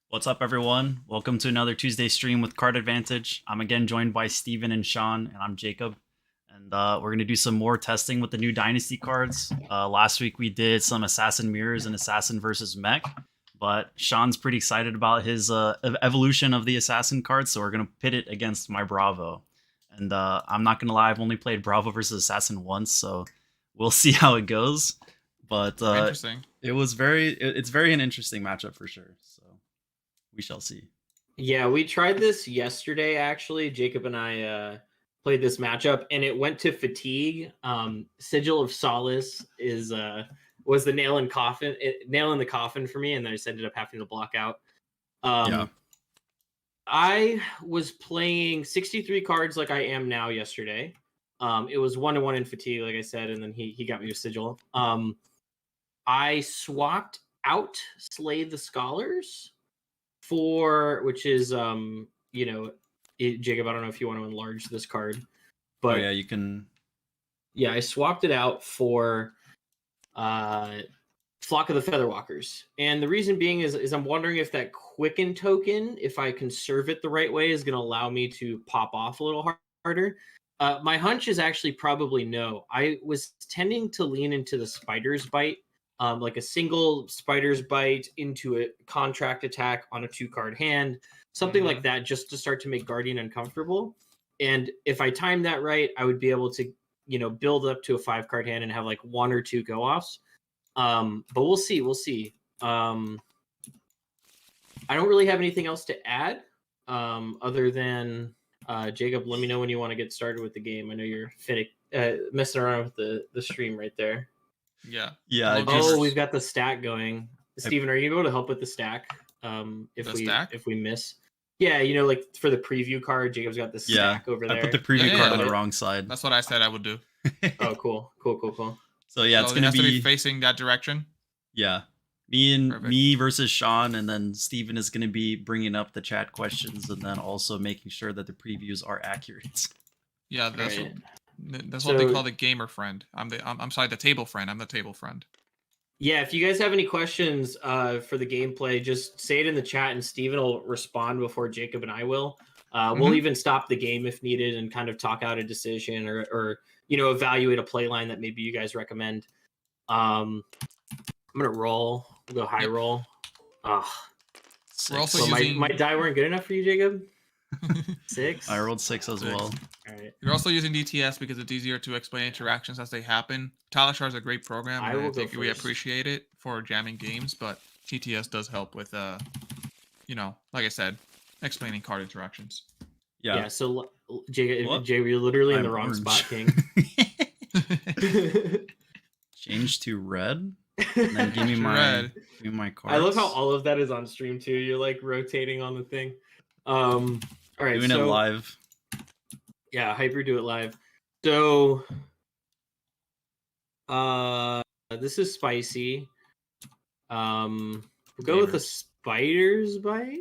What's up, everyone? Welcome to another Tuesday stream with Card Advantage. I'm again joined by Steven and Sean, and I'm Jacob. And we're going to do some more testing with the new Dynasty cards. Last week we did some Assassin Mirrors and Assassin versus Mech, but Sean's pretty excited about his evolution of the Assassin cards, so we're going to pit it against my Bravo. And I'm not going to lie, I've only played Bravo versus Assassin once, so we'll see how it goes. But Interesting. it's very an interesting matchup for sure. So we shall see. Yeah, we tried this yesterday, actually. Jacob and I played this matchup, and it went to fatigue. Sigil of Solace was the nail in the coffin for me, and I just ended up having to block out. Yeah. I was playing 63 cards like I am now yesterday. It was 1-1 in fatigue, like I said, and then he got me with Sigil. I swapped out Slay the Scholars which is Jacob, I don't know if you want to enlarge this card, but yeah, you can. Yeah, I swapped it out for Flock of the Featherwalkers, and the reason being is I'm wondering if that Quicken token, if I conserve it the right way, is going to allow me to pop off a little harder. My hunch is actually probably no. I was tending to lean into the Spider's Bite, like a single Spider's Bite into a contract attack on a 2-card hand, something like that, just to start to make Guardian uncomfortable. And if I time that right, I would be able to, build up to a 5-card hand and have like 1 or 2 go-offs. But we'll see. I don't really have anything else to add, other than Jacob, let me know when you want to get started with the game. I know you're messing around with the stream right there. Yeah. We've got the stack going. Steven, are you able to help with the stack? If we miss. Yeah, like for the preview card, Jacob's got the stack over there. I put the preview card on the wrong side. That's what I said I would do. Oh, cool. So yeah, it's gonna be facing that direction. Yeah, me versus Sean, and then Steven is gonna be bringing up the chat questions, and then also making sure that the previews are accurate. Yeah, that's what they call the gamer friend. I'm sorry, the table friend. I'm the table friend. Yeah, if you guys have any questions for the gameplay, just say it in the chat, and Steven will respond before Jacob and I will. We'll even stop the game if needed and kind of talk out a decision or evaluate a play line that maybe you guys recommend. I'm gonna roll. We'll go high roll. We're also using... my die weren't good enough for you, Jacob. 6. I rolled 6 as well. All right. You're also using DTS because it's easier to explain interactions as they happen. Talishar is a great program, and I think we appreciate it for jamming games, but TTS does help with, like I said, explaining card interactions. Yeah. So, Jay, you're literally in the wrong spot, King. Change to red. And then give me my cards. I love how all of that is on stream too. You're like rotating on the thing. All right, doing it live. Yeah, Hyper do it live. So, this is spicy. We'll go with the Spider's Bite.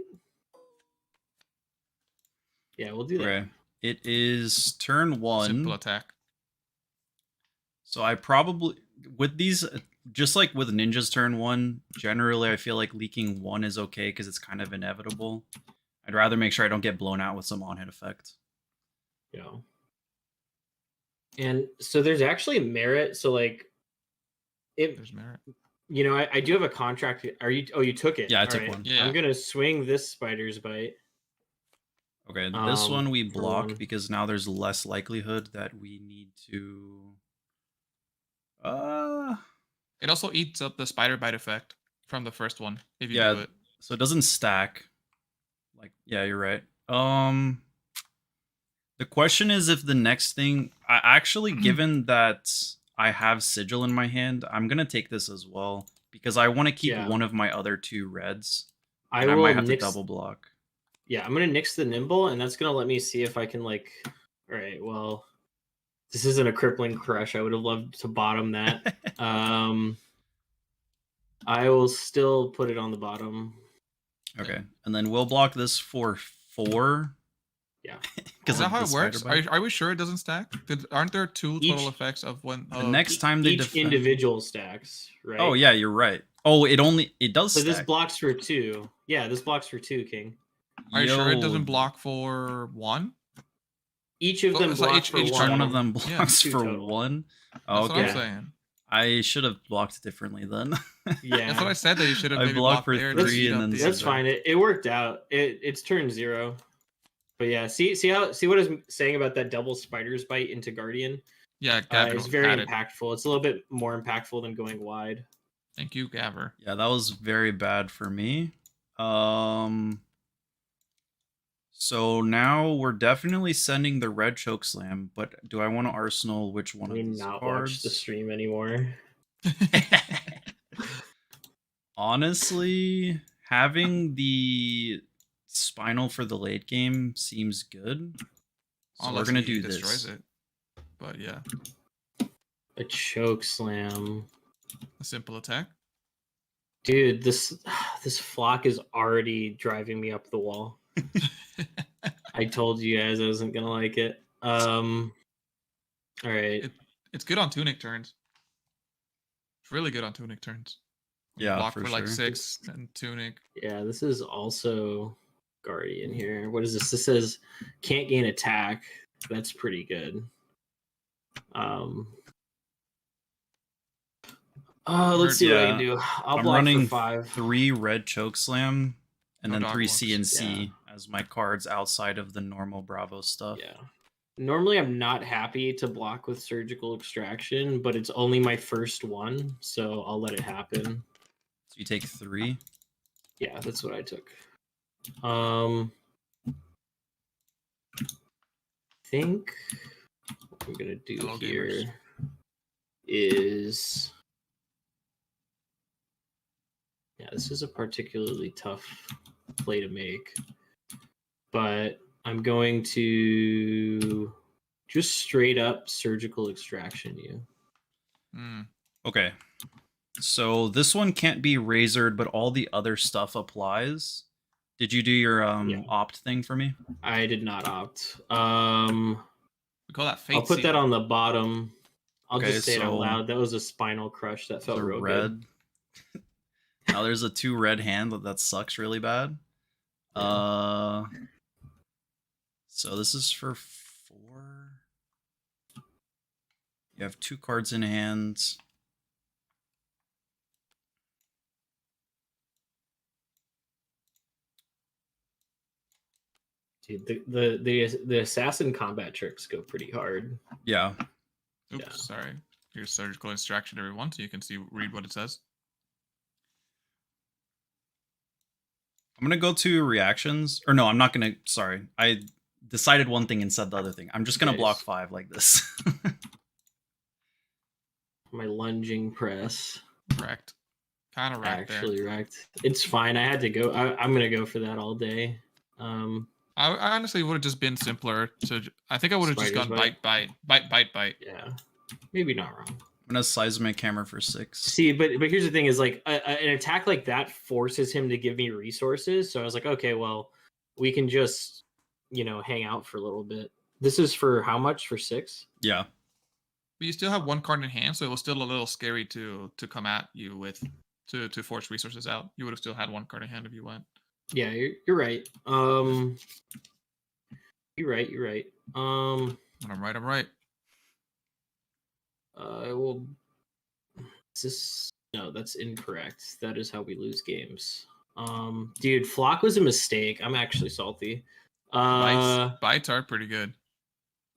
Yeah, we'll do that. Okay. It is turn 1. Simple attack. So I probably, with these, just like with Ninja's turn 1, generally I feel like leaking 1 is okay because it's kind of inevitable. I'd rather make sure I don't get blown out with some on-hit effect. Yeah. And so there's actually merit. So like, there's merit. I do have a contract. You took it? Yeah, I took one. Yeah. I'm gonna swing this Spider's Bite. Okay, this one we block because now there's less likelihood that we need to. It also eats up the Spider Bite effect from the first one if you do it. So it doesn't stack. You're right. The question is if the next thing, given that I have Sigil in my hand, I'm gonna take this as well because I want to keep one of my other 2 reds. I might have to double block. Yeah, I'm gonna nix the Nimble, and that's gonna let me see if I can All right, well, this isn't a crippling crush. I would have loved to bottom that. I will still put it on the bottom. Okay, and then we'll block this for 4. Yeah. Is that how it works? Are we sure it doesn't stack? Aren't there 2 total effects of when? The next time they individual stacks, right? Oh yeah, you're right. Oh, it does. So stack. this blocks for 2. Yeah, this blocks for 2, King. Are you sure it doesn't block for 1? Each of them block for each 1. One of them blocks for total. 1. That's what I'm saying. I should have blocked differently then. Yeah, that's what I said. That you should have maybe blocked for there 3 and then that's fine. It worked out. It's turn 0. But yeah, see what I was saying about that double spider's bite into Guardian? Yeah, Gavin it's very impactful. It's a little bit more impactful than going wide. Thank you, Gaver. Yeah, that was very bad for me. So now we're definitely sending the red chokeslam, but do I want to arsenal which one of these not cards? Watch the stream anymore. Honestly, having the spinal for the late game seems good. So we're gonna do this. Destroys it. But yeah, a chokeslam. A simple attack. Dude, this flock is already driving me up the wall. I told you guys I wasn't gonna like it. All right. It's good on tunic turns. It's really good on tunic turns. Yeah, block for like 6 and tunic. Yeah, this is also Guardian here. What is this? This says can't gain attack. That's pretty good. Let's see what I can do. I'm block running for 5. 3 red chokeslam and then 3 CNC as my cards outside of the normal Bravo stuff. Yeah. Normally I'm not happy to block with surgical extraction, but it's only my first one, so I'll let it happen. So you take 3? Yeah, that's what I took. I think what I'm gonna do here is this is a particularly tough play to make, but I'm going to just straight up surgical extraction you. Okay. So this one can't be razored, but all the other stuff applies. Did you do your opt thing for me? I did not opt. We call that fate. I'll put that on the bottom. I'll just say it out so loud. That was a spinal crush. That felt real red. Good. Now there's a 2 red hand that sucks really bad. Yeah. So this is for 4. You have 2 cards in hand. Dude, the assassin combat tricks go pretty hard. Yeah. Oops, sorry. Here's surgical extraction, everyone, so you can read what it says. I'm gonna go to reactions, or no, I'm not gonna. Sorry, I decided one thing and said the other thing. I'm just gonna block 5 like this. My lunging press. Wrecked. Kind of wrecked. Actually wrecked. It's fine. I had to go. I'm gonna go for that all day. I honestly would have just been simpler. So I think I would have just gone bite. Yeah, maybe not wrong. I'm gonna seismic hammer for 6. See, but here's the thing: is like an attack like that forces him to give me resources. So I was like, okay, well, we can just hang out for a little bit. This is for how much? For 6? Yeah. But you still have 1 card in hand, so it was still a little scary to come at you with to force resources out. You would have still had 1 card in hand if you went. Yeah, you're right. You're right. I'm right. Well, no, that's incorrect. That is how we lose games. Dude, Flock was a mistake. I'm actually salty. Bites are pretty good.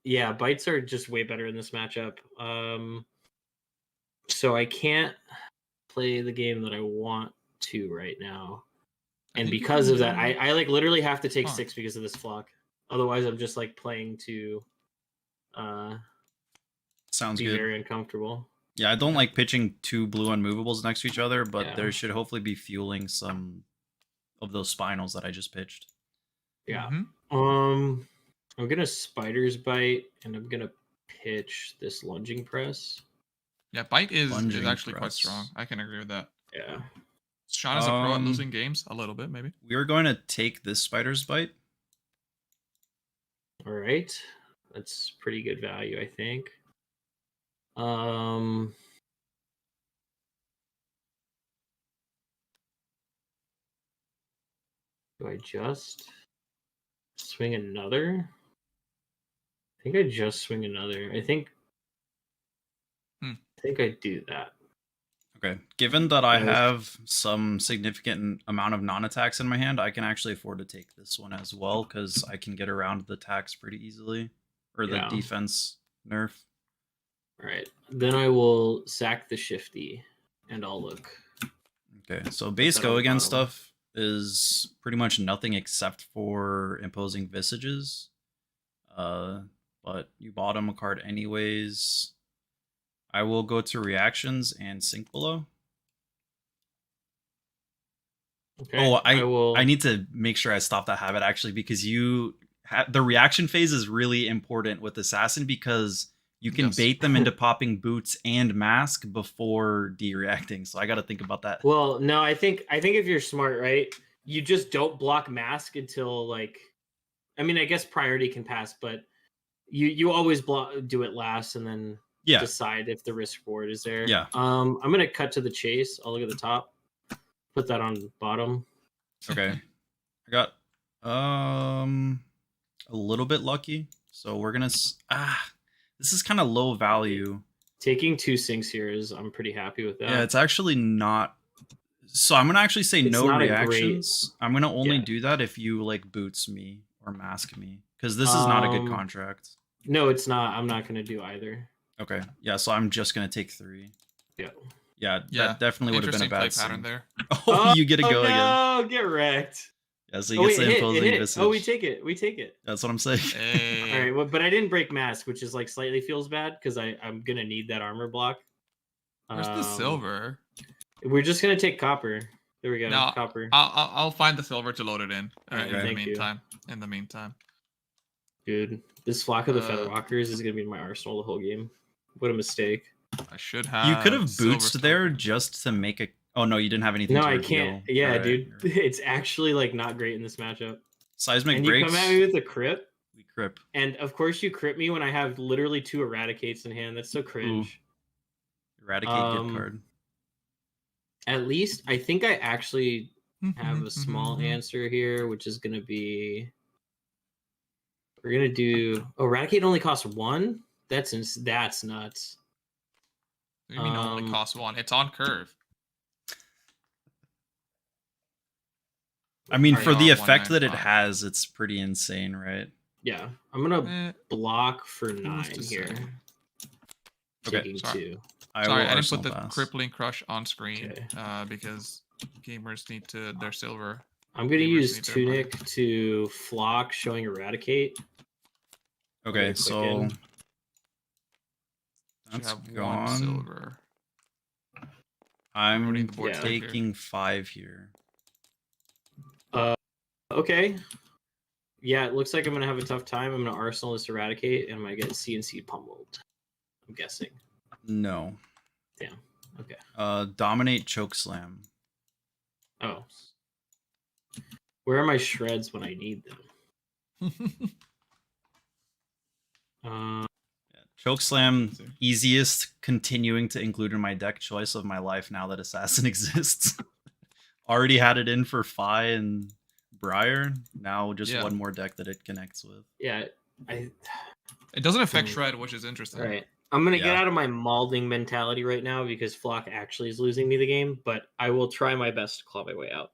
Yeah, bites are just way better in this matchup. So I can't play the game that I want to right now. And because of that, I like literally have to take 6 because of this Flock. Otherwise, I'm just like playing to sounds be good. Very uncomfortable. Yeah, I don't like pitching 2 blue unmovables next to each other, but there should hopefully be fueling some of those spinals that I just pitched. Yeah. I'm gonna spider's bite, and I'm gonna pitch this lunging press. Yeah, bite is actually quite strong. I can agree with that. Yeah. Sean is a pro at losing games, a little bit maybe. We are going to take this spider's bite. All right, that's pretty good value, I think. Do I just swing another? I think I just swing another. I think I do that. Okay. Given that I have some significant amount of non-attacks in my hand, I can actually afford to take this one as well because I can get around the attacks pretty easily, or the defense nerf. All right. Then I will sack the shifty, and I'll look. Okay. So base go again stuff is pretty much nothing except for imposing visages. But you bottom a card anyways. I will go to reactions and sink below. Okay. Oh, I need to make sure I stop that habit actually, because the reaction phase is really important with assassin because you can bait them into popping boots and mask before de-reacting. So I got to think about that. Well, no, I think if you're smart, right, you just don't block mask until like, I mean, I guess priority can pass, but you always do it last and then decide if the risk reward is there. Yeah. I'm gonna cut to the chase. I'll look at the top. Put that on bottom. Okay. I got a little bit lucky, so we're gonna this is kind of low value. Taking 2 sinks here is I'm pretty happy with that. Yeah, it's actually not. So I'm gonna actually say no reactions. I'm gonna only do that if you like boots me or mask me, because this is not a good contract. No, it's not. I'm not gonna do either. Okay. Yeah, so I'm just gonna take 3. Yeah. Yeah, that definitely would have been a bad pattern there. Oh, you get to go again. No, get wrecked. Yeah, so you get the imposing visage. Oh, we take it. We take it. That's what I'm saying. Hey. All right, well, but I didn't break mask, which is like slightly feels bad because I'm gonna need that armor block. Where's the silver? We're just gonna take copper. There we go. No, copper. I'll find the silver to load it in. Okay. In the meantime. Dude, this flock of the Featherwalkers is gonna be in my arsenal the whole game. What a mistake. I should have. You could have bootsed there just to make a. Oh no, you didn't have anything. No, to I reveal. can't. Yeah, right, dude, it's actually like not great in this matchup. Seismic and breaks. You come at me with a crip. We crip. And of course you crip me when I have literally 2 eradicates in hand. That's so cringe. Ooh. Eradicate good card. At least I think I actually have a small answer here, which is gonna be. We're gonna do. Oh, eradicate only costs 1. That's nuts. What do you mean only costs 1? It's on curve. I mean, for the effect that it has, it's pretty insane, right? Yeah, I'm gonna block for 9 here. Okay, taking 2. Sorry, I didn't put the crippling crush on screen because gamers need their silver. I'm gonna use Tunic to flock, showing eradicate. Okay, so that's gone. 1 silver. I'm taking 5 here. Okay. Yeah, it looks like I'm gonna have a tough time. I'm gonna arsenal this eradicate, and I'm gonna get CNC pummeled. I'm guessing. No. Damn. Okay. Dominate chokeslam. Oh. Where are my shreds when I need them? Chokeslam, easiest continuing to include in my deck choice of my life now that Assassin exists. Already had it in for Fi and Briar. Now just one more deck that it connects with. Yeah, it doesn't affect Shred, which is interesting. Right. I'm gonna get out of my malding mentality right now because Flock actually is losing me the game, but I will try my best to claw my way out.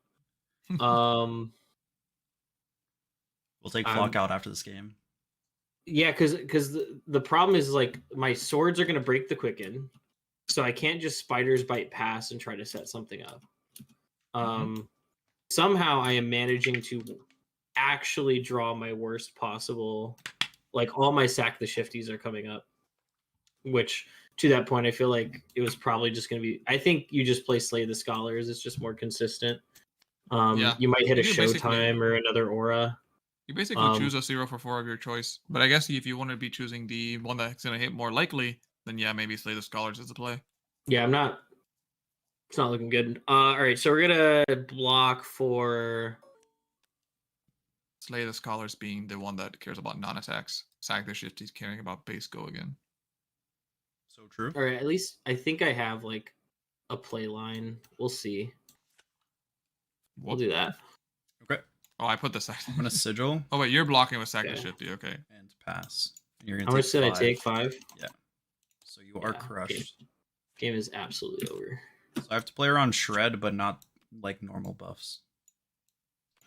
We'll take Flock out after this game. Yeah, because the problem is like my swords are gonna break the Quicken, so I can't just Spider's Bite pass and try to set something up. Somehow I am managing to actually draw my worst possible. Like all my sack the shifties are coming up, which to that point I feel like it was probably just going to be. I think you just play Slay the Scholars. It's just more consistent. You might hit a Showtime or another Aura. You basically choose a 0 for 4 of your choice. But I guess if you want to be choosing the one that's going to hit more likely, then yeah, maybe Slay the Scholars is the play. Yeah, it's not looking good. All right, so we're going to block for... Slay the Scholars being the one that cares about non-attacks. Sack the Shifties caring about base go again. So true. All right, at least I think I have like a play line. We'll see. We'll do that. Okay. Oh, I put the second. I'm gonna sigil. Oh wait, you're blocking with second shifty. Okay. And pass. And you're How gonna much take did 5. I take? 5. Yeah. So you are crushed. Game is absolutely over. So I have to play around shred, but not like normal buffs.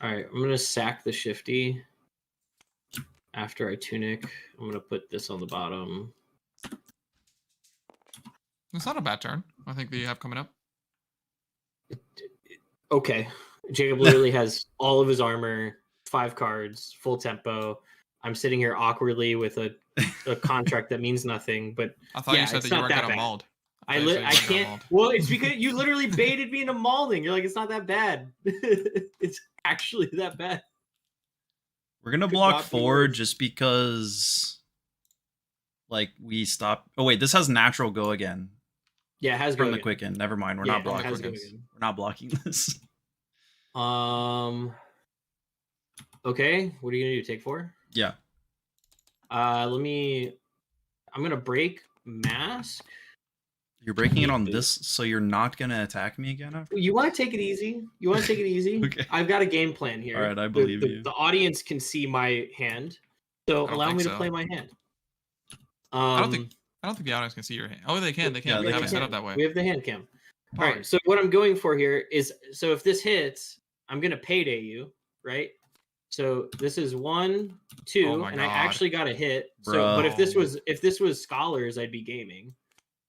All right, I'm gonna sack the shifty. After I tunic, I'm gonna put this on the bottom. It's not a bad turn. I think that you have coming up. Okay, Jacob literally has all of his armor, 5 cards, full tempo. I'm sitting here awkwardly with a contract that means nothing. But I thought you said that you weren't gonna mauled. I can't. Well, it's because you literally baited me into mauling. You're like, it's not that bad. It's actually that bad. We're gonna block 4 just because, like, we stop. Oh wait, this has natural go again. Yeah, it has from the quicken. Never mind, we're not blocking this. We're not blocking this. Okay, what are you gonna do? Take 4? Yeah. I'm gonna break mask. You're breaking it on this, so you're not gonna attack me again after? You want to take it easy? Okay. I've got a game plan here. All right, I believe you. The audience can see my hand, so allow me to play my hand. I don't think the audience can see your hand. Oh, they can. They can. Yeah, we have it set up that way. We have the hand cam. All right. So what I'm going for here is, so if this hits, I'm gonna payday you, right? So this is 1, 2, and I actually got a hit. So, but if this was scholars, I'd be gaming,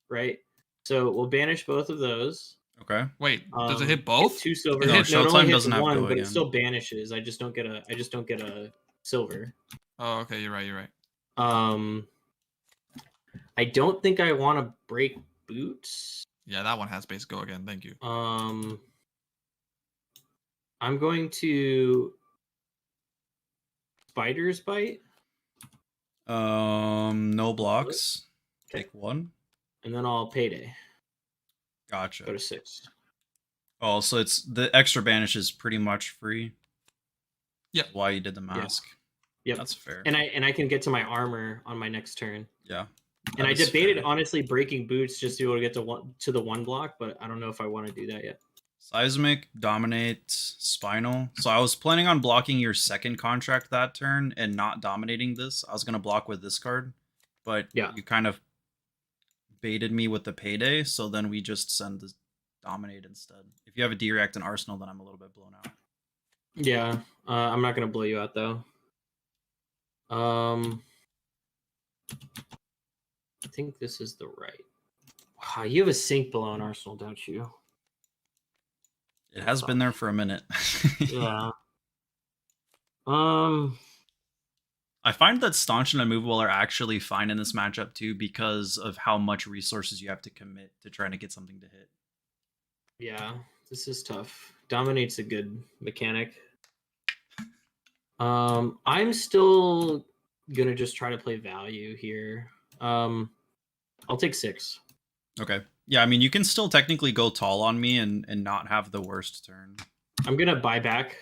right? So we'll banish both of those. Okay. Wait, does it hit both? 2 silver. No, Showtime doesn't have 1, go but again. it still banishes. I just don't get a silver. Oh, okay. You're right. I don't think I want to break boots. Yeah, that one has base go again. Thank you. I'm going to spider's bite. No blocks. Okay. Take 1. And then I'll payday. Gotcha. Go to 6. Oh, so it's the extra banish is pretty much free. Yeah. Why you did the mask. Yep. That's fair. And I can get to my armor on my next turn. Yeah. And I debated honestly breaking boots just to be able to get to the 1 block, but I don't know if I want to do that yet. Seismic, dominate, spinal. So I was planning on blocking your second contract that turn and not dominating this. I was gonna block with this card, but you kind of baited me with the payday, so then we just send the dominate instead. If you have a D-React and Arsenal, then I'm a little bit blown out. Yeah, I'm not gonna blow you out though. I think this is the right. Wow, you have a sink below an Arsenal, don't you? It has been there for a minute. Yeah. I find that Staunch and Immovable are actually fine in this matchup too because of how much resources you have to commit to trying to get something to hit. Yeah, this is tough. Dominate's a good mechanic. I'm still gonna just try to play value here. I'll take 6. Okay. Yeah, I mean, you can still technically go tall on me and not have the worst turn. I'm going to buy back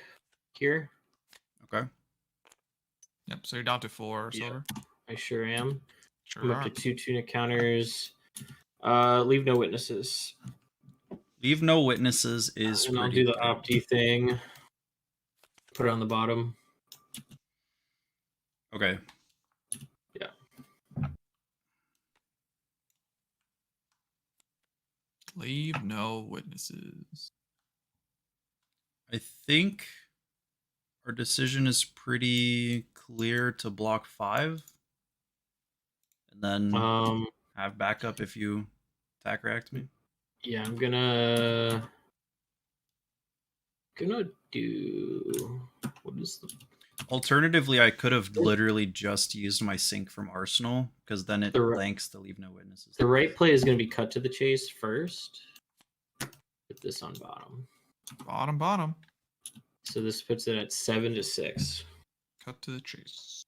here. Okay. Yep, so you're down to 4 silver. I sure am. Sure I'm up to 2 tunic counters. Leave no witnesses. Leave no witnesses is and I'll do the Opti thing. Put it on the bottom. Okay. Yeah. Leave no witnesses. I think our decision is pretty clear to block 5. And then have backup if you attack react me. Yeah, I'm gonna do what is the Alternatively, I could have literally just used my sync from Arsenal because then it blanks the leave no witnesses. The right play is going to be cut to the chase first. Put this on bottom. Bottom. So this puts it at 7-6. Cut to the chase.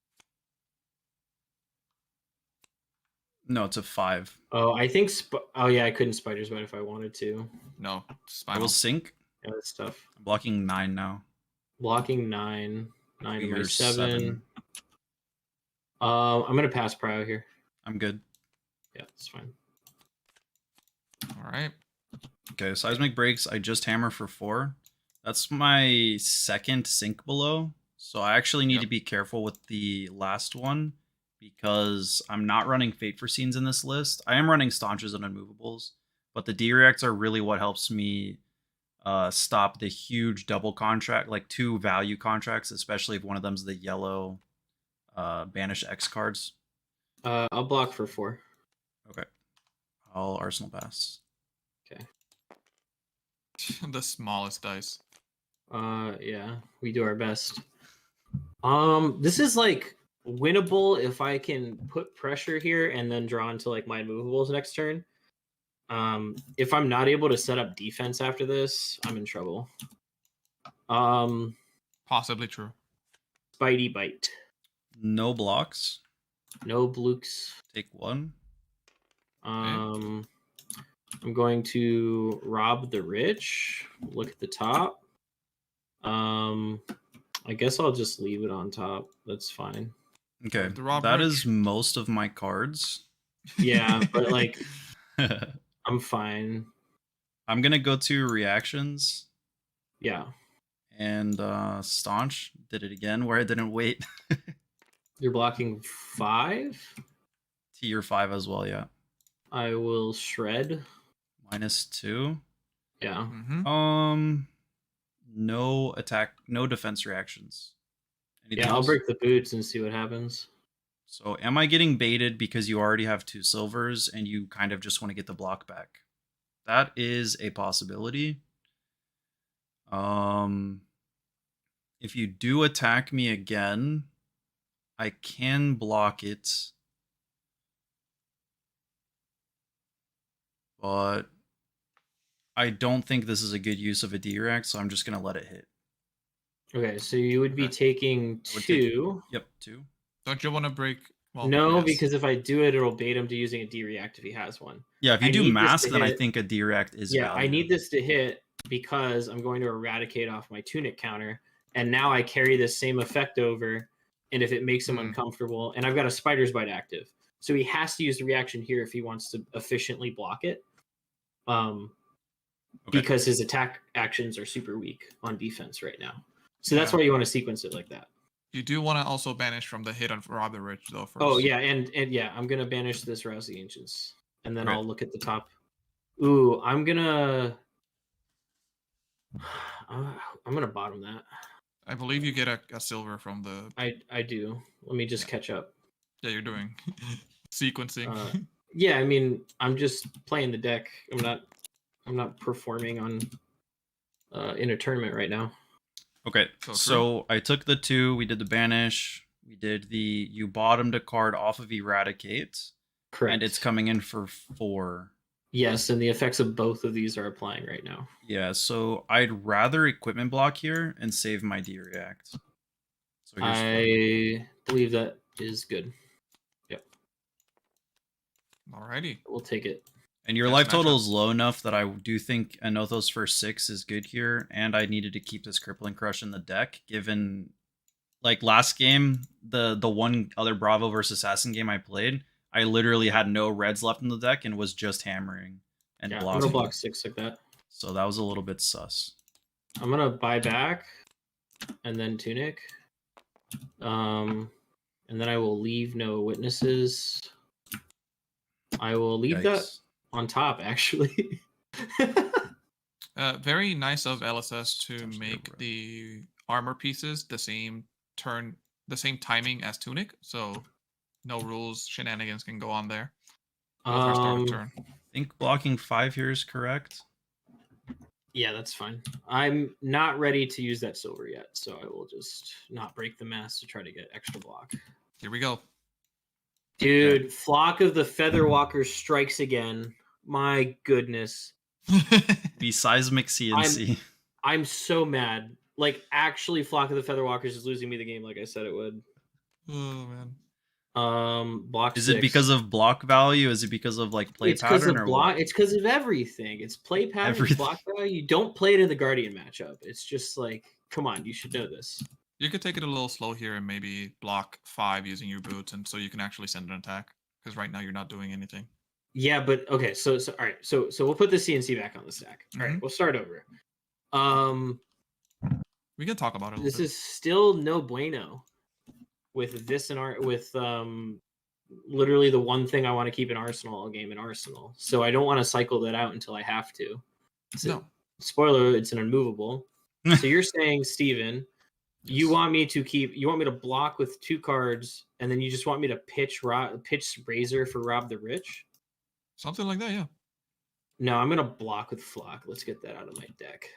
No, it's a 5. Oh, I think. Oh yeah, I couldn't spider's bite if I wanted to. No, I will sync. Yeah, that's tough. I'm blocking 9 now. Blocking 9. 9 to my 7. I'm gonna pass prio here. I'm good. Yeah, that's fine. All right. Okay, seismic breaks. I just hammer for 4. That's my second sink below. So I actually need to be careful with the last one because I'm not running Fate for Scenes in this list. I am running Staunches and Unmovables, but the D-Reacts are really what helps me stop the huge double contract, like 2 value contracts, especially if one of them's the yellow Banish X cards. I'll block for 4. Okay. I'll Arsenal Pass. Okay. The smallest dice. Yeah, we do our best. This is like winnable if I can put pressure here and then draw into like my movables next turn. If I'm not able to set up defense after this, I'm in trouble. Possibly true. Spidey Bite. No blocks. No blukes. Take 1. I'm going to rob the rich. Look at the top. I guess I'll just leave it on top. That's fine. Okay, that is most of my cards. Yeah, but like, I'm fine. I'm gonna go to reactions. Yeah. And Staunch did it again where I didn't wait. You're blocking 5? Tier 5 as well, yeah. I will shred. -2. Yeah. No attack, no defense reactions. Anything else? I'll break the boots and see what happens. So am I getting baited because you already have 2 silvers and you kind of just want to get the block back? That is a possibility. If you do attack me again, I can block it. But I don't think this is a good use of a D-React, so I'm just going to let it hit. Okay, so you would be taking 2. Yep, 2. Don't you want to break? Well, no, yes. Because if I do it, it'll bait him to using a D-React if he has one. Yeah, if you do mask, then I think a D-React is valid. I need this to hit because I'm going to eradicate off my Tunic counter, and now I carry this same effect over, and if it makes him uncomfortable, and I've got a Spider's Bite active, so he has to use the reaction here if he wants to efficiently block it. Because his attack actions are super weak on defense right now. So that's why you want to sequence it like that. You do want to also banish from the hit on Rob the Rich, though, first. Oh, yeah, and yeah, I'm going to banish this Rouse the Ancients. And then I'll look at the top. Ooh, I'm going to bottom that. I believe you get a silver from the... I do. Let me just catch up. Yeah, you're doing sequencing. Yeah, I mean, I'm just playing the deck. I'm not performing on in a tournament right now. Okay, so I took the 2, we did the banish, we did the you bottomed a card off of Eradicate. Correct. And it's coming in for 4. Yes, and the effects of both of these are applying right now. Yeah, so I'd rather equipment block here and save my D-React. So I believe that is good. Yep. Alrighty. We'll take it. And your life total is low enough that I do think Anothos for 6 is good here, and I needed to keep this Crippling Crush in the deck, given, like, last game, the one other Bravo versus Assassin game I played, I literally had no reds left in the deck and was just hammering and blocking. I'm going to block 6 like that. So that was a little bit sus. I'm going to buy back, and then Tunic. And then I will leave no witnesses. I will leave that on top, actually. Very nice of LSS to make the armor pieces the same timing as Tunic, so no rules shenanigans can go on there. I think blocking 5 here is correct. Yeah, that's fine. I'm not ready to use that silver yet, so I will just not break the mass to try to get extra block. Here we go. Dude, Flock of the Featherwalkers strikes again. My goodness. Be seismic CNC. I'm so mad. Like, actually, Flock of the Featherwalkers is losing me the game like I said it would. Oh, man. Block Is 6. it because of block value? Is it because of, like, play pattern? It's because of everything. It's play pattern, block value. You don't play it in the Guardian matchup. It's just like, come on, you should know this. You could take it a little slow here and maybe block 5 using your boots, and so you can actually send an attack. Because right now you're not doing anything. Yeah, but okay. So all right. So we'll put the CNC back on the stack. All right, we'll start over. We can talk about it. This is still no bueno with this and with literally the one thing I want to keep in Arsenal all game in Arsenal. So I don't want to cycle that out until I have to. No. Spoiler, it's an unmovable. So you're saying, Steven, you want me to block with 2 cards, and then you just want me to pitch Razor for Rob the Rich? Something like that, yeah. No, I'm gonna block with Flock. Let's get that out of my deck.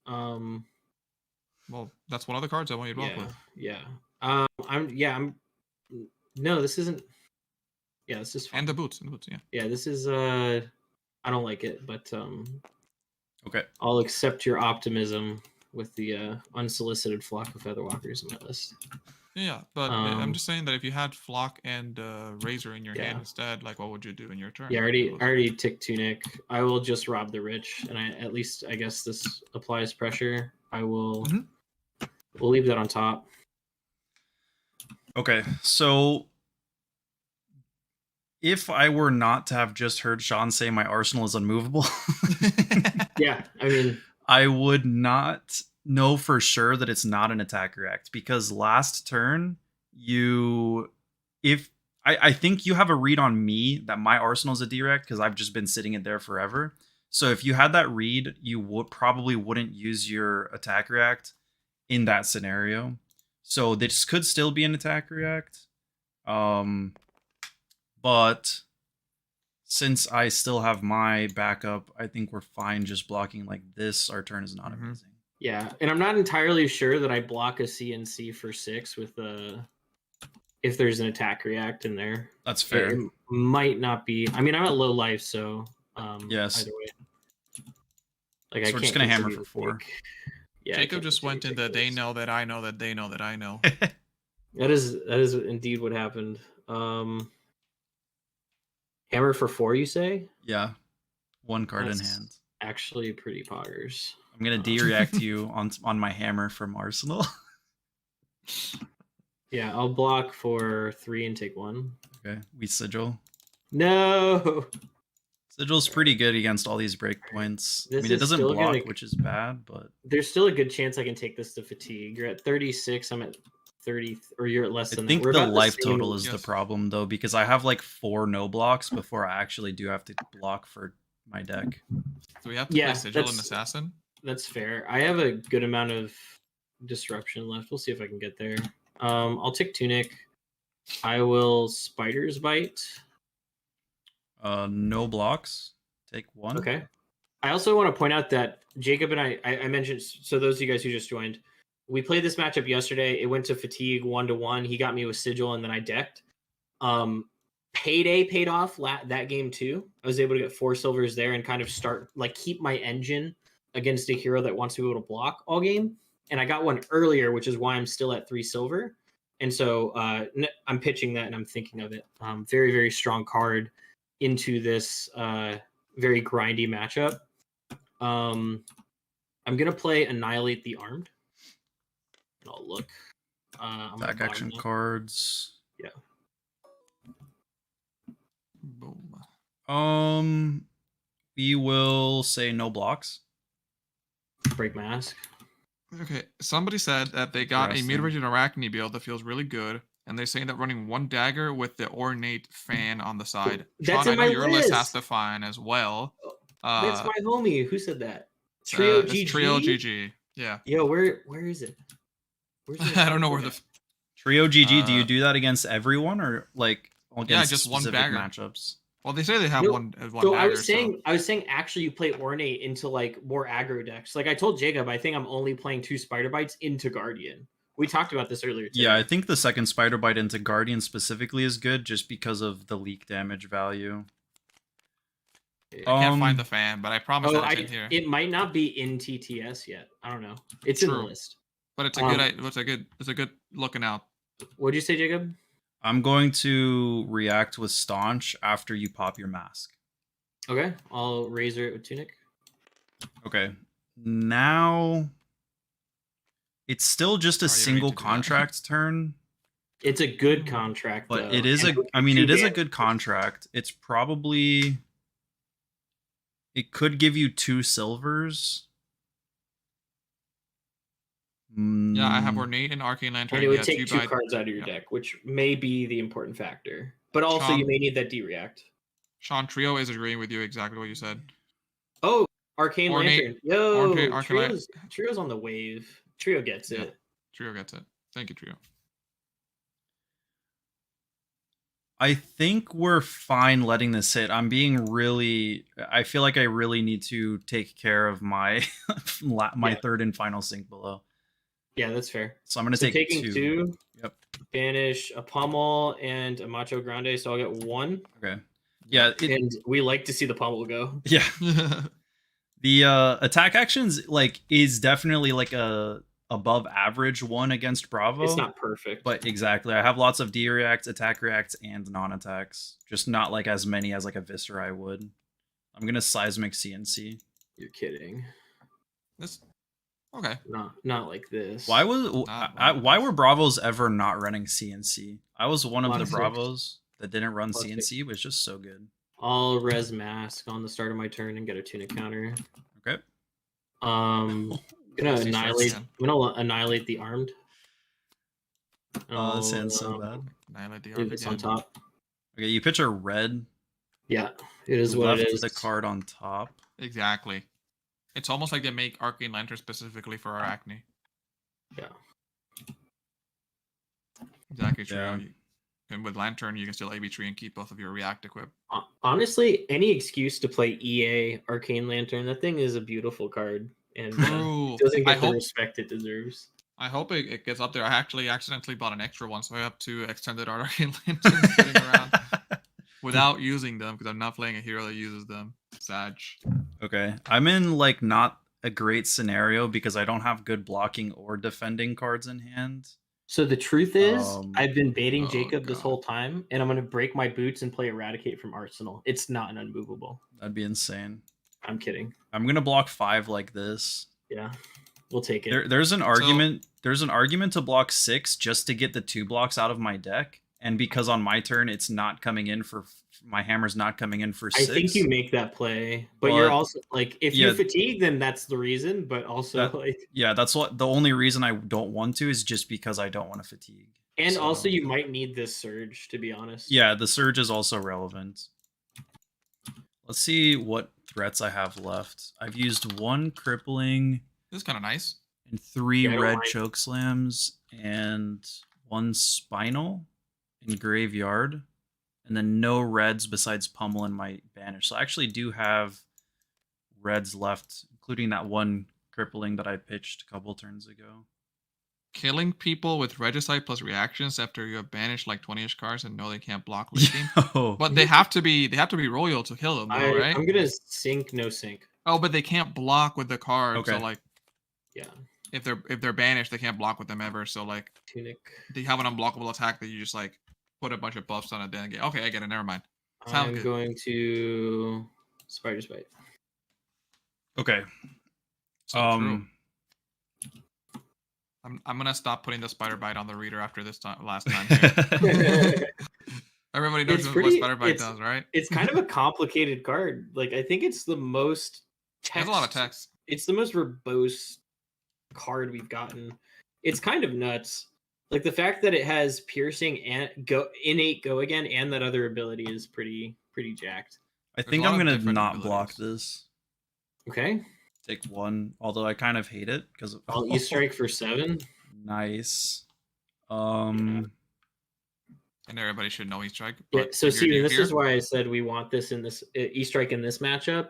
Well, that's one of the cards I want you to block with. Yeah. No, this isn't. Yeah, this is fine. And the boots, yeah. Yeah, this is I don't like it, but okay. I'll accept your optimism with the unsolicited Flock of Featherwalkers in my list. Yeah, but I'm just saying that if you had Flock and Razor in your hand instead, like what would you do in your turn? Yeah, I already ticked Tunic. I will just Rob the Rich, and I guess this applies pressure. I will. We'll leave that on top. Okay, so if I were not to have just heard Sean say my Arsenal is unmovable, yeah, I mean, I would not know for sure that it's not an attack react, because last turn I think you have a read on me that my Arsenal is a direct because I've just been sitting it there forever. So if you had that read, you probably wouldn't use your attack react in that scenario. So this could still be an attack react. But since I still have my backup, I think we're fine just blocking like this. Our turn is not amazing. Yeah, and I'm not entirely sure that I block a CNC for 6 with if there's an attack react in there. That's fair. It might not be. I mean, I'm at low life, so yes. Either way. Like, so we're just gonna hammer for 4. Yeah, Jacob just went into they know that I know that they know that I know. That is indeed what happened. Hammer for 4, you say? Yeah. 1 card in hand. Actually pretty poggers. I'm gonna de-react you on my hammer from Arsenal. Yeah, I'll block for 3 and take 1. Okay, we sigil. No. Sigil's pretty good against all these breakpoints. I mean, it doesn't block, which is bad, but there's still a good chance I can take this to fatigue. You're at 36. I'm at 30, or you're at less than that. I think the life total is the problem, though, because I have like 4 no blocks before I actually do have to block for my deck. So we have to play Sigil and Assassin? That's fair. I have a good amount of disruption left. We'll see if I can get there. I'll take Tunic. I will Spider's Bite. No blocks. Take 1. Okay. I also want to point out that Jacob and I mentioned, so those of you guys who just joined, we played this matchup yesterday. It went to fatigue 1-1. He got me with Sigil, and then I decked. Payday paid off that game too. I was able to get 4 silvers there and kind of keep my engine against a hero that wants to be able to block all game. And I got one earlier, which is why I'm still at 3 silver. And so I'm pitching that and I'm thinking of it. Very, very strong card into this very grindy matchup. I'm going to play Annihilate the Armed. And I'll look. Back action cards. Yeah. Boom. We will say no blocks. Break Mask. Okay, somebody said that they got a mid-range Arakni build that feels really good, and they're saying that running 1 dagger with the ornate fan on the side. That's Sean, in I know my your list. list has to find as well. That's my homie. Who said that? Trio GG. Trio GG. Yeah. Yo, where is it? Where's it? I don't know where the Trio GG. Do you do that against everyone or like against just specific 1 dagger matchups? Well, they say they have one. So dagger, I was saying actually you play Ornate into like more aggro decks. Like I told Jacob, I think I'm only playing 2 Spider Bites into Guardian. We talked about this earlier today. Yeah, I think the second Spider Bite into Guardian specifically is good just because of the leak damage value. I can't find the fan, but I promise that it's in here. It might not be in TTS yet. I don't know. It's in the list. But it's a good looking out. What'd you say, Jacob? I'm going to react with Staunch after you pop your mask. Okay, I'll Razor it with Tunic. Okay, now it's still just a single contract turn. It's a good contract, but though. It is a good contract. It's probably, it could give you 2 silvers. Yeah, I have Ornate and Arcane Lantern. And it would take 2 cards out of your deck, which may be the important factor. But also, you may need that D-React. Sean, Trio is agreeing with you exactly what you said. Oh, Arcane Lantern. Yo, Arcane Trio's on the wave. Trio gets it. Trio gets it. Thank you, Trio. I think we're fine letting this sit. I feel like I really need to take care of my third and final sink below. Yeah, that's fair. So I'm going to take two. Yep. Banish a Pummel and a Macho Grande, so I'll get 1. Okay. Yeah. And we like to see the Pummel go. Yeah. The attack actions is definitely a above average one against Bravo. It's not perfect. But exactly. I have lots of D reacts, attack reacts, and non-attacks. Just not as many as a Viscera would. I'm gonna Seismic CNC. You're kidding. This okay. Not like this. Why were Bravos ever not running CNC? I was one of the Bravos that didn't run CNC. It was just so good. I'll res mask on the start of my turn and get a tunic counter. Okay. I'm gonna annihilate the armed. Oh, that sounds so bad. Annihilate the armed on top. Okay, you pitch a red. Yeah, it is what it is. The card on top. Exactly. It's almost like they make Arcane Lantern specifically for Arakni. Yeah. Exactly true. Yeah. And with Lantern, you can still AB tree and keep both of your React equipped. Honestly, any excuse to play EA Arcane Lantern, that thing is a beautiful card. And it doesn't get the respect it deserves. I hope it gets up there. I actually accidentally bought an extra one, so I have 2 extended Arcane Lanterns sitting around without using them because I'm not playing a hero that uses them. Sag. Okay. I'm in not a great scenario because I don't have good blocking or defending cards in hand. So the truth is, I've been baiting Jacob this whole time, and I'm going to break my boots and play Eradicate from Arsenal. It's not an unmovable. That'd be insane. I'm kidding. I'm going to block 5 like this. Yeah, we'll take it. There's an argument. There's an argument to block 6 just to get the 2 blocks out of my deck, and because on my turn it's not coming in for my hammer's not coming in for 6. I think you make that play, but you're also if you fatigue, then that's the reason. But also that's what the only reason I don't want to is just because I don't want to fatigue. And also you might need this surge, to be honest. Yeah, the surge is also relevant. Let's see what threats I have left. I've used 1 crippling. This is kind of nice. And 3 red choke slams and 1 spinal in graveyard. And then no reds besides Pummel and my banish. So I actually do have reds left, including that 1 crippling that I pitched a couple turns ago. Killing people with Regicide plus reactions after you have banished 20-ish cards and know they can't block leaking. But they have to be royal to kill them, though, right? I'm gonna sink, no sink. Oh, but they can't block with the card. Okay. So yeah. If they're banished, they can't block with them ever. So tunic. They have an unblockable attack that you just put a bunch of buffs on it, then get okay, I get it, never mind. I'm going to Spider's Bite. Okay. I'm gonna stop putting the Spider Bite on the reader after this last time. Everybody knows what Spider Bite does, right? It's kind of a complicated card. I think it's the most text. There's a lot of text. It's the most verbose card we've gotten. It's kind of nuts. The fact that it has piercing and innate go again and that other ability is pretty jacked. I think I'm gonna not block this. Okay. Take 1, although I kind of hate it because I'll E-strike for 7. Nice. And everybody should know E-strike. Yeah, so see, this is why I said we want this in this E-strike in this matchup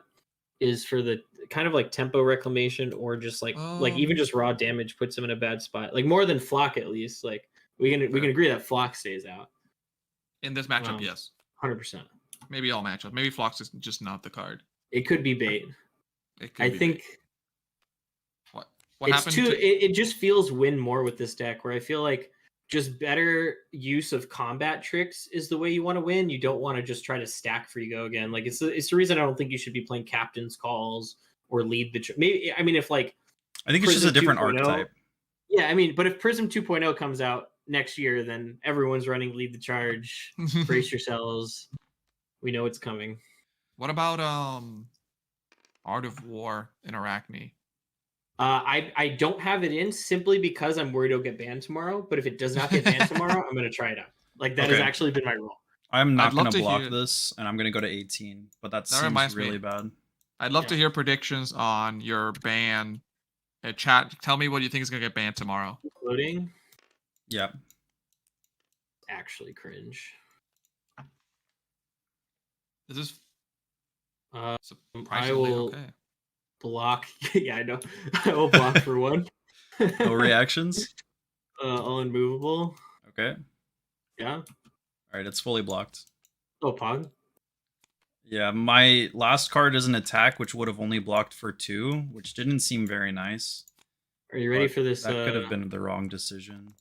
is for the kind of tempo reclamation or just even just raw damage puts him in a bad spot. More than Flock at least. We can agree that Flock stays out. In this matchup, yes. 100%. Maybe all matchups. Maybe Flock's is just not the card. It could be bait. I think what happened it just feels win more with this deck where I feel just better use of combat tricks is the way you want to win. You don't want to just try to stack for you go again. It's the reason I don't think you should be playing captain's calls or lead the maybe. I mean, I think it's just a different archetype. Yeah, I mean, but if Prism 2.0 comes out next year, then everyone's running lead the charge. Brace yourselves. We know it's coming. What about Art of War in Arakni? I don't have it in simply because I'm worried it'll get banned tomorrow. But if it does not get banned tomorrow, I'm gonna try it out. Like that has actually been my rule. I'm not gonna block this, and I'm gonna go to 18. But that seems really bad. I'd love to hear predictions on your ban. Chat, tell me what you think is gonna get banned tomorrow. Loading. Yeah. Actually cringe. This is I will okay. block. Yeah, I know. I will block for one. No reactions. All unmovable. Okay. Yeah. All right, it's fully blocked. Oh, Pog. Yeah, my last card is an attack, which would have only blocked for 2, which didn't seem very nice. Are you ready for this? That could have been the wrong decision.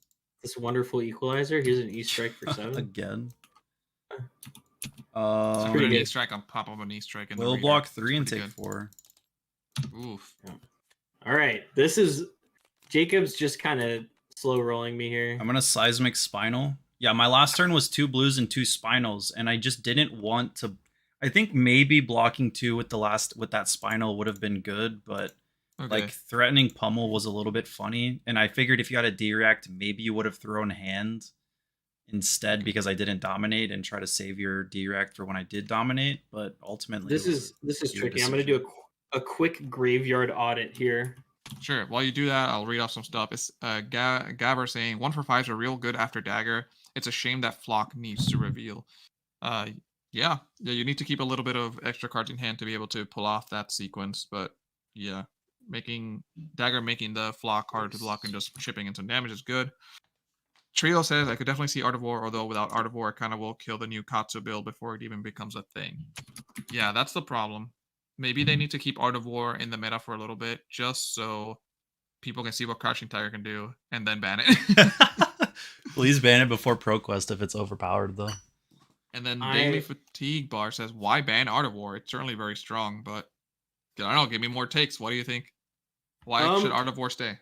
This wonderful equalizer. Here's an E-strike for 7. Again. So put an E-strike on pop up an E-strike. We'll block 3 and take 4. Oof. Yeah. All right. This is Jacob's just kind of slow rolling me here. I'm gonna seismic spinal. Yeah, my last turn was 2 blues and 2 spinals, and I just didn't want to. I think maybe blocking 2 with that spinal would have been good, but like threatening pummel was a little bit funny, and I figured if you had a D-react, maybe you would have thrown hand instead because I didn't dominate and try to save your D-react for when I did dominate. But ultimately, this is tricky. Decision. I'm gonna do a quick graveyard audit here. Sure. While you do that, I'll read off some stuff. It's Gabber saying 1 for 5s are real good after dagger. It's a shame that Flock needs to reveal. Yeah, you need to keep a little bit of extra cards in hand to be able to pull off that sequence. But yeah, making the Flock card to block and just chipping in some damage is good. Trio says I could definitely see Art of War, although without Art of War, it kind of will kill the new Katsu build before it even becomes a thing. Yeah, that's the problem. Maybe they need to keep Art of War in the meta for a little bit, just so people can see what Crouching Tiger can do, and then ban it. Please ban it before ProQuest if it's overpowered, though. And then Daily Fatigue Bar says, why ban Art of War? It's certainly very strong, but I don't know. Give me more takes. What do you think? Why should Art of War stay?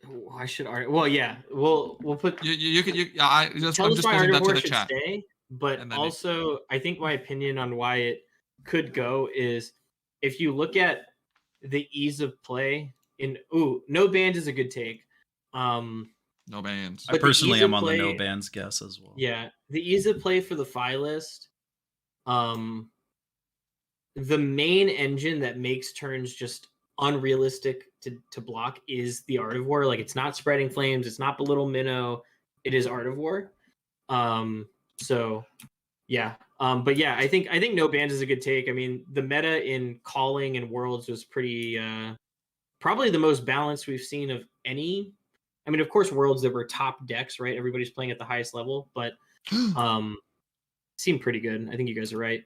Why should Art? Well, yeah, we'll put. I'm just posting that to the chat. Stay, but also, I think my opinion on why it could go is if you look at the ease of play in no bans is a good take. No bans. I personally am on the no bans guess as well. Yeah, the ease of play for the Phi list. The main engine that makes turns just unrealistic to block is the Art of War. Like, it's not Spreading Flames, it's not Belittle Minnow, it is Art of War. So yeah. But yeah, I think no bans is a good take. I mean, the meta in Calling and Worlds was pretty probably the most balanced we've seen of any. I mean, of course, Worlds there were top decks, right? Everybody's playing at the highest level, but seemed pretty good. I think you guys are right.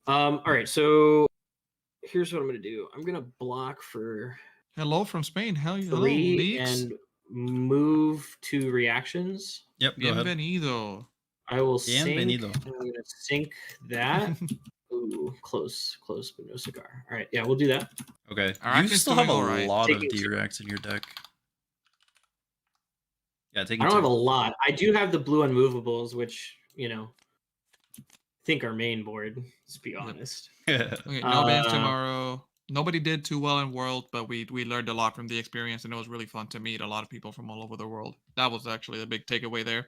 All right, so here's what I'm gonna do. I'm gonna block for hello from Spain. Hell, 3 and move to reactions. Yep. Bienvenido. I will sync. I'm gonna sync that. Ooh, close, but no cigar. All right, yeah, we'll do that. Okay. You still have a lot of D-Rex in your deck. Yeah, I don't have a lot. I do have the blue unmovables, which think our main board. Let's be honest. Okay, no bans tomorrow. Nobody did too well in World, but we learned a lot from the experience, and it was really fun to meet a lot of people from all over the world. That was actually the big takeaway there.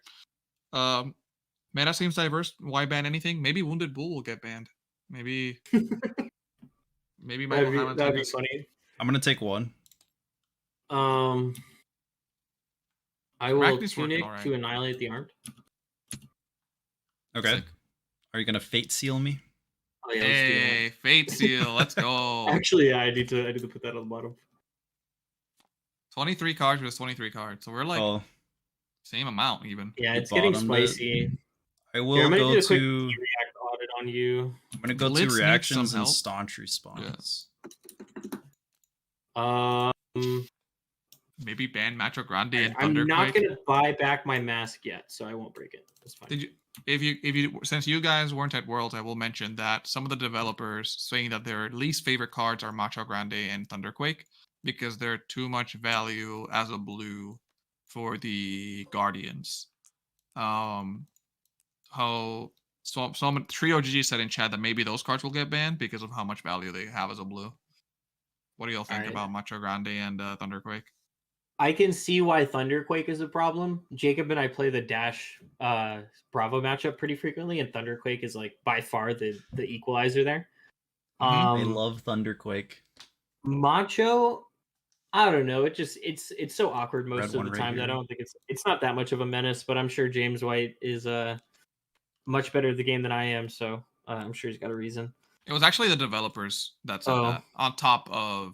Meta seems diverse. Why ban anything? Maybe Wounded Bull will get banned. Maybe Michael that'd be funny. I'm gonna take 1. I will Tunic to annihilate the armed. Okay. Sick. Are you gonna Fate Seal me? Oh, yeah, hey, Fate Seal, let's go. Actually, yeah, I need to put that on the bottom. 23 cards versus 23 cards, so we're like same amount even. Yeah, it's getting spicy. I will go to react audit on you. I'm gonna go to reactions and staunch response. Yeah. Maybe ban Macho Grande and Thunderquake. I'm not gonna buy back my mask yet, so I won't break it. That's fine. If you since you guys weren't at Worlds, I will mention that some of the developers saying that their least favorite cards are Macho Grande and Thunderquake because they're too much value as a blue for the Guardians. Some Trio GG said in chat that maybe those cards will get banned because of how much value they have as a blue. What do y'all think about Macho Grande and Thunderquake? I can see why Thunderquake is a problem. Jacob and I play the Dash Bravo matchup pretty frequently, and Thunderquake is like by far the equalizer there. I love Thunderquake. Macho, I don't know. It's so awkward most of the time that I don't think it's not that much of a menace. But I'm sure James White is much better at the game than I am, so I'm sure he's got a reason. It was actually the developers that said that on top of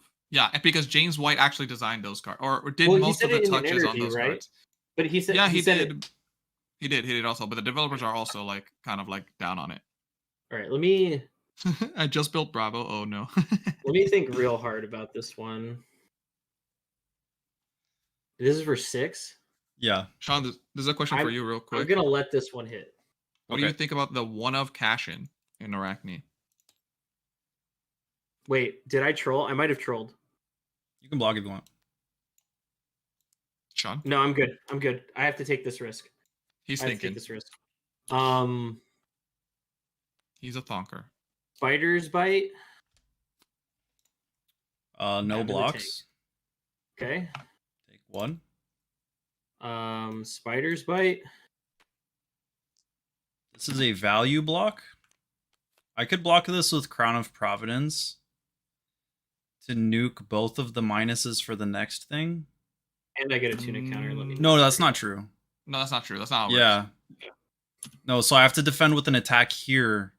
because James White actually designed those cards or did most of the touches on those cards. But he said he did. He did also, but the developers are also like kind of like down on it. All right, let me. I just built Bravo. Oh no. Let me think real hard about this one. This is for 6. Yeah, Sean, there's a question for you, real quick. I'm gonna let this one hit. What do you think about the one of Cashin in Arakni? Wait, did I troll? I might have trolled. You can block if you want. Sean? No, I'm good. I have to take this risk. He's thinking. Take this risk. He's a thonker. Spider's Bite. No blocks. Okay. Take 1. Spider's Bite. This is a value block. I could block this with Crown of Providence to nuke both of the minuses for the next thing. And I get a tunic counter. No, that's not true. No, that's not true. That's not how it works. Yeah. No, so I have to defend with an attack here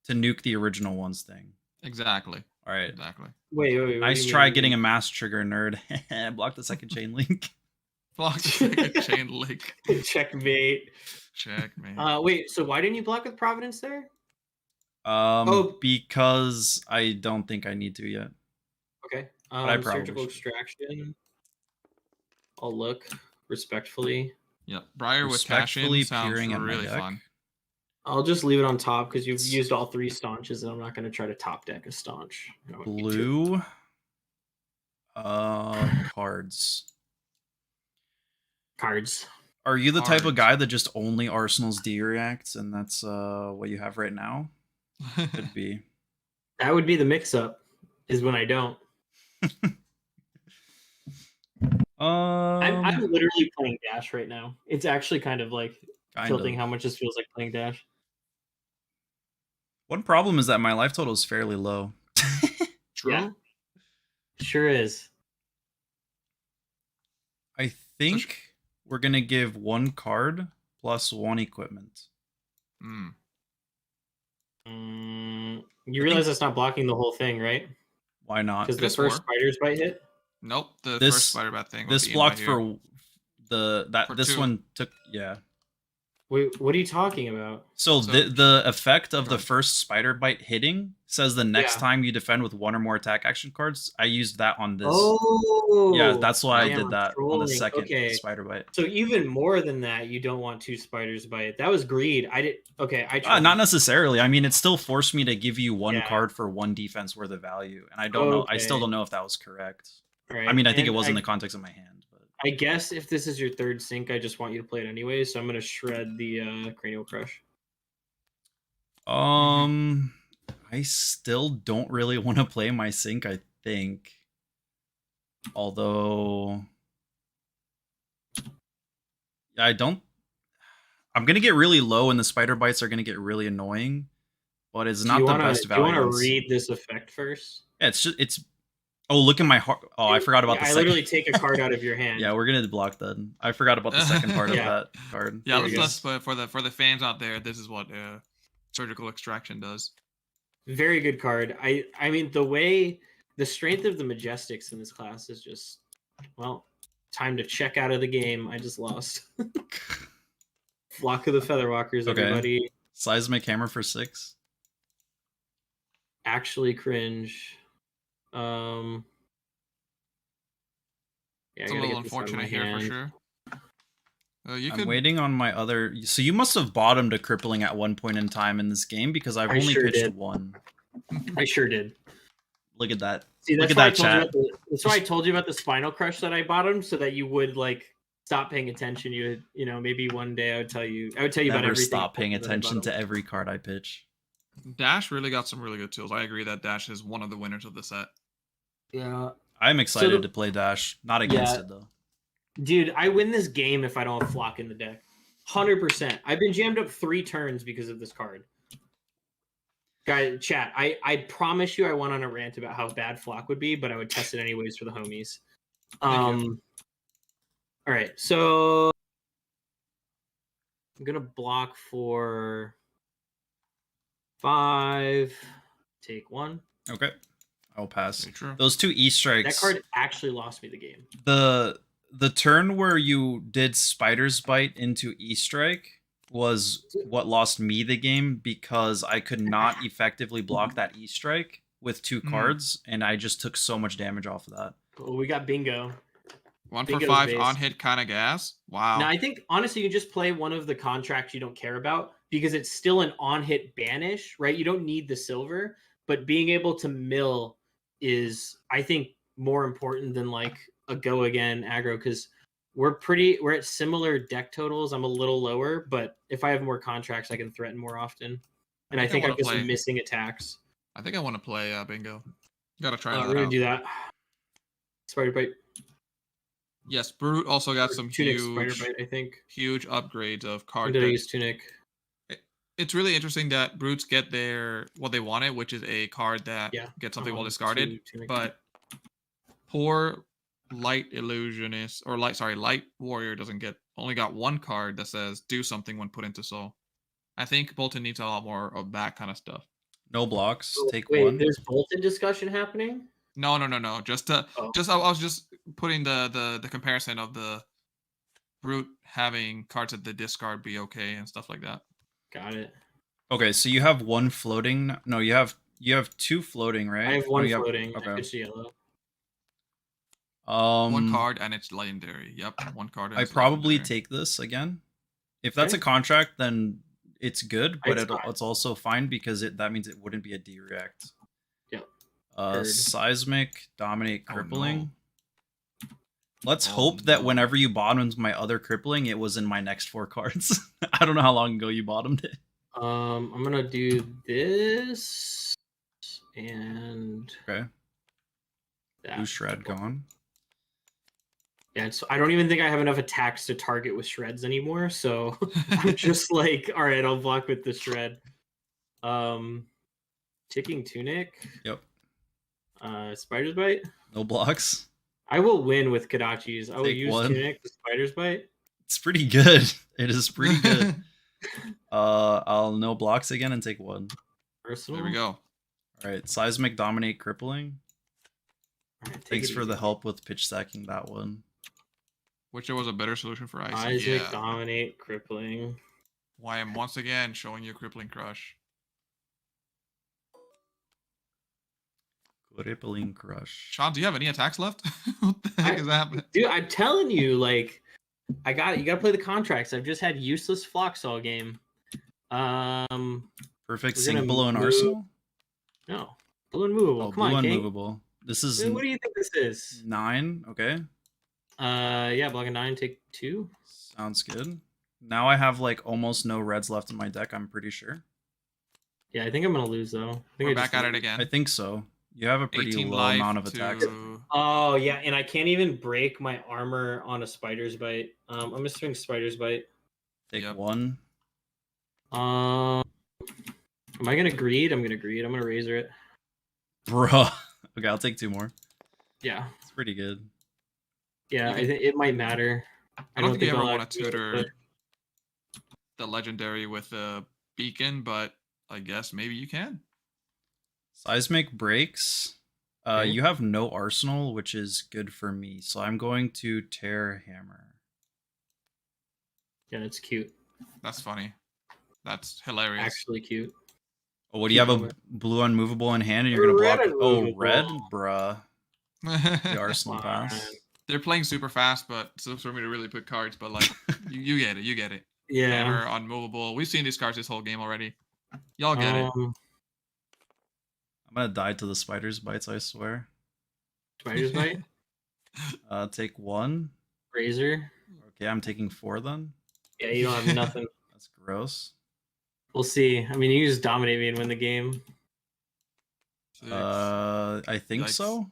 to nuke the original one's thing. Exactly. All right. Exactly. Wait. Nice try getting a mass trigger, nerd. Block the second chain link. Block the second chain link. Checkmate. Wait, so why didn't you block with Providence there? Because I don't think I need to yet. Okay. But I probably surgical extraction. I'll look respectfully. Yep. Briar with Cashin sounds really fun. I'll just leave it on top because you've used all 3 staunches, and I'm not going to try to top deck a staunch. Blue. Cards. Are you the type of guy that just only arsenals D-reacts, and that's what you have right now? Could be. That would be the mix-up, is when I don't. I'm literally playing Dash right now. It's actually kind of like tilting how much this feels like playing Dash. One problem is that my life total is fairly low. True. Yeah. Sure is. I think we're going to give 1 card plus 1 equipment. You realize that's not blocking the whole thing, right? Why not? Because the first Spider's Bite hit? Nope, first Spider Bite thing. This blocked for this 2. One took, yeah. Wait, what are you talking about? So the effect of the first Spider Bite hitting says the next time you defend with 1 or more attack action cards. I used that on this. Oh, yeah, that's why I did that on the second Spider Bite. So even more than that, you don't want 2 Spiders Bite. That was greed. I did. Okay, I tried. Not necessarily. I mean, it still forced me to give you 1 card for 1 defense worth of value, and I don't know. I still don't know if that was correct. Right. I mean, I think it was in the context of my hand. I guess if this is your 3rd sync, I just want you to play it anyway, so I'm going to shred the Cranial Crush. I still don't really want to play my sync, I think. Although... I don't... I'm going to get really low and the Spider Bites are going to get really annoying, but it's not the best value. Do you want to read this effect first? Yeah, it's oh, look at my heart. Oh, I forgot about the second. I literally take a card out of your hand. Yeah, we're gonna block that. I forgot about the second part of that card. Yeah, let's for the fans out there, this is what surgical extraction does. Very good card. I mean the strength of the Majestics in this class is just time to check out of the game. I just lost. Flock of the Featherwalkers, everybody. Seismic Hammer for 6. Actually cringe. Yeah, it's a little unfortunate here for sure. I'm waiting on my other. So you must have bottomed a crippling at one point in time in this game because I've only pitched 1. I sure did. Look at that. See, that's why I told you about the Spinal Crush that I bottomed, so that you would stop paying attention. You know, maybe one day I would tell you about everything. Stop paying attention to every card I pitch. Dash really got some really good tools. I agree that Dash is one of the winners of the set. Yeah. I'm excited to play Dash. Not against it though. Dude, I win this game if I don't have Flock in the deck. 100%. I've been jammed up 3 turns because of this card. Guys, chat, I promise you I went on a rant about how bad Flock would be, but I would test it anyways for the homies. All right, so I'm gonna block for 5. Take 1. Okay, I'll pass. Those 2 E strikes. That card actually lost me the game. The turn where you did Spider's Bite into E strike was what lost me the game because I could not effectively block that E strike with 2 cards, and I just took so much damage off of that. Oh, we got bingo. 1 for 5 on hit kind of gas. Wow. Now I think honestly you just play one of the contracts you don't care about because it's still an on hit banish, right? You don't need the silver, but being able to mill is I think more important than like a go again aggro because we're at similar deck totals. I'm a little lower, but if I have more contracts, I can threaten more often. And I think I'm just missing attacks. I think I want to play bingo. Gotta try that we're gonna do that. Spider Bite. Yes, Brute also got some huge Spider Bite, I think. Huge upgrades of card. Did I use Tunic? It's really interesting that Brutes get what they wanted, which is a card that gets something well discarded. But poor Light Illusionist or Light Warrior only got 1 card that says do something when put into soul. I think Bolton needs a lot more of that kind of stuff. No blocks. Take wait, 1. There's Bolton discussion happening? No. I was just putting the comparison of the Brute having cards at the discard be okay and stuff like that. Got it. Okay, so you have 1 floating. No, you have 2 floating, right? I have 1 floating. Okay. It's yellow. 1 card and it's legendary. Yep, 1 card. And I probably take this again. If that's a contract, then it's good, but it's also fine because that means it wouldn't be a D react. Yep. Seismic, Dominate, Crippling. Let's hope that whenever you bottomed my other Crippling, it was in my next 4 cards. I don't know how long ago you bottomed it. I'm gonna do this and Blue Shred gone. Yeah, I don't even think I have enough attacks to target with shreds anymore, so I'm just like, all right, I'll block with the shred. Ticking Tunic. Yep. Spider's Bite. No blocks. I will win with Kadachi's. I will use 1. Tunic to Spider's Bite. It's pretty good. It is pretty good. I'll no blocks again and take 1. Personal. There we go. All right, Seismic, Dominate, Crippling. Right, thanks for the help with pitch stacking that one. Which was a better solution for Icy. Seismic, Dominate, Crippling. Why I'm once again showing you Crippling Crush. Crippling Crush. Sean, do you have any attacks left? What the heck is happening? Dude, I'm telling you, like, you gotta play the contracts. I've just had useless flocks all game. Perfect sync below an arsenal? No. Blue unmovable. Oh, Come blue on, unmovable. This is Dude, what do you think this is? 9, okay. Yeah, block a 9, take 2. Sounds good. Now I have like almost no reds left in my deck, I'm pretty sure. Yeah, I think I'm gonna lose though. We're back at it again. I think so. You have a pretty low amount of attacks. Oh yeah, and I can't even break my armor on a Spider's Bite. I'm gonna swing Spider's Bite. Take 1. Am I gonna greed? I'm gonna greed. I'm gonna razor it. Bruh. Okay, I'll take 2 more. Yeah. It's pretty good. Yeah, I think it might matter. I don't think you ever want to tutor the legendary with a beacon, but I guess maybe you can. Seismic breaks. Okay. You have no arsenal, which is good for me. So I'm going to Tear Hammer. Yeah, it's cute. That's funny. That's hilarious. Actually cute. Oh, what do you have a blue unmovable in hand and you're gonna block? Oh, red, bruh. The arsenal pass. They're playing super fast, but so for me to really put cards, but like you get it, you get it. Yeah. Hammer, unmovable. We've seen these cards this whole game already. Y'all get it. I'm gonna die to the Spider's Bites, I swear. Spider's Bite? Take 1. Razor. Okay, I'm taking 4 then. Yeah, you don't have nothing. That's gross. We'll see. I mean, you just dominate me and win the game. 6. I think Yikes. so.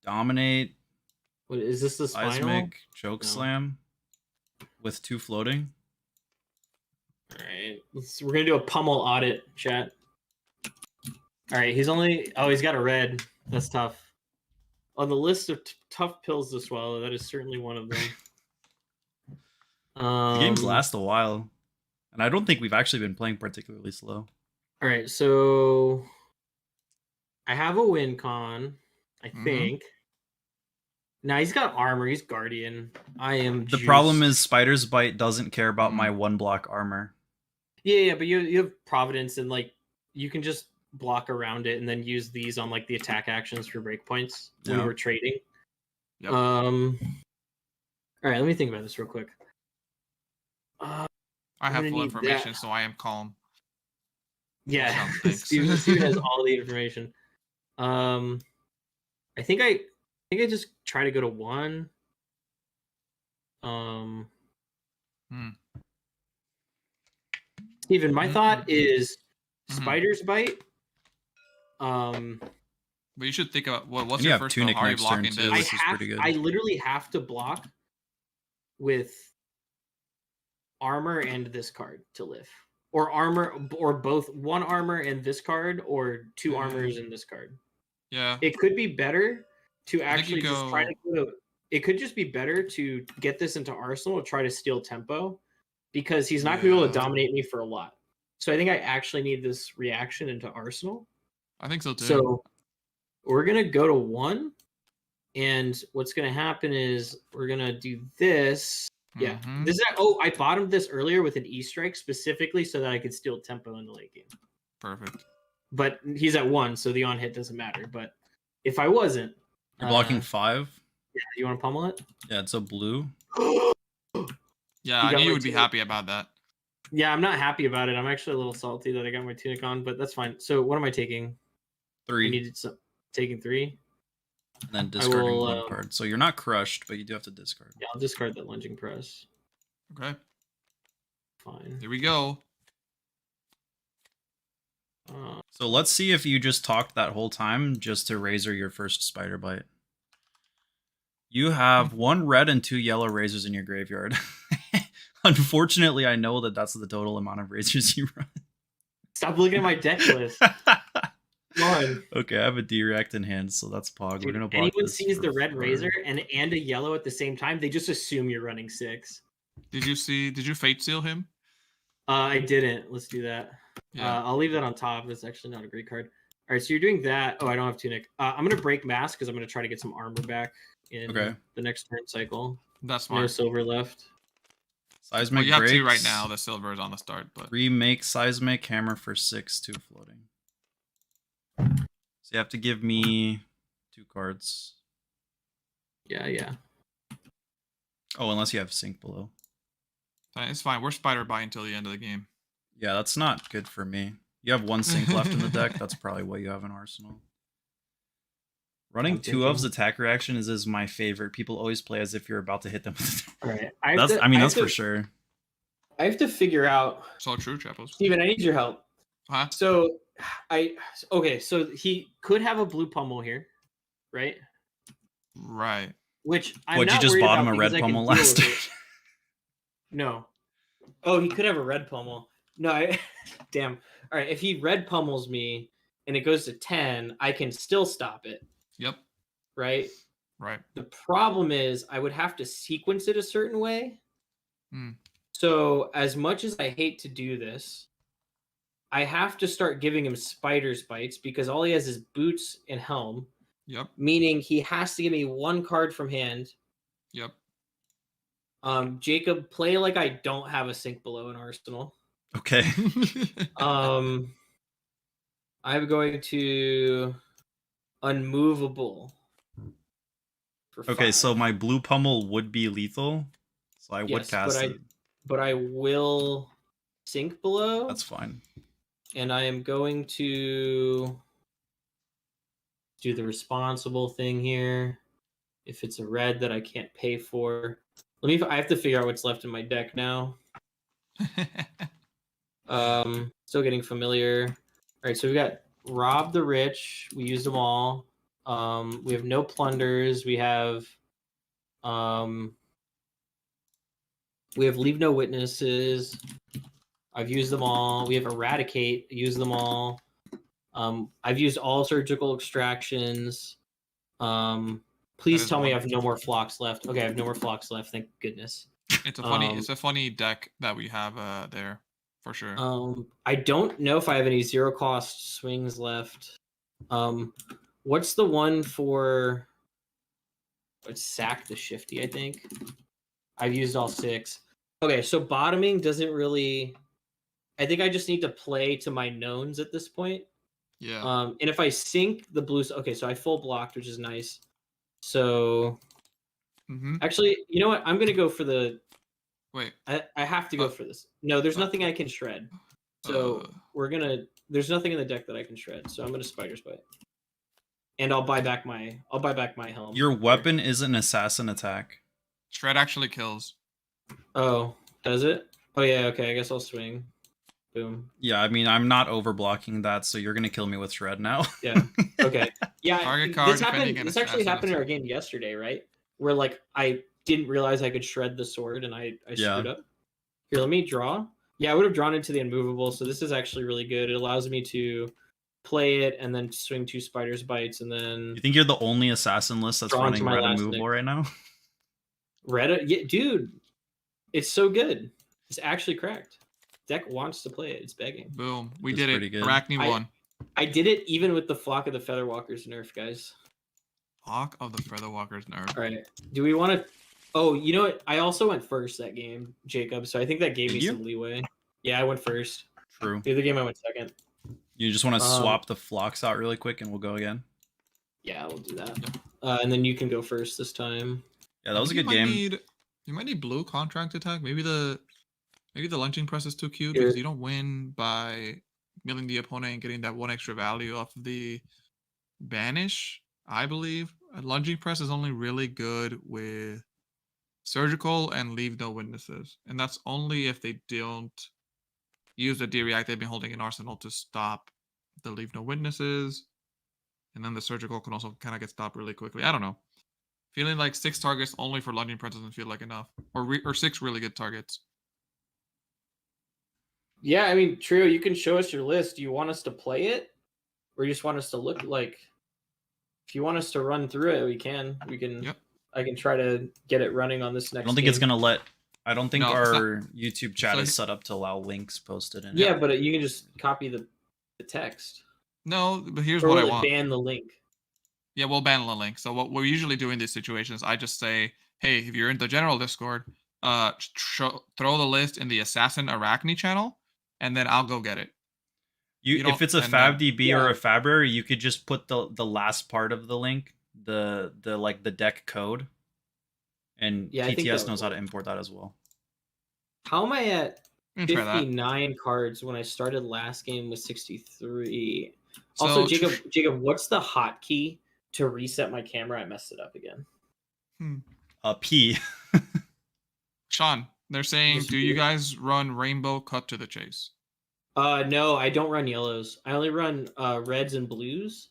Dominate. What is this? The spinal? Seismic choke No. slam with 2 floating. All right, we're gonna do a pummel audit, chat. All right, he's got a red. That's tough. On the list of tough pills to swallow, that is certainly one of them. The games last a while, and I don't think we've actually been playing particularly slow. All right, so I have a win con, I think. Now he's got armor. He's guardian. I am. The problem is Spider's Bite doesn't care about my 1-block armor. Yeah, but you have Providence, and like you can just block around it and then use these on like the attack actions for breakpoints when we're trading. Yep. All right, let me think about this real quick. I have full information, so I am calm. Yeah, Steven has all the information. I think I just try to go to 1. Steven, my thought is Spider's Bite. But you should think about what's your first build? How are you blocking this? I literally have to block with armor and this card to live, or armor, or both 1 armor and this card, or 2 armors and this card. Yeah, it could be better to actually just try to go. It could just be better to get this into Arsenal and try to steal tempo, because he's not going to be able to dominate me for a lot. So I think I actually need this reaction into Arsenal. I think so too. So we're going to go to 1. And what's going to happen is we're going to do this. Yeah. This is I bottomed this earlier with an E-strike specifically so that I could steal tempo in the late game. Perfect. But he's at 1, so the on-hit doesn't matter. But if I wasn't... You're blocking 5? Yeah, you want to pummel it? Yeah, it's a blue. Yeah, I knew you would be happy about that. Yeah, I'm not happy about it. I'm actually a little salty that I got my tunic on, but that's fine. So what am I taking? 3. I needed taking 3. And then discarding 1 card. So you're not crushed, but you do have to discard. Yeah, I'll discard that lunging press. Okay. Fine. Here we go. So let's see if you just talked that whole time just to razor your first Spider Bite. You have 1 red and 2 yellow razors in your graveyard. Unfortunately, I know that that's the total amount of razors you run. Stop looking at my deck list. Come on. Okay, I have a direct in hand, so that's Pog. Dude, we're gonna block anyone this sees the red 4. razor and a yellow at the same time, they just assume you're running 6. Did you fate seal him? I didn't. Let's do that. Yeah. I'll leave that on top. It's actually not a great card. All right, so you're doing that. Oh, I don't have tunic. I'm gonna break mask because I'm gonna try to get some armor back in the next turn cycle. That's fine. No silver left. Seismic you have breaks. 2 right now. The silver is on the start, but remake seismic hammer for 6, 2 floating. So you have to give me 2 cards. Yeah. Oh, unless you have sync below. It's fine. We're Spider Bite until the end of the game. Yeah, that's not good for me. You have 1 sync left in the deck. That's probably what you have in Arsenal. Running 2 ofs attack reaction is my favorite. People always play as if you're about to hit them. All right. That's for sure. I have to figure out. So true, Chapels. Steven, I need your help. Huh? So so he could have a blue pummel here, right? Right. Which I'm Would you not just worried bottom about a red because I can pummel deal last with turn? it. No. Oh, he could have a red pummel. No, damn. All right, if he red pummels me and it goes to 10, I can still stop it. Yep. Right? Right. The problem is I would have to sequence it a certain way. Hmm. So as much as I hate to do this, I have to start giving him Spider's Bites because all he has is boots and helm. Yep. Meaning he has to give me 1 card from hand. Yep. Jacob, play like I don't have a sync below in Arsenal. Okay. I'm going to unmovable. Okay, 5. so my blue pummel would be lethal, so I would cast it. But I will sync below. That's fine. And I am going to do the responsible thing here. If it's a red that I can't pay for, I have to figure out what's left in my deck now. Still getting familiar. All right, so we got Rob the Rich. We used them all. We have no plunders. We have leave no witnesses. I've used them all. We have eradicate. Use them all. I've used all surgical extractions. Please tell me I have no more flocks left. Okay, I have no more flocks left. Thank goodness. It's a funny deck that we have there for sure. I don't know if I have any 0 cost swings left. What's the one for? It's sack the shifty. I think I've used all 6. Okay, so bottoming doesn't really. I think I just need to play to my knowns at this point. Yeah. And if I sink the blues, okay, so I full blocked, which is nice. So, actually, you know what? I'm gonna go for the. Wait. I have to go for this. No, there's nothing I can shred. So we're gonna. There's nothing in the deck that I can shred. So I'm gonna Spider's Bite. And I'll buy back my helm. Your weapon is an assassin attack. Shred actually kills. Oh, does it? Oh yeah. Okay, I guess I'll swing. Boom. Yeah, I mean, I'm not overblocking that, so you're gonna kill me with shred now. Yeah. Okay. Yeah. Target card. This actually happened in our game yesterday, right? Where like I didn't realize I could shred the sword and I screwed up. Here, let me draw. Yeah, I would have drawn into the immovable, so this is actually really good. It allows me to play it and then swing 2 Spider's Bites and then. You think you're the only assassin list that's running red immovable right now? Red, yeah, dude, it's so good. It's actually cracked. Deck wants to play it. It's begging. Boom. We did it. Arakni won. I did it even with the Flock of the Featherwalkers nerf, guys. Flock of the Featherwalkers nerf. All right. Do we want to? Oh, you know what? I also went first that game, Jacob. So I think that gave me some leeway. Yeah, I went first. True. The other game I went second. You just want to swap the flocks out really quick and we'll go again? Yeah, we'll do that. And then you can go first this time. Yeah, that was a good game. You might need blue contract attack. Maybe the lunging press is too cute because you don't win by milling the opponent and getting that 1 extra value off of the banish. I believe a lunging press is only really good with surgical and leave no witnesses, and that's only if they don't use the D-React they've been holding in Arsenal to stop the leave no witnesses, and then the surgical can also kind of get stopped really quickly. I don't know. Feeling like 6 targets only for lunging press doesn't feel like enough, or 6 really good targets. Yeah, I mean, Trio, you can show us your list. Do you want us to play it, or you just want us to look like? If you want us to run through it, we can. We can. Yep. I can try to get it running on this next. I don't think it's gonna let. I don't think our YouTube chat is set up to allow links posted in. Yeah, but you can just copy the text. No, but here's what I want. Ban the link. Yeah, we'll ban the link. So what we usually do in these situations, I just say, hey, if you're in the general Discord, throw the list in the Assassin Arakni channel, and then I'll go get it. If it's a FabDB or a Fabrary, you could just put the last part of the link, the deck code, and TTS knows how to import that as well. How am I at 59 cards when I started last game with 63? So, also, Jacob, what's the hotkey to reset my camera? I messed it up again. P. Sean, they're saying, do you guys run Rainbow Cut to the Chase? No, I don't run yellows. I only run reds and blues.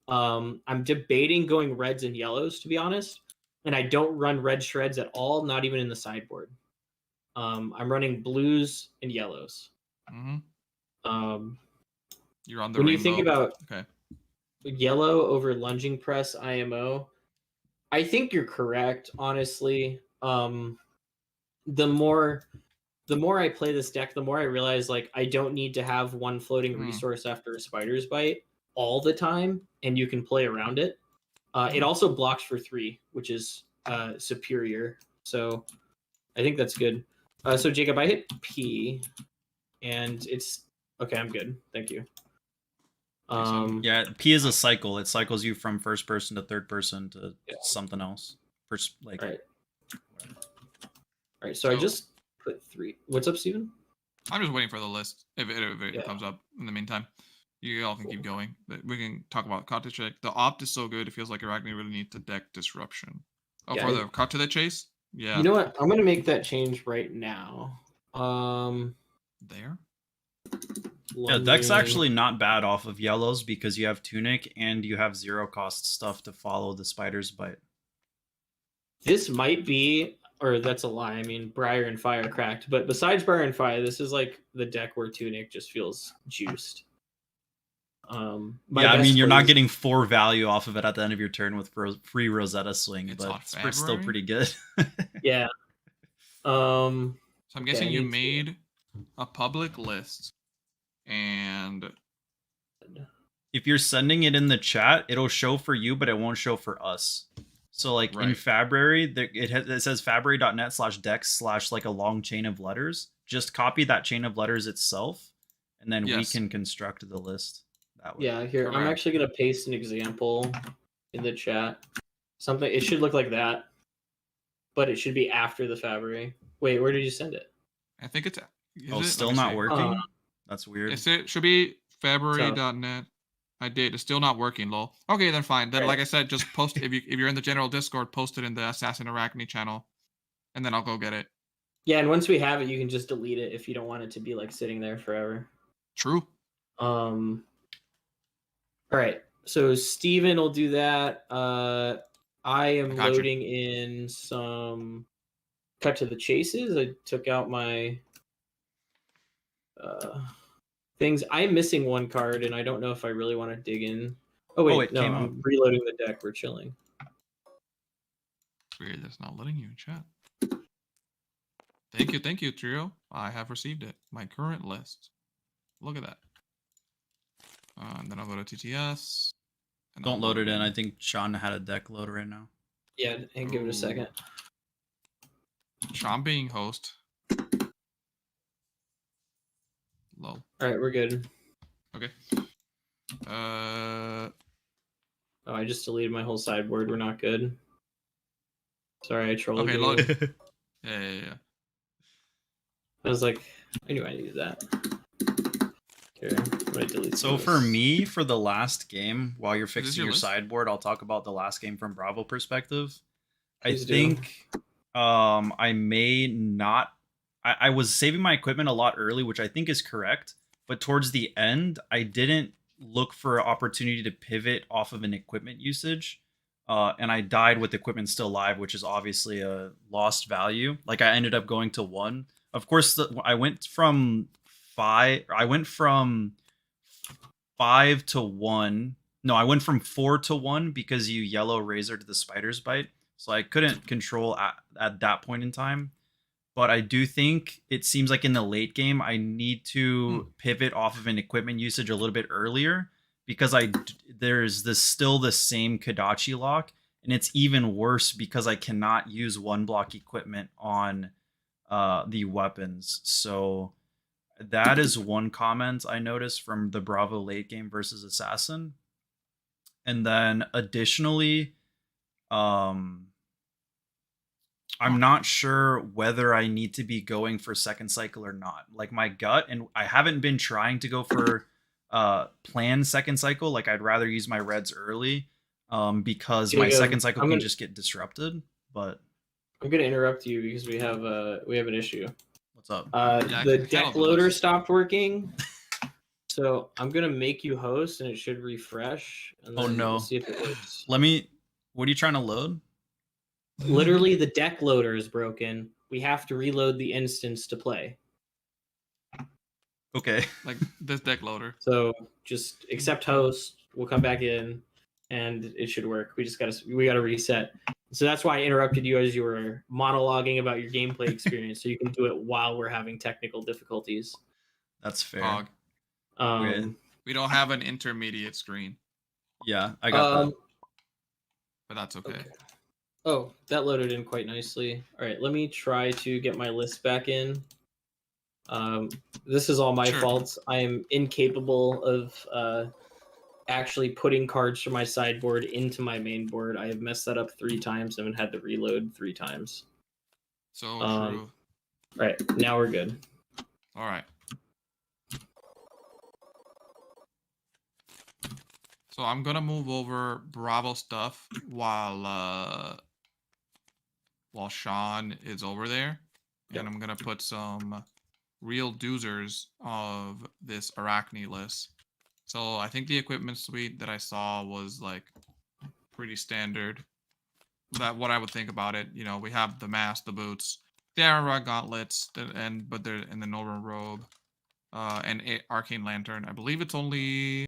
I'm debating going reds and yellows, to be honest. And I don't run red shreds at all, not even in the sideboard. I'm running blues and yellows. You're on the when rainbow. You think about yellow over lunging press IMO, I think you're correct, honestly. The more I play this deck, the more I realize like I don't need to have one floating resource after a Spider's Bite all the time, and you can play around it. It also blocks for 3, which is superior. So I think that's good. So Jacob, I hit P, and it's okay. I'm good. Thank you. Yeah, P is a cycle. It cycles you from first person to third person to something else. All right. So I just put 3. What's up, Steven? I'm just waiting for the list. If it comes up in the meantime, you all can keep going. But we can talk about Cut to Chase. The opt is so good. It feels like Arakni really needs to deck disruption. Oh, for the Cut to the Chase. Yeah. You know what? I'm gonna make that change right now. There. Yeah, deck's actually not bad off of yellows because you have Tunic and you have 0 cost stuff to follow the Spider's Bite. This might be, or that's a lie. I mean, Briar and Fire cracked, but besides Briar and Fire, this is like the deck where Tunic just feels juiced. Yeah, I mean, you're not getting 4 value off of it at the end of your turn with free Rosetta Swing, but it's still pretty good. Yeah. So I'm guessing you made a public list, and if you're sending it in the chat, it'll show for you, but it won't show for us. So like in Fabry, it says fabry.net/dex/ like a long chain of letters. Just copy that chain of letters itself, and then we can construct the list that way. Yeah, here, I'm actually going to paste an example in the chat. Something, it should look like that, but it should be after the Fabry. Wait, where did you send it? I think it's... still not working? That's weird. It should be fabry.net. I did. It's still not working, lol. Okay, then fine. Then, like I said, just post if you're in the general Discord, post it in the Assassin Arakni channel, and then I'll go get it. Yeah, and once we have it, you can just delete it if you don't want it to be like sitting there forever. True. All right. So Steven will do that. I am loading in some cut to the chases. I took out my things. I'm missing one card, and I don't know if I really want to dig in. Oh wait, no, I'm reloading the deck. We're chilling. Weird, that's not letting you in chat. Thank you, Trio. I have received it. My current list. Look at that. And then I'll go to TTS. Don't load it in. I think Sean had a deck load right now. Yeah, and give it a second. Sean being host. Low. All right, we're good. Okay. Oh, I just deleted my whole sideboard. We're not good. Sorry, I trolled you. Okay, yeah. I was like, I knew I needed that. Okay, I'm gonna delete. So for me, for the last game, while you're fixing your sideboard, I'll talk about the last game from Bravo perspective. I think I may not. I was saving my equipment a lot early, which I think is correct. But towards the end, I didn't look for an opportunity to pivot off of an equipment usage. And I died with equipment still live, which is obviously a lost value. Like I ended up going to 1. Of course, I went from 5. I went from 5 to 1. No, I went from 4 to 1 because you yellow razor to the Spider's Bite. So I couldn't control at that point in time. But I do think it seems like in the late game, I need to pivot off of an equipment usage a little bit earlier because there's still the same Kodachi lock. And it's even worse because I cannot use 1-block equipment on the weapons. So that is one comment I noticed from the Bravo late game versus Assassin. And then additionally, I'm not sure whether I need to be going for second cycle or not. Like my gut, and I haven't been trying to go for planned second cycle. Like I'd rather use my reds early because my second cycle can just get disrupted. But I'm gonna interrupt you because we have an issue. What's up? The deck loader stopped working. So I'm gonna make you host, and it should refresh. And then we'll see if it works. What are you trying to load? Literally, the deck loader is broken. We have to reload the instance to play. Okay. Like this deck loader. So just accept host. We'll come back in, and it should work. We gotta reset. So that's why I interrupted you as you were monologuing about your gameplay experience, so you can do it while we're having technical difficulties. That's fair. We don't have an intermediate screen. Yeah, I got that. But that's okay. Oh, that loaded in quite nicely. All right, let me try to get my list back in. This is all my fault. I am incapable of actually putting cards from my sideboard into my main board. I have messed that up 3 times and had to reload 3 times. So true. All right, now we're good. All right. So I'm gonna move over Bravo stuff while Sean is over there, and I'm gonna put some real doozers of this Arakni list. So I think the equipment suite that I saw was like pretty standard. That what I would think about it. You know, we have the mask, the boots, the Ararag gauntlets, but they're in the normal robe, and arcane lantern. I believe it's only.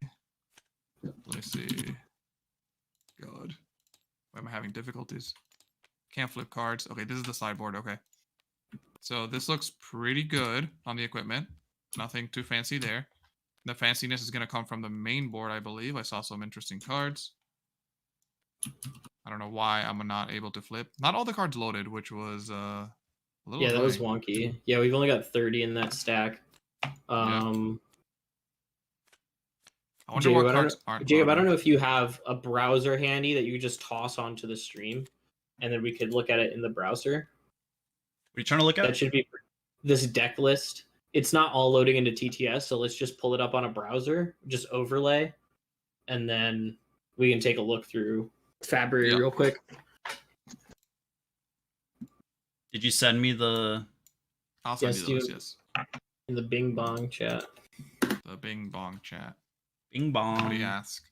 Let me see. God, why am I having difficulties? Can't flip cards. Okay, this is the sideboard. Okay, so this looks pretty good on the equipment. Nothing too fancy there. The fanciness is going to come from the main board, I believe. I saw some interesting cards. I don't know why I'm not able to flip. Not all the cards loaded, which was a little Yeah, that was annoying. wonky. Yeah, we've only got 30 in that stack. I wonder Jacob, what cards aren't Jacob, I loaded. don't know if you have a browser handy that you could just toss onto the stream, and then we could look at it in the browser. What are you trying to look at? That should be this deck list. It's not all loading into TTS, so let's just pull it up on a browser, just overlay, and then we can take a look through Fabry real quick. Did you send me the? I'll send you those. Yes. In the Bing Bong chat. The Bing Bong chat. Bing Bong. What do you ask?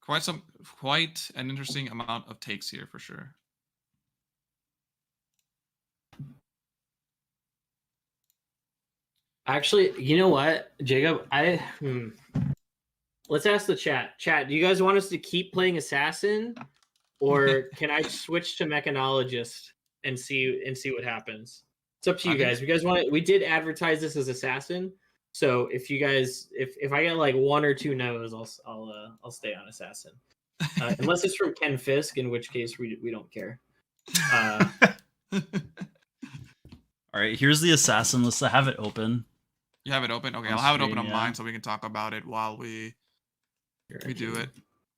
Quite an interesting amount of takes here for sure. Actually, you know what, Jacob? Let's ask the chat. Chat, do you guys want us to keep playing Assassin, or can I switch to Mechanologist and see what happens? It's up to you guys. If you guys want it, we did advertise this as Assassin, so if you guys, if I get like 1 or 2 no's, I'll stay on Assassin, unless it's from Ken Fisk, in which case we don't care. All right, here's the Assassin list. I have it open. You have it open? Okay, I'll have it open on mine so we can talk about it while we do it.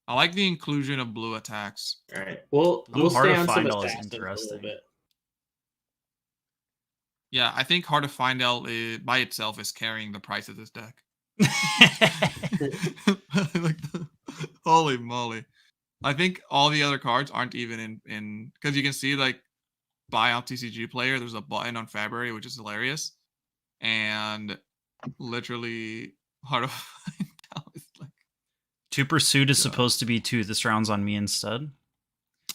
I like the inclusion of blue attacks. All right. We'll stay on some is Assassin for a little bit. Yeah, I think Heart of Findel by itself is carrying the price of this deck. Holy moly. I think all the other cards aren't even in because you can see like buy out TCG player, there's a button on February, which is hilarious. And literally Heart of Findel is like 2 Pursuit is supposed to be 2. This round's on me instead.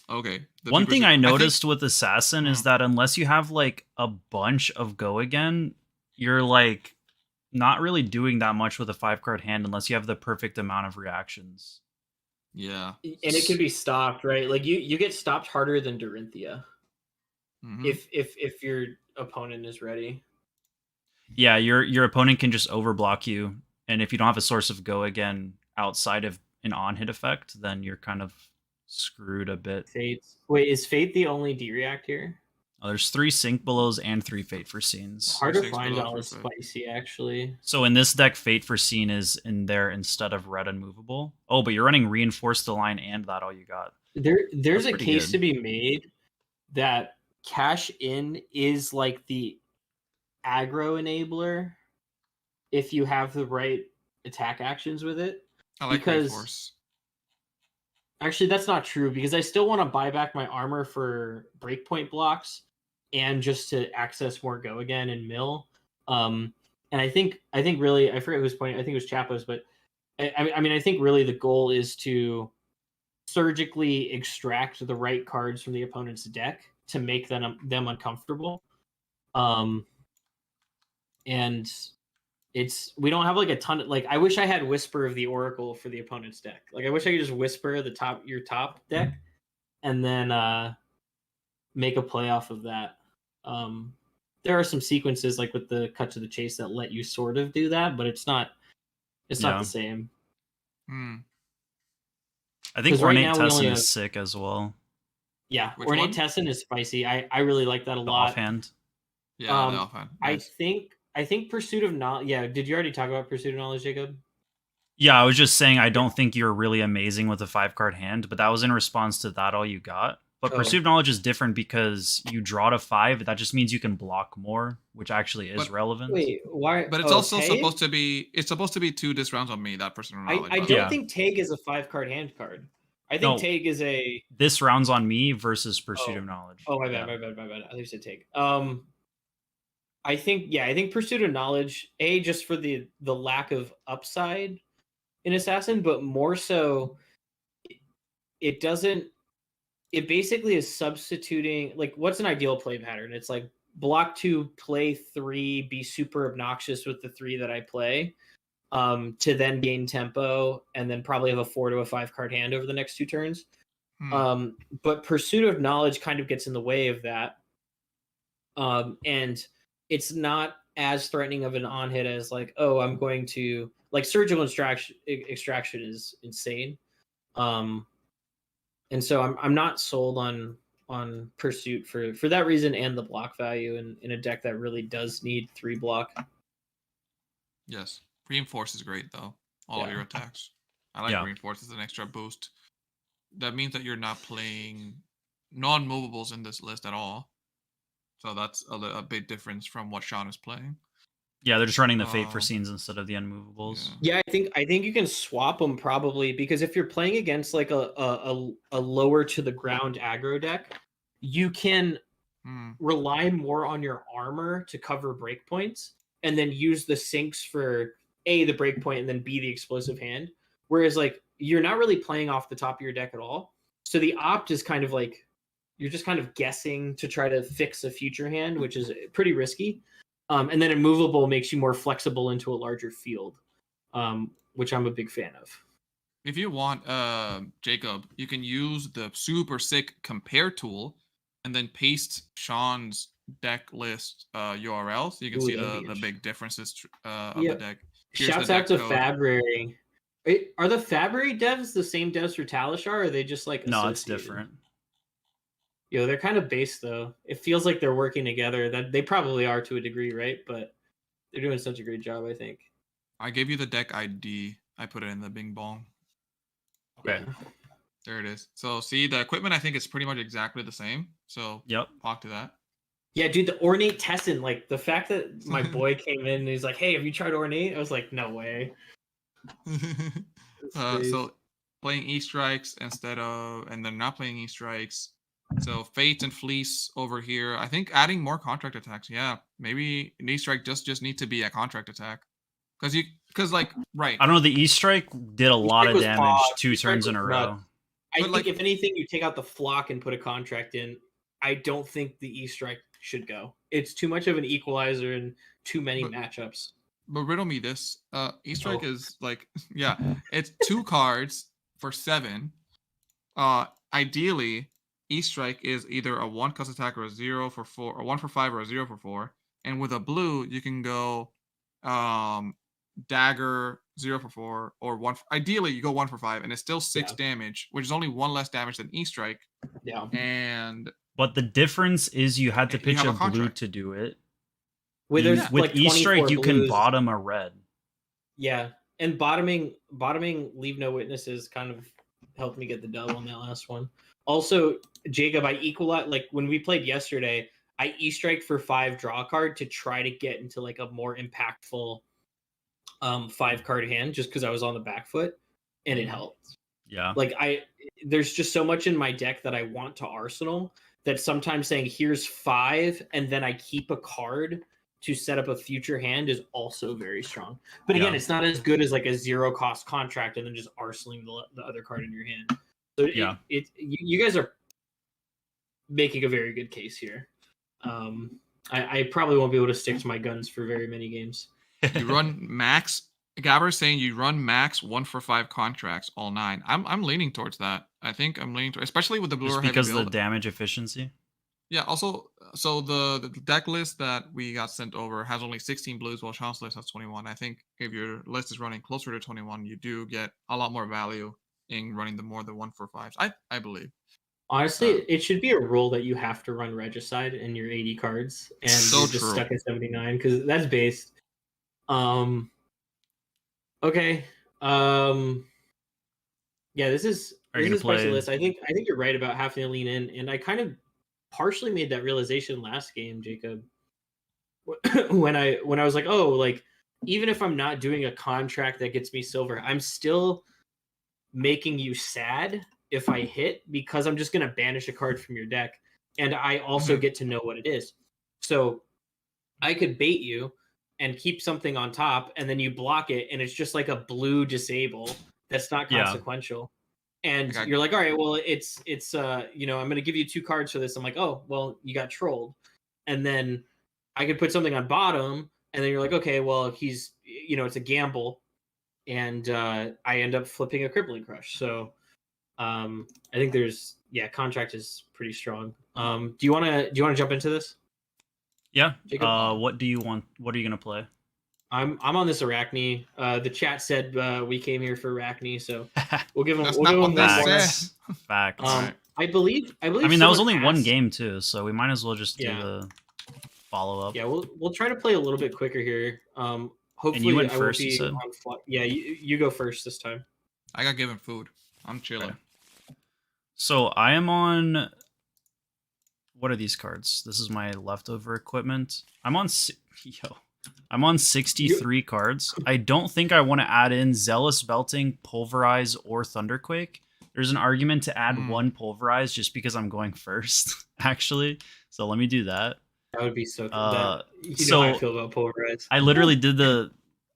Okay. One thing I noticed with Assassin is that unless you have like a bunch of go again, you're like not really doing that much with a 5-card hand unless you have the perfect amount of reactions. Yeah. And it can be stopped, right? Like you get stopped harder than Dorinthia. Mm-hmm. If your opponent is ready. Yeah, your opponent can just overblock you, and if you don't have a source of go again outside of an on-hit effect, then you're kind of screwed a bit. Wait, is Fate the only D-React here? Oh, there's 3 Sync Belows and 3 Fate for Scenes. Hard to find all is spicy, actually. So in this deck, Fate for Scene is in there instead of Red Unmovable. Oh, but you're running Reinforce the Line and that all you got. There's a case to be made that Cash In is like the aggro enabler if you have the right attack actions with it. I like Reinforce. Actually, that's not true because I still want to buy back my armor for breakpoint blocks and just to access more go again and mill. And I think really, I forget who's pointing. I think it was Chapo's, but I mean, I think really the goal is to surgically extract the right cards from the opponent's deck to make them uncomfortable. And we don't have like a ton of like I wish I had Whisper of the Oracle for the opponent's deck. Like I wish I could just whisper your top deck and then make a play off of that. There are some sequences like with the Cut to the Chase that let you sort of do that, but it's not the same. I think Ornate Tessin is sick as well. Yeah, Ornate Tessin is spicy. I really like that a lot. Offhand. Yeah, the offhand. Nice. I think Pursuit of Knowledge. Yeah, did you already talk about Pursuit of Knowledge, Jacob? Yeah, I was just saying I don't think you're really amazing with a 5-card hand, but that was in response to that all you got. But Pursuit of Knowledge is different because you draw to 5. That just means you can block more, which actually is relevant. Wait, why? But it's also supposed to be. It's supposed to be 2 this rounds on me. That Pursuit of Knowledge. I don't think Tag is a 5-card hand card. I think Tag is a. This round's on me versus Pursuit of Knowledge. Oh my bad. I think you said Tag. I think Pursuit of Knowledge, just for the lack of upside in Assassin, but more so, it doesn't. It basically is substituting, like, what's an ideal play pattern? It's like block 2, play 3, be super obnoxious with the 3 that I play, to then gain tempo and then probably have a 4 to a 5 card hand over the next 2 turns. But Pursuit of Knowledge kind of gets in the way of that. And it's not as threatening of an on hit as like, oh, I'm going to, like, Surgical Extraction is insane. And so I'm not sold on Pursuit for that reason and the block value in a deck that really does need 3 block. Yes. Reinforce is great though. All of your attacks. I like Reinforce as an extra boost. That means that you're not playing non-movables in this list at all. So that's a big difference from what Sean is playing. Yeah, they're just running the Fate for Scenes instead of the unmovables. Yeah, I think you can swap them probably, because if you're playing against like a lower to the ground aggro deck, you can rely more on your armor to cover breakpoints, and then use the sinks for A, the breakpoint, and then B, the explosive hand. Whereas like you're not really playing off the top of your deck at all. So the opt is kind of like you're just kind of guessing to try to fix a future hand, which is pretty risky. And then immovable makes you more flexible into a larger field, which I'm a big fan of. If you want, Jacob, you can use the super sick compare tool and then paste Sean's deck list URL so you can see the big differences of the deck. Shouts out to Fabrary. Are the Fabrary devs the same devs for Talishar, or are they just like No, it's different. They're kind of based though. It feels like they're working together. That they probably are to a degree, right? But they're doing such a great job, I think. I gave you the deck ID. I put it in the Bing Bong. Okay. There it is. So see, the equipment I think is pretty much exactly the same. So talk to that. Yeah, dude, the Ornate Tessin, like the fact that my boy came in and he's like, "Hey, have you tried Ornate?" I was like, "No way." So playing E-Strikes instead of, and then not playing E-Strikes. So Fate and Fleece over here. I think adding more contract attacks. Yeah, maybe an E-Strike just need to be a contract attack. Because right. I don't know, the E-Strike did a lot of damage 2 turns in a row. I think if anything, you take out the flock and put a contract in. I don't think the E-Strike should go. It's too much of an equalizer and too many matchups. But riddle me this. E-Strike is like, it's 2 cards for 7. Ideally, E-Strike is either a 1 cost attack or a 0 for 4, or 1 for 5 or a 0 for 4. And with a blue, you can go Dagger 0 for 4 or 1. Ideally, you go 1 for 5, and it's still 6 damage, which is only 1 less damage than E-Strike. Yeah. But the difference is you had to pitch a blue to do it. With like E-Strike, you can bottom a red. Yeah, and bottoming Leave No Witnesses kind of helped me get the dub on that last one. Also, Jacob, I equalized, like when we played yesterday, I E-Striked for 5 draw card to try to get into like a more impactful 5 card hand, just because I was on the back foot, and it helped. Yeah. Like there's just so much in my deck that I want to arsenal that sometimes saying here's 5 and then I keep a card to set up a future hand is also very strong. But again, it's not as good as like a 0 cost contract and then just arsenaling the other card in your hand. So you guys are making a very good case here. I probably won't be able to stick to my guns for very many games. You run max. Gabber's saying you run max 1 for 5 contracts all 9. I'm leaning towards that. I think I'm leaning towards, especially with the blue just because of the damage efficiency. Yeah. Also, so the deck list that we got sent over has only 16 blues, while Sean's list has 21. I think if your list is running closer to 21, you do get a lot more value in running the more than 1 for 5s. I believe. Honestly, it should be a rule that you have to run Regicide in your 80 cards, and you're just stuck at 79 because that's based. Okay. Yeah, this is a spicy list. I think you're right about having to lean in, and I kind of partially made that realization last game, Jacob. When I was like, oh, like even if I'm not doing a contract that gets me silver, I'm still making you sad if I hit, because I'm just gonna banish a card from your deck, and I also get to know what it is. So I could bait you and keep something on top, and then you block it, and it's just like a blue disable that's not consequential. And you're like, all right, well, it's I'm gonna give you 2 cards for this. I'm like, oh, well, you got trolled. And then I could put something on bottom, and then you're like, okay, well, he's it's a gamble, and I end up flipping a Crippling Crush. So I think contract is pretty strong. Do you wanna jump into this? Yeah. What do you want? What are you gonna play? I'm on this Arakni. The chat said we came here for Arakni, so we'll give them. That's we'll not give them what they Facts. Facts. I believe. I mean, that was only one game too, so we might as well just do the follow up. Yeah, we'll try to play a little bit quicker here. Hopefully, and you went I first. won't be You on yeah, you go first this time. I got given food. I'm chilling. Okay. So I am on. What are these cards? This is my leftover equipment. I'm on 63 cards. I don't think I want to add in Zealous Belting, Pulverize, or Thunderquake. There's an argument to add one Pulverize just because I'm going first, actually. So let me do that. That would be so cool. So how I feel about Pulverize. I literally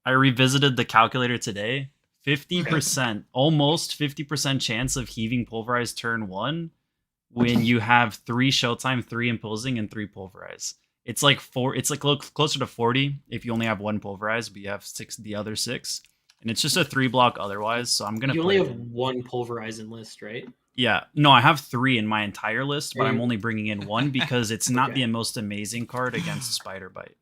I revisited the calculator today. 50%, almost 50% chance of heaving Pulverize turn 1 when you have 3 Showtime, 3 Imposing, and 3 Pulverize. It's like closer to 40 if you only have 1 Pulverize, but you have the other 6. And it's just a 3 block otherwise, so I'm going to You only have 1 Pulverize in list, right? Yeah. No, I have 3 in my entire list, but I'm only bringing in 1 because it's not the most amazing card against Spider Bite.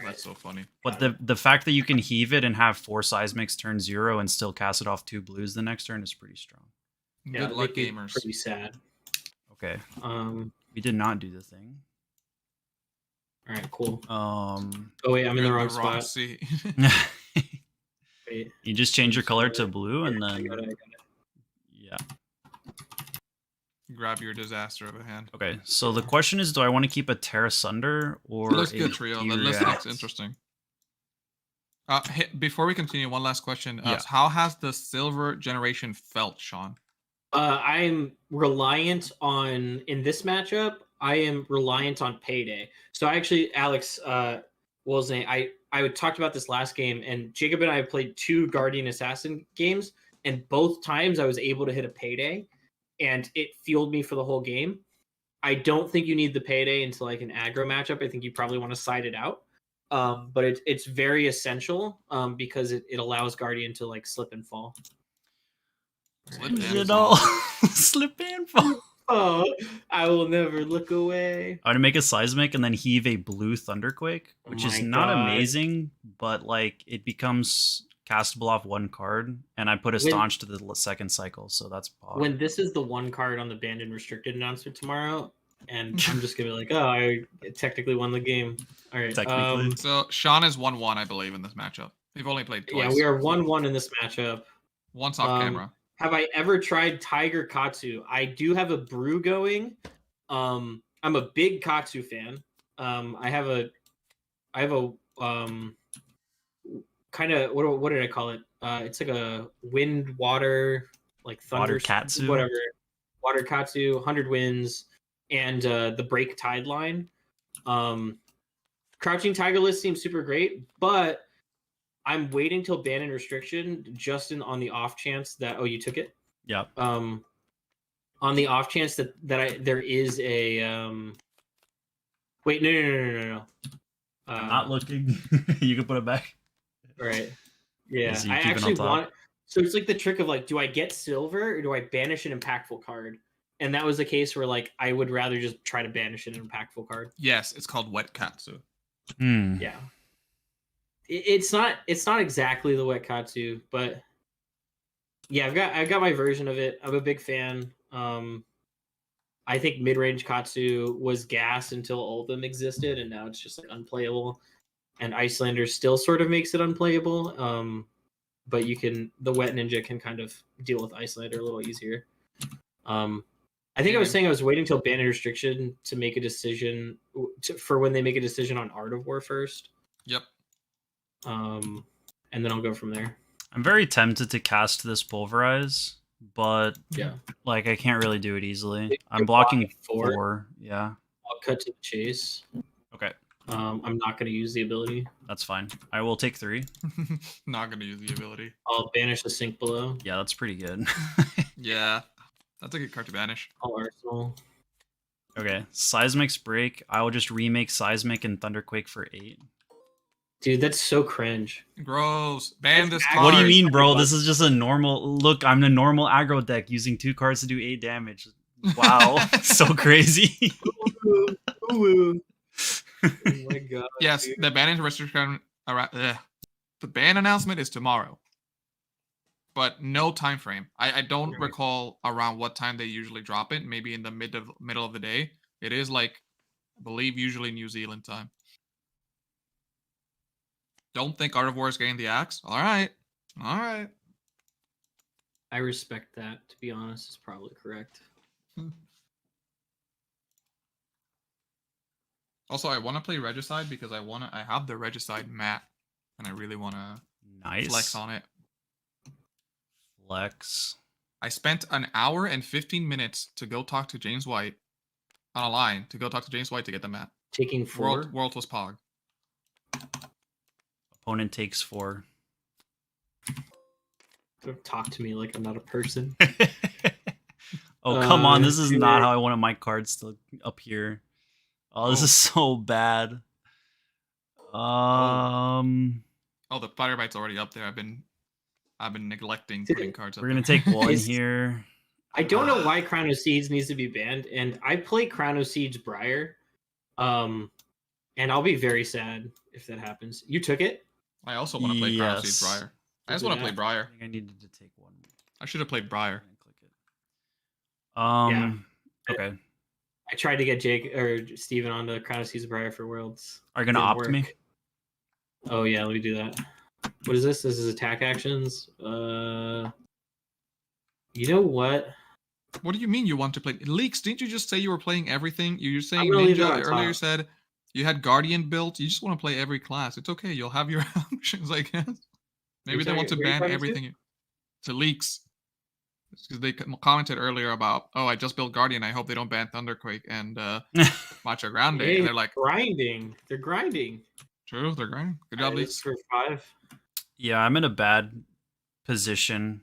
That's so funny. But the fact that you can heave it and have 4 Seismics turn 0 and still cast it off 2 blues the next turn is pretty strong. Good luck, gamers. Pretty sad. Okay. We did not do the thing. All right, cool. Oh wait, I'm in the wrong spot. Seat. Wait. You just change your color to blue and then I got it. Yeah. Grab your disaster of a hand. Okay, so the question is, do I want to keep a Terra Sunder or looks a good, Trio. The list looks interesting. Before we continue, one last question. How has the silver generation felt, Sean? I'm reliant on, in this matchup, I am reliant on Payday. So actually, Alex, I talked about this last game, and Jacob and I played 2 Guardian Assassin games, and both times I was able to hit a Payday, and it fueled me for the whole game. I don't think you need the Payday into like an aggro matchup. I think you probably want to side it out. But it's very essential because it allows Guardian to like slip and fall. Slip and fall. Oh, I will never look away. I would make a Seismic and then heave a blue Thunderquake, which is not amazing, but like it becomes castable off 1 card, and I put a Staunch to the 2nd cycle, so that's pog. When this is the 1 card on the banned and restricted announcement tomorrow, and I'm just gonna be like, oh, I technically won the game. All right. So Sean is 1-1, I believe, in this matchup. We've only played twice. Yeah, we are 1-1 in this matchup. Once off camera. Have I ever tried Tiger Katsu? I do have a brew going. I'm a big Katsu fan. I have a kind of what did I call it? It's like a wind, water, like thunder, water Katsu, whatever. Water Katsu, 100 winds, and the break tide line. Crouching Tiger list seems super great, but I'm waiting till ban and restriction, Justin, on the off chance that you took it. Yeah. On the off chance that there is a wait, no. I'm not looking. You can put it back. All right. Yeah, I actually want. So it's like the trick of like, do I get silver or do I banish an impactful card? And that was the case where like I would rather just try to banish an impactful card. Yes, it's called Wet Katsu. Yeah. It's not exactly the Wet Katsu, but yeah, I've got my version of it. I'm a big fan. I think mid-range Katsu was gas until Ultim existed, and now it's just like unplayable. And Icelander still sort of makes it unplayable. But the Wet Ninja can kind of deal with Icelander a little easier. I think I was saying I was waiting till ban and restriction to make a decision for when they make a decision on Art of War first. Yep. And then I'll go from there. I'm very tempted to cast this Pulverize, but like I can't really do it easily. I'm blocking 4. Yeah. I'll cut to the chase. Okay. I'm not going to use the ability. That's fine. I will take 3. Not gonna use the ability. I'll banish the sink below. Yeah, that's pretty good. Yeah, that's a good card to banish. All arsenal. Okay, Seismic's break. I will just remake Seismic and Thunderquake for 8. Dude, that's so cringe. Gross. Ban this That's card. What do you mean, bro? Everybody. This is just a normal... Look, I'm a normal aggro deck using 2 cards to do 8 damage. Wow, so crazy. Ooh, ooh. Oh my god. Yes, dude. the ban restriction. The ban announcement is tomorrow, but no time frame. I don't Right. recall around what time they usually drop it. Maybe in the middle of the day. It is like, I believe, usually New Zealand time. Don't think Art of War is getting the axe. All right. I respect that. To be honest, it's probably correct. Also, I want to play Regicide because I have the Regicide mat, and I really want to Nice. flex on it. Flex. I spent an hour and 15 minutes to go talk to James White on a line to get the mat. Taking 4. World was Pog. Opponent takes 4. Don't talk to me like I'm not a person. Oh, come on. This is not dude. how I wanted my cards to appear. Oh, this is so bad. Oh, the Fire Bite's already up there. I've been neglecting putting cards up. We're gonna there. take 1 here. I don't know why Crown of Seeds needs to be banned, and I play Crown of Seeds Briar. And I'll be very sad if that happens. You took it? I also want to play Crown of Yes. Seeds Briar. I We'll just do want to play that. Briar. I think I needed to take 1. I should have played Briar. Click it. Okay. I tried to get Jake or Steven onto Crown of Seeds Briar for Worlds. Are you gonna Didn't opt me? work. Oh yeah, let me do that. What is this? This is attack actions. You know what? What do you mean you want to play Leaks? Didn't you just say you were playing everything? You were saying I'm gonna leave that Ninja on earlier. top. Said you had Guardian built. You just want to play every class. It's okay. You'll have your options, I guess. Maybe they want to Where are you ban talking to? everything. To Leaks. Because they commented earlier about, oh, I just built Guardian. I hope they don't ban Thunderquake and Macho Grande. Hey, And they're like, grinding. They're grinding. true, they're grinding. Good job, This Leaks. is for 5. Yeah, I'm in a bad position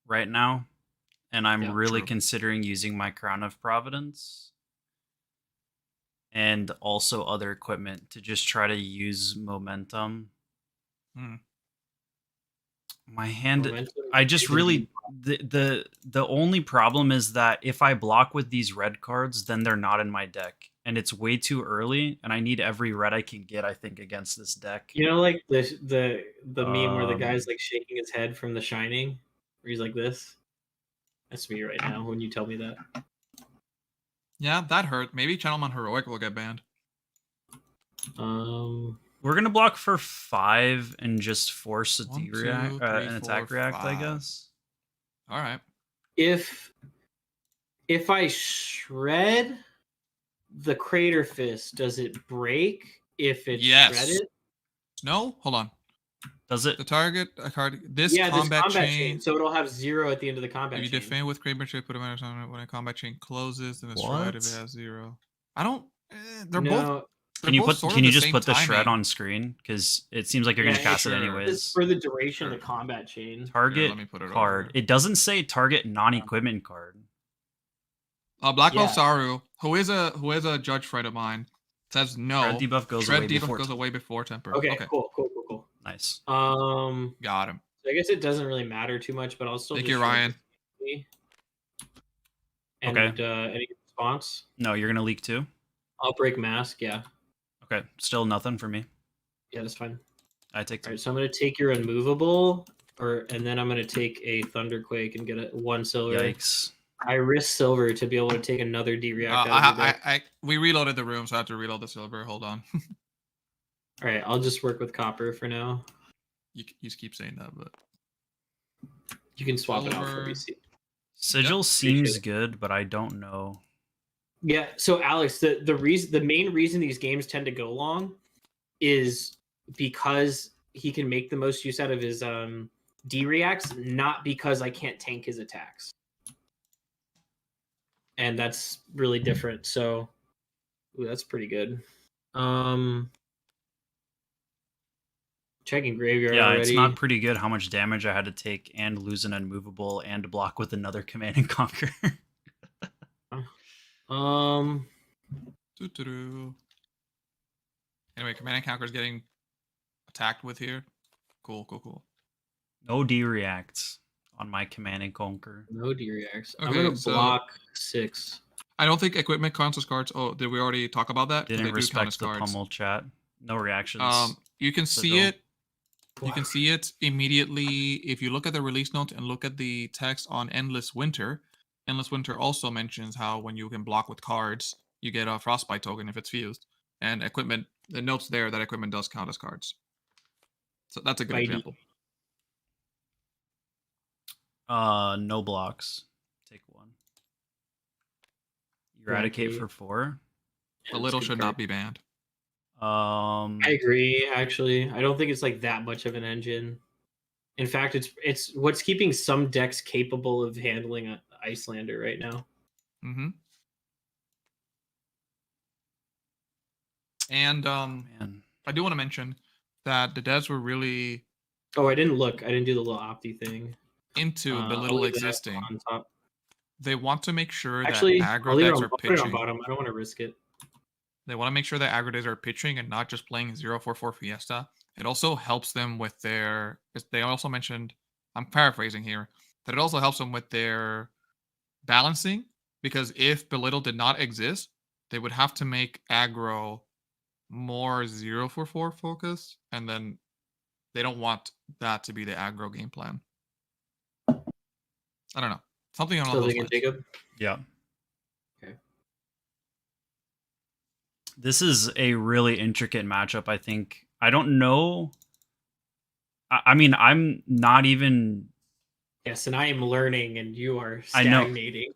right now, and I'm Yeah, really true. considering using my Crown of Providence and also other equipment to just try to use momentum. My hand, Momentum I just isn't really being the only problem is that if I block with these red cards, then they're not in my deck, and it's way too early, and I need every red I can get, I think, against this deck. You know, like the meme where the Um, guy's like shaking his head from The Shining, where he's like this. That's me right now when you tell me that. Yeah, that hurt. Maybe Channelman Heroic will get banned. We're gonna block for 5 and just force a 1, 2, D-react, 3, an attack 4, react, I 5. guess. All right. If I shred the Crater Fist, does it break if it's Yes. shredded? No, hold on. Does it? The target a card. This Yeah, this combat chain. so it'll have 0 at the end of the combat If you chain. defend with Kraber Chain, put a minus on it when a combat chain closes, then it's shred What? if it has 0. I don't. They're No, both. Can you both put? sort of Can you the just same put the shred timing. on screen? Because it seems like you're Yeah, gonna cast sure. it it's anyways. for the duration of Sure. the combat chain. Target let me put it card. over. It doesn't say target non-equipment card. Black Belt Yeah. Saru, who is a judge friend of mine, says no. Shred debuff goes Shred away debuff before. goes away before temper. Okay, cool. Nice. Got him. I guess it doesn't really matter too much, but I'll still. Thank just you, shred Ryan. this. And, Okay. Any response? No, you're gonna leak too. I'll break mask. Yeah. Okay, still nothing for me. Yeah, that's fine. I take 2. All right, so I'm gonna take your unmovable, and then I'm gonna take a Thunderquake and get 1 silver. Yikes. I risk silver to be able to take another D-react. out of your deck. We reloaded the room, so I have to reload the silver. Hold on. All right, I'll just work with copper for now. You just keep saying that, but You can swap it out for Silver. me. Sigil Yep, seems appreciate it. good, but I don't know. Yeah. So Alex, the main reason these games tend to go long is because he can make the most use out of his D-reacts, not because I can't tank his attacks. And that's really different. So, ooh, that's pretty good. Checking graveyard Yeah, already. it's not pretty good how much damage I had to take and lose an unmovable and block with another Command and Conquer. Anyway, Command and Conquer is getting attacked with here. Cool. No D reacts on my Command and Conquer. No D reacts. Okay, I'm gonna block 6. I don't think equipment counts as cards. Oh, did we already talk about that? Didn't respect the pummel chat. No reactions. You can see it. You can see it immediately if you look at the release note and look at the text on Endless Winter. Endless Winter also mentions how when you can block with cards, you get a Frostbite token if it's fused. And equipment, the notes there that equipment does count as cards. So that's a good example. No blocks. Take 1. Eradicate for 4. Belittle should not be banned. I agree. Actually, I don't think it's like that much of an engine. In fact, it's what's keeping some decks capable of handling an Icelander right now. And I do want to mention that the devs were really. Oh, I didn't look. I didn't do the little opti thing. Into Belittle existing. They want to make sure that aggro decks are pitching. On bottom. I don't want to risk it. They want to make sure that aggro decks are pitching and not just playing 0/4/4 Fiesta. It also helps them with their. They also mentioned, I'm paraphrasing here, that it also helps them with their balancing, because if Belittle did not exist, they would have to make aggro more 0/4/4 focus, and then they don't want that to be the aggro game plan. I don't know. Something along those lines. Jacob? Yeah. Okay. This is a really intricate matchup, I think. I don't know. I mean, I'm not even... Yes, and I am learning, and you are stagnating.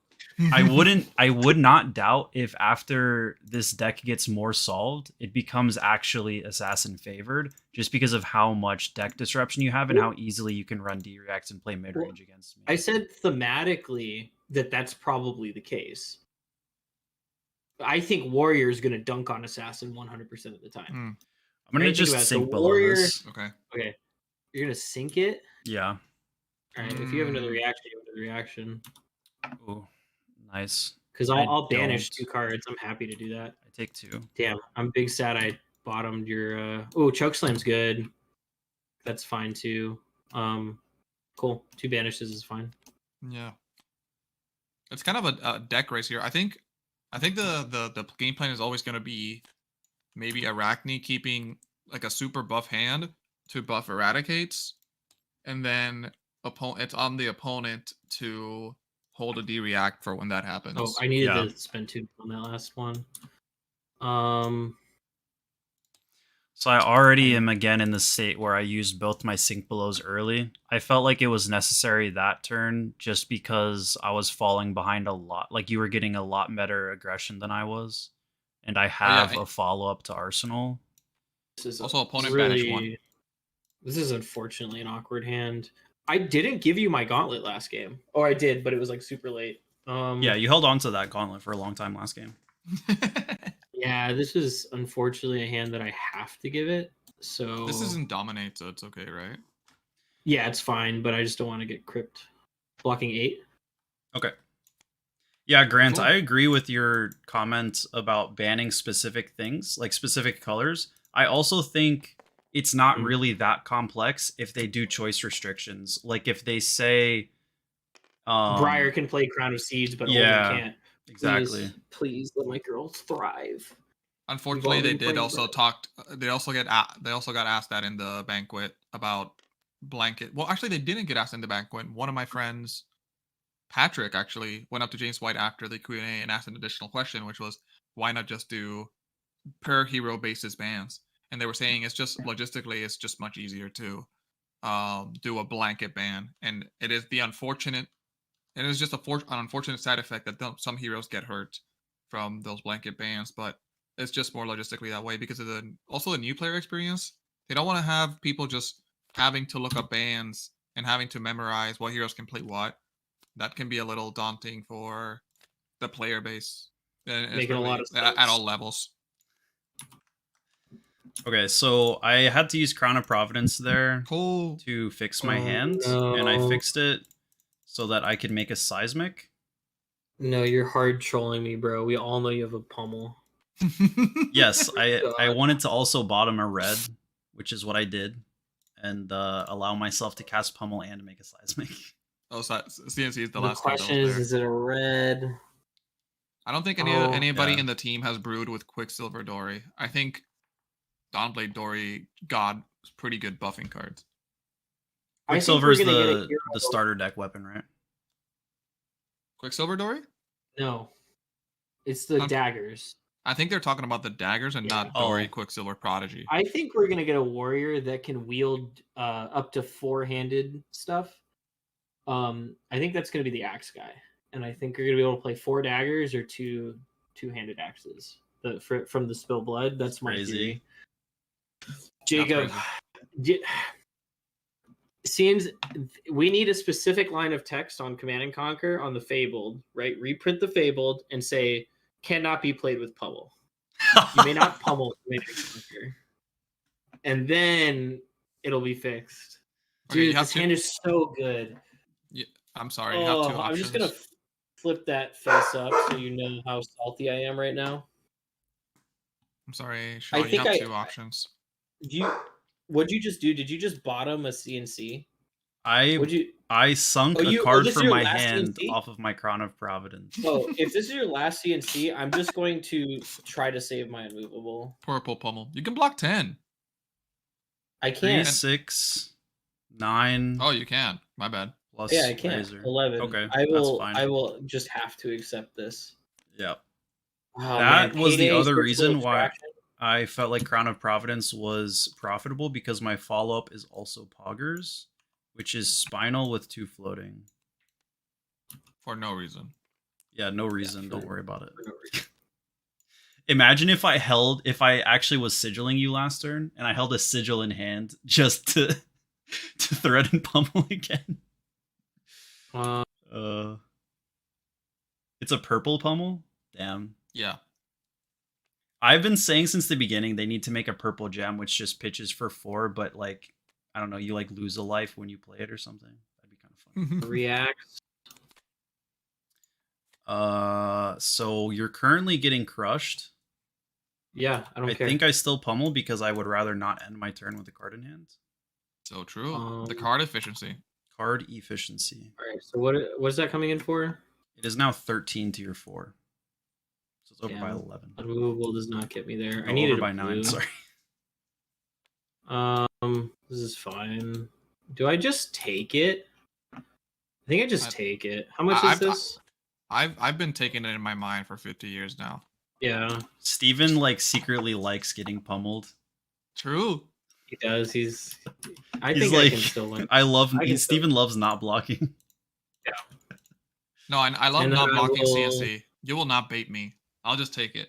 I would not doubt if after this deck gets more solved, it becomes actually assassin favored, just because of how much deck disruption you have and how easily you can run D-reacts and play mid-range against me. I said thematically that's probably the case. I think Warrior is going to dunk on assassin 100% of the time. I'm going to just sink below this. Okay. You're going to sink it? Yeah. All right, if you have another reaction, you have another reaction. Ooh. Nice. Because I'll banish 2 cards. I'm happy to do that. I take 2. Damn, I'm big sad I bottomed your... Oh, Chokeslam's good. That's fine, too. Cool. 2 banishes is fine. Yeah. It's kind of a deck race here. I think the game plan is always going to be maybe Arakni keeping like a super buff hand to buff Eradicates. And then it's on the opponent to... hold a D-react for when that happens. Oh, I needed to spend 2 on that last one. So I already am again in the state where I used both my sink belows early. I felt like it was necessary that turn just because I was falling behind a lot. Like you were getting a lot better aggression than I was. And I have a follow-up to Arsenal. This is also opponent banish 1. This is unfortunately an awkward hand. I didn't give you my gauntlet last game. Or I did, but it was like super late. Yeah, you held on to that gauntlet for a long time last game. Yeah, this is unfortunately a hand that I have to give it. So this isn't dominate, so it's okay, right? Yeah, it's fine, but I just don't want to get crypt. Blocking 8. Okay. Yeah, Grant, cool. I agree with your comments about banning specific things, like specific colors. I also think it's not really that complex if they do choice restrictions. Like if they say Briar can play Crown of Siege, but Olin can't. Exactly. Please let my girls thrive. Unfortunately, they did also talked. They also got asked that in the banquet about blanket. Well, actually, they didn't get asked in the banquet. One of my friends, Patrick, actually went up to James White after the Q&A and asked an additional question, which was, why not just do per hero basis bans? And they were saying it's just logistically, it's just much easier to do a blanket ban, and it is the unfortunate. And it's just an unfortunate side effect that some heroes get hurt from those blanket bans, but it's just more logistically that way because of the new player experience. They don't want to have people just having to look up bans and having to memorize what heroes can play what. That can be a little daunting for the player base. Making a lot of sense. At all levels. Okay, so I had to use Crown of Providence there Cool. to fix my hand, no. and I fixed it so that I could make a seismic. No, you're hard trolling me, bro. We all know you have a pummel. Yes, I God. wanted to also bottom a red, which is what I did, and allow myself to cast pummel and make a seismic. Oh, so CNC is the The last card that question was there. is it a red? I don't think anybody in the team has brewed with Quicksilver Dory. I think Dawnblade Dory got pretty good buffing cards. Quicksilver is the starter deck weapon, right? Quicksilver Dory? No, it's the daggers. I think they're talking about the daggers and not Dory Quicksilver Prodigy. I think we're gonna get a warrior that can wield up to 4-handed stuff. I think that's gonna be the axe guy, and I think you're gonna be able to play 4 daggers or two-handed axes. From the Spill Blood. That's my theory. Jacob, seems we need a specific line of text on Command and Conquer on the Fabled, right? Reprint the Fabled and say cannot be played with pummel. You may not pummel Command and Conquer, and then it'll be fixed. Dude, this hand is so good. Yeah, I'm sorry. You have 2 options. I'm just gonna flip that face up so you know how salty I am right now. I'm sorry, Sean. You have 2 options. What'd you just do? Did you just bottom a CNC? I sunk a card from my hand off of my Crown of Providence. Oh, if this is your last CNC, I'm just going to try to save my unmovable. Purple pummel. You can block 10. I can't. 3, 6, 9. Oh, you can. My bad. Plus yeah, I can't. Razor. 11. Okay, I will. That's fine. I will just have to accept this. Yep. Oh, that was the other reason why I felt like Crown of Providence was profitable, because my follow-up is also Poggers, which is Spinal with 2 floating. For no reason. Yeah, no reason. Don't worry about it. Imagine if I actually was sigilling you last turn, and I held a sigil in hand just to thread and pummel again. It's a purple pummel? Damn. Yeah. I've been saying since the beginning they need to make a purple gem which just pitches for 4, but like, I don't know, you like lose a life when you play it or something. That'd be kind of fun. Reacts. So you're currently getting crushed. Yeah, I don't care. I think I still pummel because I would rather not end my turn with a card in hand. So true. The card efficiency. Card efficiency. All right. So what is that coming in for? It is now 13 to your 4. So it's over by 11. Unmovable does not get me there. Oh, I needed over by 9. Sorry. This is fine. Do I just take it? I think I just take it. How much is this? I've been taking it in my mind for 50 years now. Yeah. Steven like secretly likes getting pummeled. True. He does. He's I think like, I can still win. Steven loves not blocking. Yeah. No, I love not blocking CNC. You will not bait me. I'll just take it.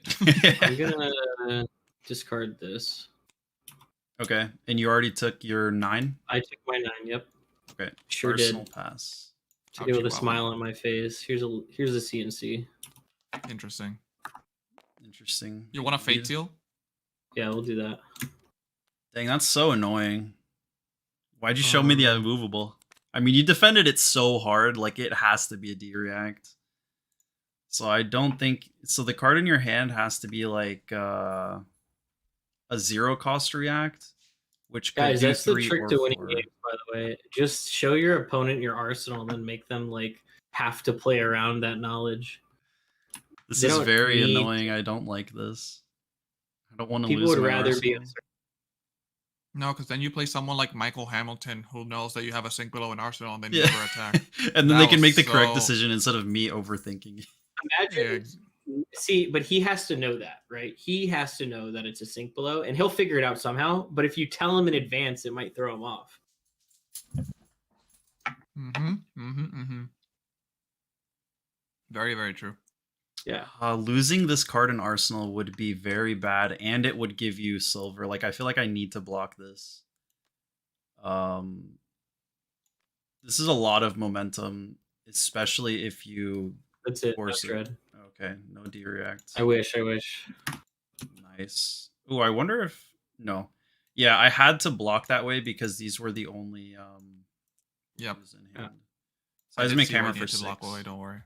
I'm gonna discard this. Okay, and you already took your 9? I took my 9. Yep. Okay. Sure Personal did. Pass. Today with a smile on my face. Here's a CNC. Interesting. Interesting. You want a Fate Seal? Yeah, we'll do that. Dang, that's so annoying. Why'd you show me the unmovable? I mean, you defended it so hard, like it has to be a D-react. So I don't think... So the card in your hand has to be like a 0-cost react, which could Guys, do that's the 3 trick or to winning 4. games, by the way. Just show your opponent your arsenal and then make them like have to play around that knowledge. This is very annoying. I don't like this. I don't want to lose. People would rather be. No, because then you play someone like Michael Hamilton who knows that you have a sink below an arsenal and then you never attack. And then they can make the correct decision instead of me overthinking. Imagine. See, but he has to know that, right? He has to know that it's a sink below, and he'll figure it out somehow. But if you tell him in advance, it might throw him off. Very, very true. Yeah. Losing this card in Arsenal would be very bad, and it would give you silver. Like, I feel like I need to block this. This is a lot of momentum, especially if you... That's it. Force it. Okay, no D-react. I wish. Nice. Ooh, I wonder if No. Yeah, I had to block that way because these were the only Yep. in hand. I Seismic did hammer see for to 6. block away, don't worry.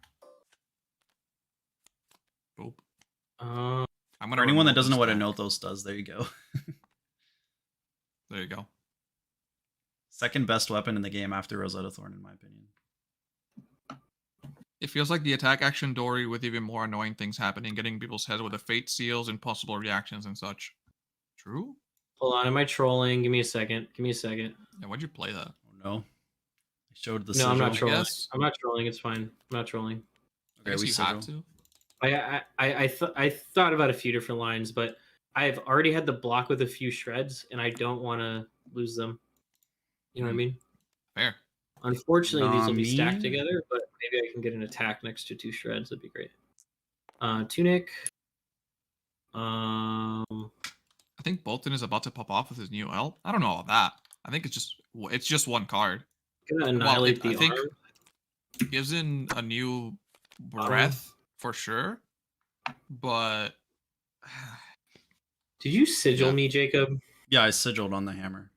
Boop. Uh, I'm For gonna anyone that remove doesn't know this what a stack. Nothos does, there you go. There you go. Second best weapon in the game after Rosetta Thorn, in my opinion. It feels like the attack action Dory with even more annoying things happening, getting people's heads with the fate seals, impossible reactions, and such. True? hold on, am I trolling? Give me a second. Give me a second. Yeah, why'd you play that? Oh no. I showed the No, sigil. I'm not trolling. guess. I'm not trolling. It's fine. I'm not trolling. I Okay, guess we you sigil. had to. I thought about a few different lines, but I've already had the block with a few shreds, and I don't want to lose them. You know what I mean? Fair. Unfortunately, these will be stacked Nami? together, but maybe I can get an attack next to 2 shreds. That'd be great. Tunic. I think Bolton is about to pop off with his new L. I don't know about that. I think it's just one card. Gonna annihilate I the think arm. gives in a new breath for sure, but Did you sigil Yeah. me, Jacob? Yeah, I sigiled on the hammer.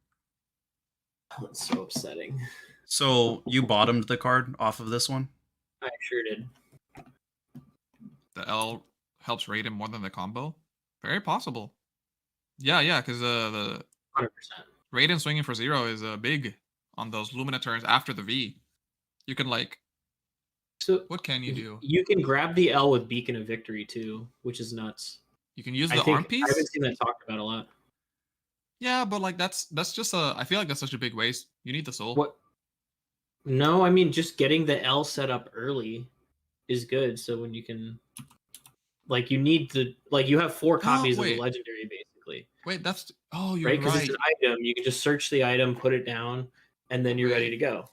Oh, that's so upsetting. So you bottomed the card off of this one? I sure did. the L helps rate him more than the combo. Very possible. Yeah, because the 100%. rate and swinging for 0 is big on those Lumina turns after the V. You can So what can you do? you can grab the L with Beacon of Victory too, which is nuts. You can use I the think arm piece. I haven't seen that talked about a lot. Yeah, but like that's just I feel like that's such a big waste. You need the soul. What? No, I mean just getting the L set up early is good. So when you can, like, you need to, like, you have 4 copies of the wait. legendary basically, Wait, that's you're right? Because right. it's an item. You can just search the item, put it down, and then you're ready to go.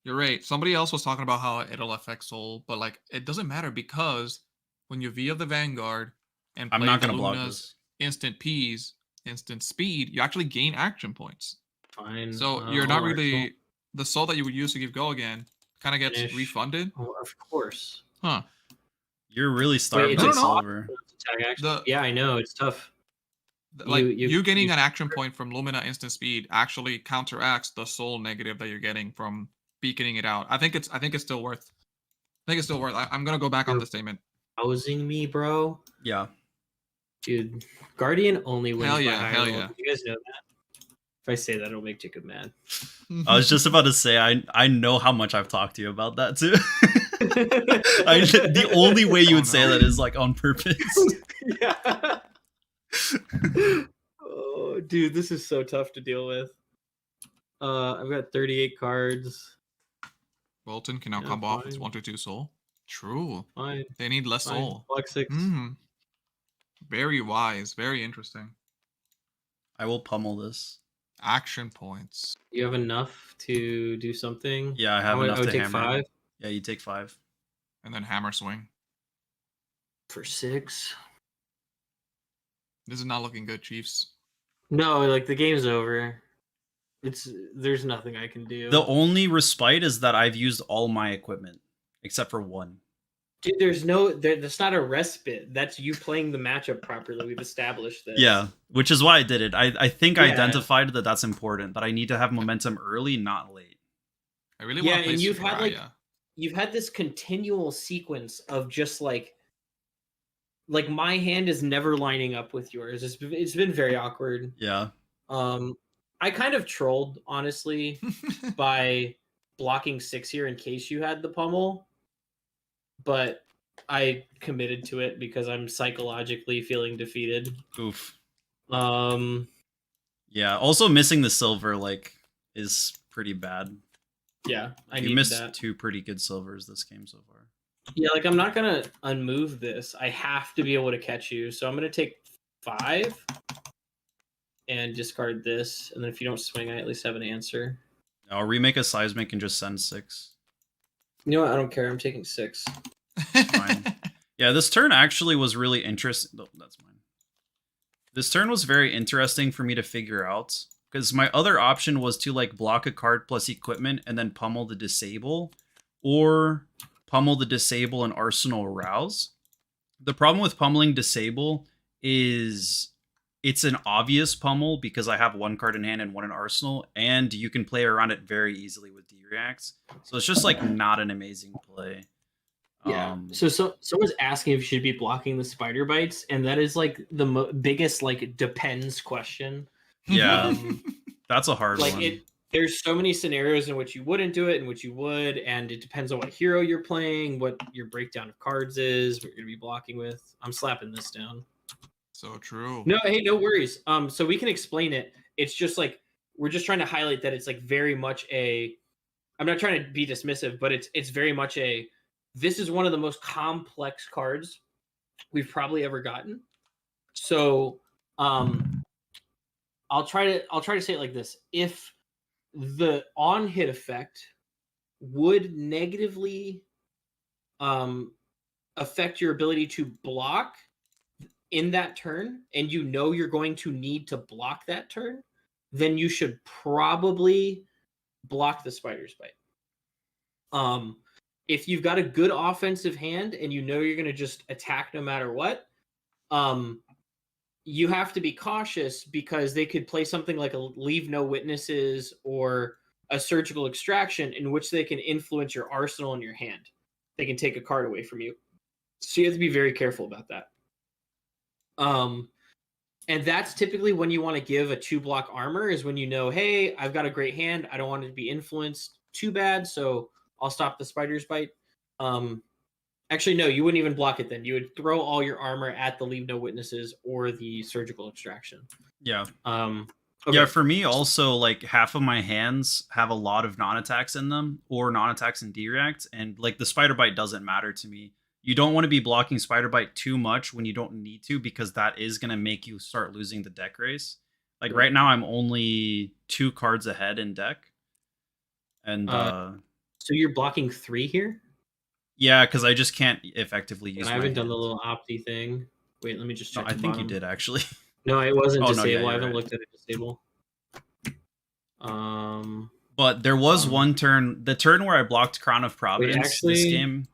You're right. Somebody else was talking about how it'll affect soul, but like it doesn't matter because when you V of the Vanguard and play I'm not the going to block Lumina's this. instant P's, instant speed, you actually gain action points. Fine. So you're not Arsenal. really the soul that you would use to give go again kind of gets Finish. refunded. Oh, of course. Huh. You're really starving it's to an silver. Attack action. Yeah, I know it's tough. Like you getting you- an action point from Lumina instant speed actually counteracts the soul negative that you're getting from beaconing it out. I think it's still worth. I'm gonna go back on the statement. Housing me, bro. Yeah. Dude, Guardian only wins Hell by yeah, high hell roll. yeah. Do you guys know that? If I say that, it'll make Jacob mad. I was just about to say, I know how much I've talked to you about that too. The only way you would say that is like on purpose. Yeah. Oh, dude, this is so tough to deal with. I've got 38 cards. Bolton can now Yeah, combo off with fine. 1-2 soul. True. Fine. They need less Fine. soul. Flex 6. Very wise. Very interesting. I will pummel this. Action points. You have enough to do something? Yeah, I have enough I would to take hammer. 5 Yeah, you take 5. And then hammer swing. for 6. This is not looking good, Chiefs. No, like the game's over. There's nothing I can do. The only respite is that I've used all my equipment except for 1. Dude, that's not a respite. That's you playing the matchup properly. We've established this. Yeah, which is why I did it. I think I Yeah. identified that that's important, that I need to have momentum early, not late. I really Yeah, want to play and you've Super had like Aya. you've had this continual sequence of just like my hand is never lining up with yours. It's been very awkward. Yeah. I kind of trolled honestly by blocking 6 here in case you had the pummel, but I committed to it because I'm psychologically feeling defeated. Oof. Yeah, also missing the silver is pretty bad. Yeah, You missed 2 pretty good silvers this game so far. Yeah, like I'm not gonna unmove this. I have to be able to catch you, so I'm gonna take 5 and discard this, and then if you don't swing, I at least have an answer. I'll remake a seismic and just send 6. You know what? I don't care. I'm taking 6. Fine. Yeah, this turn actually was really interesting. Oh, that's mine. This turn was very interesting for me to figure out, because my other option was to block a card plus equipment and then pummel the disable, or pummel the disable and arsenal rouse. The problem with pummeling disable is it's an obvious pummel because I have one card in hand and one in arsenal, and you can play around it very easily with D-reacts. So it's just like not an amazing play. Yeah. So someone's asking if you should be blocking the spider bites, and that is like the biggest like depends question. Yeah, that's a hard like one. There's so many scenarios in which you wouldn't do it, in which you would, and it depends on what hero you're playing, what your breakdown of cards is, what you're gonna be blocking with. I'm slapping this down. So true. No, hey, no worries. So we can explain it. It's just like we're just trying to highlight that it's like very much a. I'm not trying to be dismissive, but it's very much a. This is one of the most complex cards we've probably ever gotten. So, I'll try to say it like this: if the on hit effect would negatively affect your ability to block in that turn, and you know you're going to need to block that turn, then you should probably block the spider's bite. If you've got a good offensive hand and you know you're going to just attack no matter what, you have to be cautious because they could play something like a leave no witnesses or a surgical extraction in which they can influence your arsenal in your hand. They can take a card away from you. So you have to be very careful about that. And that's typically when you want to give a 2-block armor, is when you know, hey, I've got a great hand. I don't want it to be influenced too bad, so I'll stop the spider's bite. Actually, no, you wouldn't even block it then. You would throw all your armor at the leave no witnesses or the surgical extraction. Yeah. Okay. Yeah, for me also, like half of my hands have a lot of non-attacks in them or non-attacks and D-react, and like the spider bite doesn't matter to me. You don't want to be blocking spider bite too much when you don't need to, because that is going to make you start losing the deck race. Like right now I'm only 2 cards ahead in deck. And so you're blocking 3 here? Yeah, because I just can't effectively use. I haven't done the little opti thing. Wait, let me just check. No, I think you did actually. No, it wasn't Oh, disable. no, yeah, I haven't right. looked at it disable. But there was one turn, the turn where I blocked Crown of Providence. Wait, actually, this game.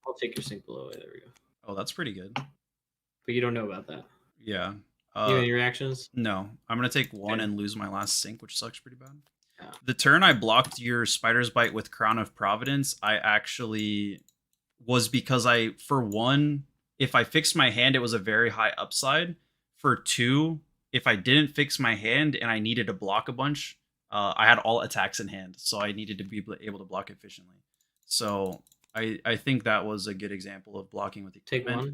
I'll take your sync below. There we go. Oh, that's pretty good. But you don't know about that. Yeah. You have any reactions? No, I'm gonna take 1 and lose my last sync, which sucks pretty bad. Yeah. The turn I blocked your Spider's Bite with Crown of Providence, I actually was because for 1, if I fixed my hand, it was a very high upside. For 2, if I didn't fix my hand and I needed to block a bunch, I had all attacks in hand, so I needed to be able to block efficiently. So I think that was a good example of blocking with equipment. Take 1.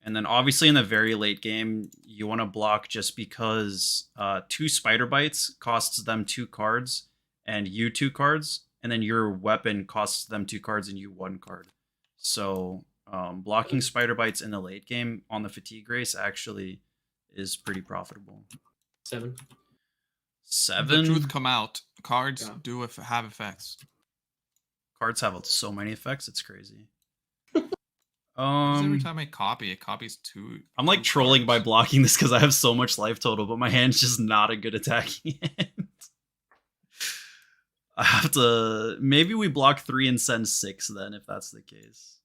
And then obviously in the very late game, you want to block just because 2 spider bites costs them 2 cards and you 2 cards, and then your weapon costs them 2 cards and you 1 card. So blocking spider bites in the late game on the fatigue race actually is pretty profitable. 7. The truth come out. Cards do have effects. Cards have so many effects, it's crazy. Every time I copy, it copies 2. I'm like trolling by blocking this because I have so much life total, but my hand's just not a good attacking hand. I have to. Maybe we block 3 and send 6 then, if that's the case.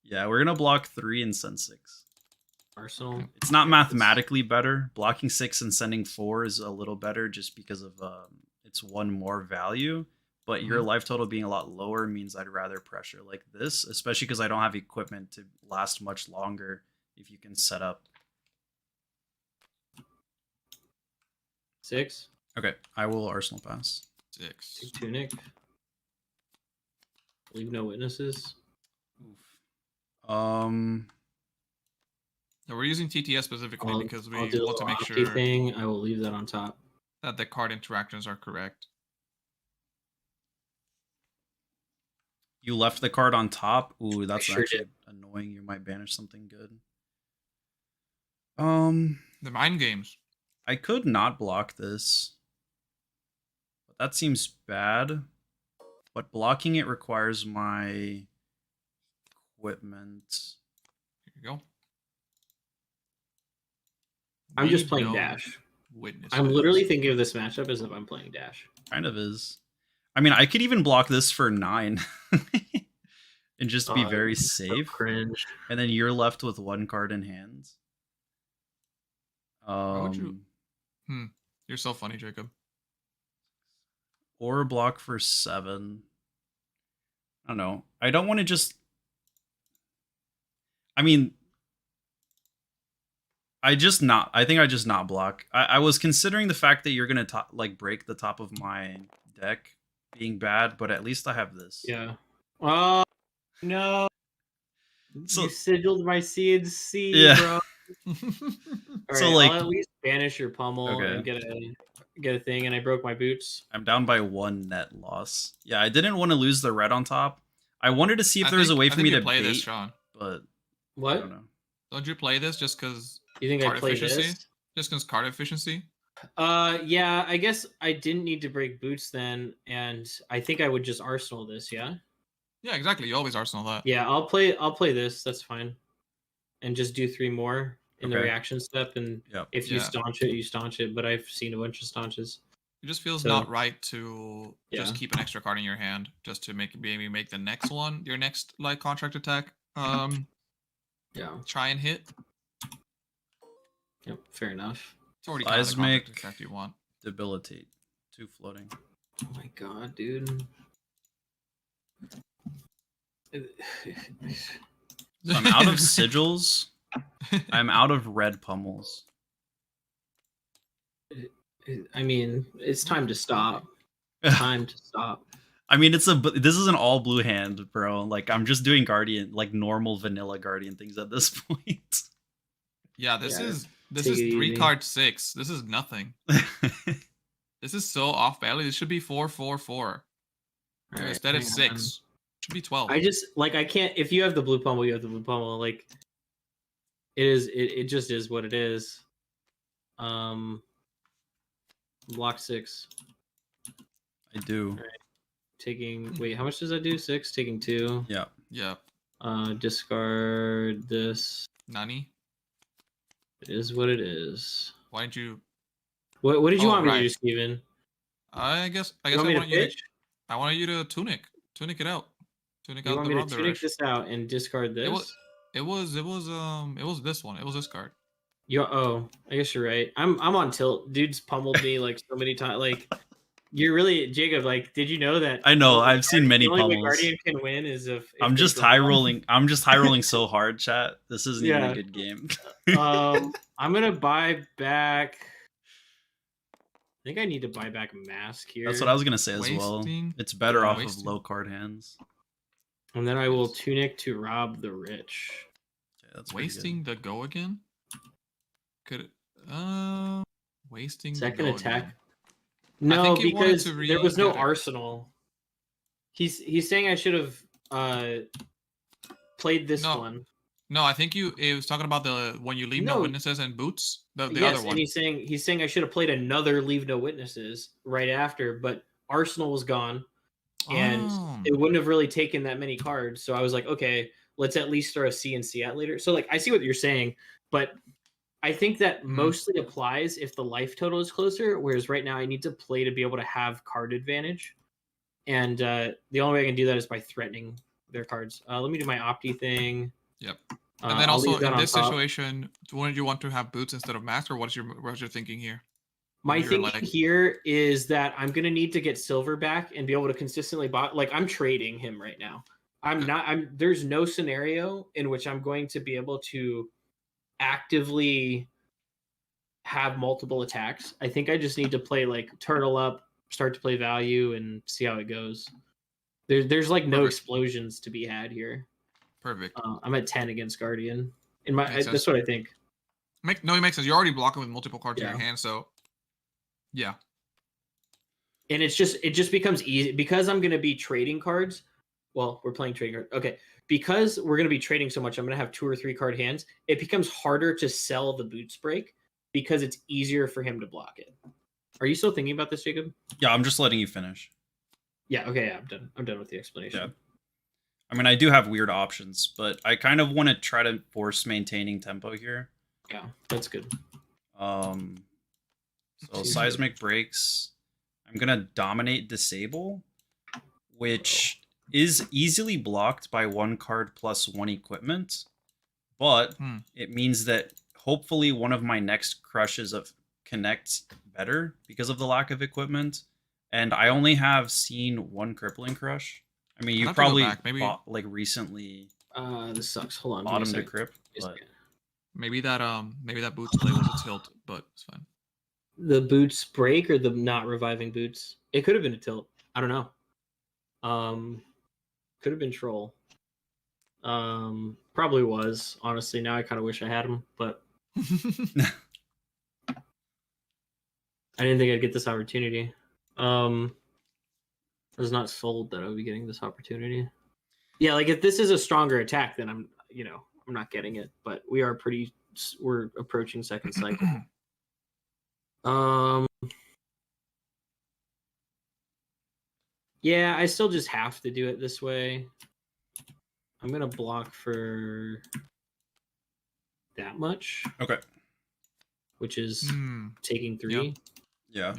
Yeah, we're gonna block 3 and send 6. Arsenal. It's not mathematically better. Blocking 6 and sending 4 is a little better just because of it's 1 more value. But your life total being a lot lower means I'd rather pressure like this, especially because I don't have equipment to last much longer if you can set up. 6. Okay, I will Arsenal pass. 6. Take Tunic. Leave no witnesses. Oof. No, we're using TTS specifically because we want to make sure thing. I will leave that on top. That the card interactions are correct. You left the card on top. Ooh, that's actually did. annoying. You might banish something good. The mind games. I could not block this, but that seems bad. But blocking it requires my equipment. Here you go. I'm just playing Dash. Witness. I'm literally thinking of this matchup as if I'm playing Dash. Kind of is. I mean, I could even block this for 9 and just be very safe. So cringe. And then you're left with 1 card in hand. Why would you? You're so funny, Jacob. Or block for 7. I don't know. I don't want to just. I mean, I think I just not block. I was considering the fact that you're gonna like break the top of my deck being bad, but at least I have this. Yeah. Oh no! So, you sigiled my CNC, yeah. bro. All so right, like, I'll at least banish your pummel and get a thing, and I broke my boots. I'm down by 1 net loss. Yeah, I didn't want to lose the red on top. I wanted to see if there was a way for me to play bait, this, Sean. But what? I don't know. Don't you play this just because? You think I play efficiency? this? Just because card efficiency? Yeah. I guess I didn't need to break boots then, and I think I would just arsenal this. Yeah. Yeah, exactly. You always arsenal that. Yeah, I'll play this. That's fine, and just do 3 more in the reaction step, and if you staunch it, you staunch it. But I've seen a bunch of staunches. It just feels not right to just keep an extra card in your hand just to maybe make the next one your next like contract attack. Try and hit. Yep, fair enough. It's already kind of the contract attack you want. Debilitate. 2 floating. Oh my god, dude. So I'm out of sigils. I'm out of red pummels. I mean, it's time to stop. Time to stop. I mean, this is an all blue hand, bro. Like, I'm just doing guardian, like normal vanilla guardian things at this point. Yeah, this is 3 card 6. This is nothing. This is so off balance. This should be 4-4-4. Instead of 6. Should be 12. I can't. If you have the blue pummel, you have the blue pummel. Like, it just is what it is. Block 6. I do. Right. Taking. Wait, how much does that do? 6. Taking 2. Yeah. Yeah. Discard this. Nani? It is what it is. Why didn't you? What did you want me to do, Steven? I guess I wanted you to tunic it out. Tunic out the Rob. Tunic this out and discard this. It was this one. It was this card. I guess you're right. I'm on tilt. Dude's pummeled me like so many times. Like, you're really Jacob. Like, did you know that? I know. I've seen many pummels. The only way Guardian can win is if I'm just high rolling. I'm just high rolling so hard, chat. This isn't even a good game. I'm gonna buy back. I think I need to buy back Mask here. That's what I was gonna say as well. It's better off of low card hands. And then I will tunic to rob the rich. Okay, that's wasting the go again. Could wasting second the go attack. Again. No, because there was no arsenal. He's saying I should have played this one. No, I think it was talking about the when you leave no witnesses and boots. The other one. And he's saying I should have played another leave no witnesses right after, but Arsenal was gone, and it wouldn't have really taken that many cards. So I was like, okay, let's at least throw a CNC at later. So like, I see what you're saying, but I think that mostly applies if the life total is closer. Whereas right now I need to play to be able to have card advantage, and the only way I can do that is by threatening their cards. Let me do my Opti thing. Yep. And then also in this situation, wouldn't you want to have boots instead of mask, or what's your thinking here? My thinking here is that I'm gonna need to get silver back and be able to consistently buy. Like, I'm trading him right now. There's no scenario in which I'm going to be able to actively have multiple attacks. I think I just need to play like turtle up, start to play value, and see how it goes. There's like no explosions to be had here. Perfect. I'm at 10 against Guardian. That's what I think. It makes sense. You're already blocking with multiple cards in your hand, so yeah. And it just becomes easy because I'm going to be trading cards. Well, we're playing trading cards. Okay. Because we're going to be trading so much, I'm going to have 2 or 3 card hands. It becomes harder to sell the boots break because it's easier for him to block it. Are you still thinking about this, Jacob? Yeah, I'm just letting you finish. Yeah, okay, yeah, I'm done. I'm done with the explanation. Yeah. I mean, I do have weird options, but I kind of want to try to force maintaining tempo here. Yeah, that's good. So seismic breaks. I'm gonna dominate disable, which is easily blocked by 1 card plus 1 equipment, but it means that hopefully one of my next crushes of connects better because of the lack of equipment. And I only have seen one crippling crush. I mean, you probably bought like recently. This sucks. Hold on. Bottom to crypt, but maybe that boots play was a tilt, but it's fine. The boots break or the not reviving boots? It could have been a tilt. I don't know. Could have been troll. Probably was. Honestly, now I kind of wish I had him, but I didn't think I'd get this opportunity. I was not sold that I would be getting this opportunity. Yeah, like if this is a stronger attack, then I'm not getting it. But we're approaching second cycle. Yeah, I still just have to do it this way. I'm gonna block for that much. Okay. Which is taking 3. Yeah.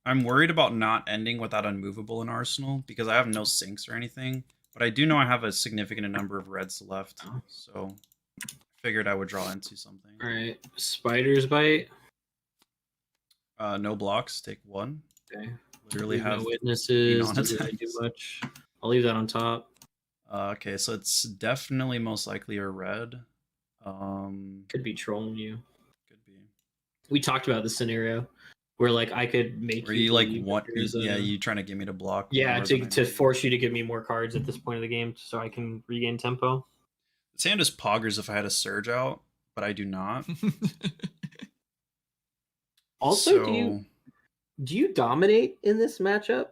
I'm worried about not ending without unmovable in Arsenal because I have no sinks or anything. But I do know I have a significant number of reds left. So I figured I would draw into something. Alright. Spider's bite. No blocks, take 1. Okay. Literally have no witnesses. Doesn't really do much. I'll leave that on top. Okay, so it's definitely most likely a red. Could be trolling you. Could be. We talked about this scenario where like I could make you like what? Yeah, you trying to get me to block? Yeah, to force you to give me more cards at this point of the game so I can regain tempo. This hand is poggers if I had a surge out, but I do not. Also, do you dominate in this matchup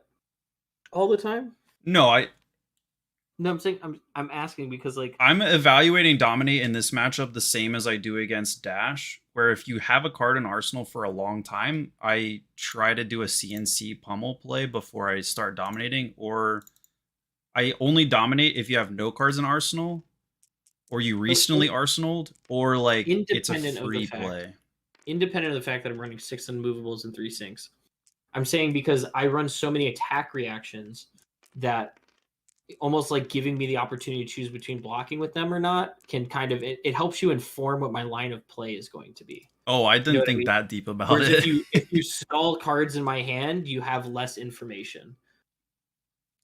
all the time? No, I'm saying I'm asking because like I'm evaluating dominate in this matchup the same as I do against Dash, where if you have a card in Arsenal for a long time, I try to do a CNC pummel play before I start dominating, or I only dominate if you have no cards in Arsenal, or you recently Arsenaled, or like it's a free play. Independent of the fact that I'm running 6 unmovables and 3 sinks. I'm saying because I run so many attack reactions that almost like giving me the opportunity to choose between blocking with them or not can kind of it helps you inform what my line of play is going to be. Oh, I didn't think that deep about it. If you stall cards in my hand, you have less information.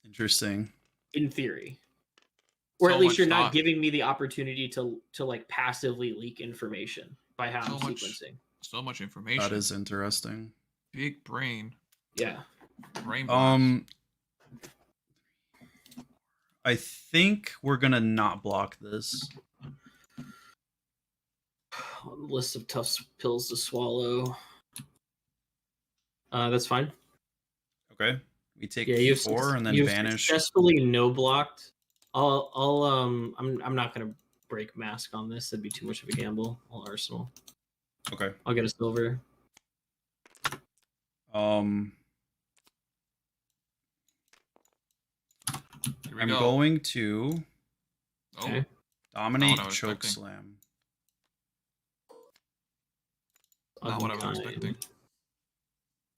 Interesting. In theory. Or at least you're not giving me the opportunity to like passively leak information by how I'm sequencing. So much information. That is interesting. Big brain. Yeah. Brain. I think we're gonna not block this. List of tough pills to swallow. That's fine. Okay, we take 4 and then vanish. Successfully no blocked. I'm not gonna break mask on this. That'd be too much of a gamble. I'll Arsenal. Okay. I'll get a silver. I'm going to dominate choke slam. Not what I was expecting.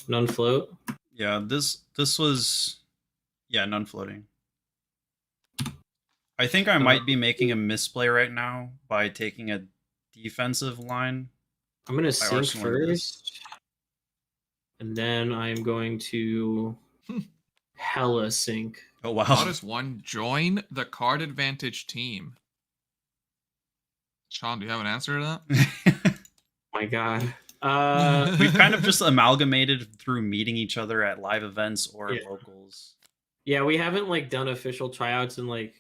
None float. Yeah, this was none floating. I think I might be making a misplay right now by taking a defensive line. I'm gonna sink first, and then I'm going to hella sink. Oh wow! How does one join the card advantage team? Sean, do you have an answer to that? My God. We've kind of just amalgamated through meeting each other at live events or locals. Yeah, we haven't like done official tryouts in like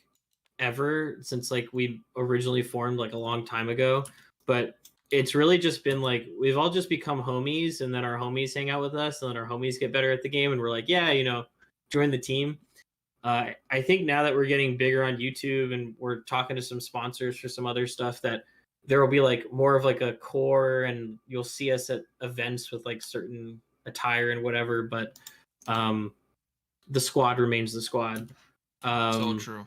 ever since like we originally formed like a long time ago. But it's really just been like we've all just become homies, and then our homies hang out with us, and then our homies get better at the game, and we're like, yeah, join the team. I think now that we're getting bigger on YouTube and we're talking to some sponsors for some other stuff, that there will be like more of like a core, and you'll see us at events with like certain attire and whatever, but the squad remains the squad. So true.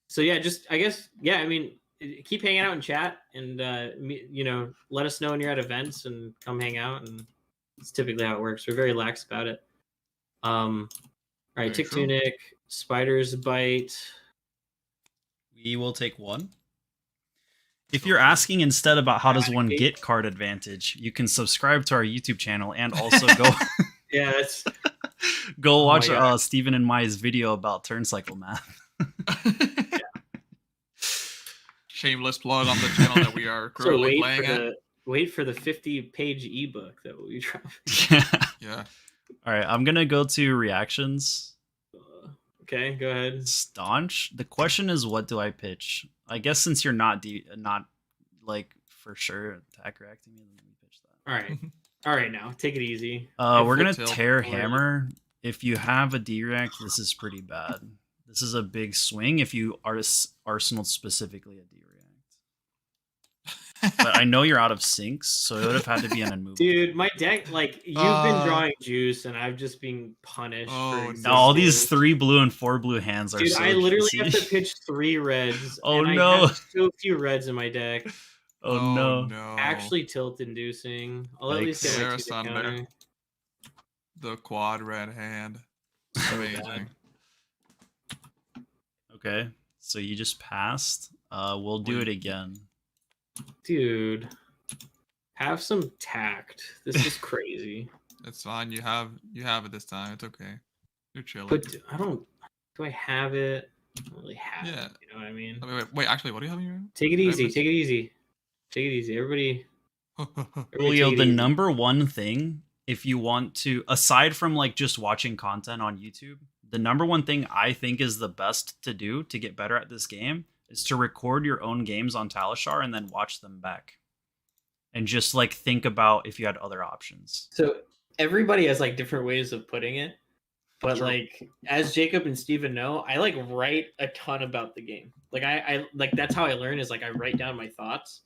So yeah, just I guess, yeah, I mean, keep hanging out and chat, and let us know when you're at events and come hang out, and it's typically how it works. We're very lax about it. All right, Tick Tunic, Spider's Bite. We will take one. If you're asking instead about how does one get card advantage, you can subscribe to our YouTube channel and also go Yeah, that's go watch Steven and Mai's video about turn cycle math. Yeah. Shameless plug on the channel that we are currently playing at. Wait for the 50-page ebook that we drop. Yeah. All right, I'm gonna go to reactions. Okay, go ahead. Staunch. The question is, what do I pitch? I guess since you're not like for sure attack reacting me, let me pitch that. All right. Now take it easy. We're gonna tear hammer. If you have a D-react, this is pretty bad. This is a big swing if you arsenal specifically a D-react. But I know you're out of sinks, so it would have had to be an unmovable. Dude, my deck, like, you've been drawing juice, and I've just been punished. No, all these 3 blue and 4 blue hands are. Dude, so I literally juicy. have to pitch 3 reds. Oh and no! I have so few reds in my deck. Oh no! Actually, tilt inducing. I'll at least get my 2 counter. The quad red hand. Amazing. Okay, so you just passed. We'll do it again. Dude, have some tact. This is crazy. It's fine. You have it this time. It's okay. You're chilling. But I don't. Do I have it? I don't really have it. You know what I mean? Wait. Actually, what do you have in your? Take it easy. Take it easy. Take it easy. Everybody. Julio, the number one thing, if you want to, aside from like just watching content on YouTube, the number one thing I think is the best to do to get better at this game is to record your own games on Talishar and then watch them back. And just like think about if you had other options. So everybody has like different ways of putting it. But like as Jacob and Steven know, I like write a ton about the game. Like I like that's how I learn is like I write down my thoughts.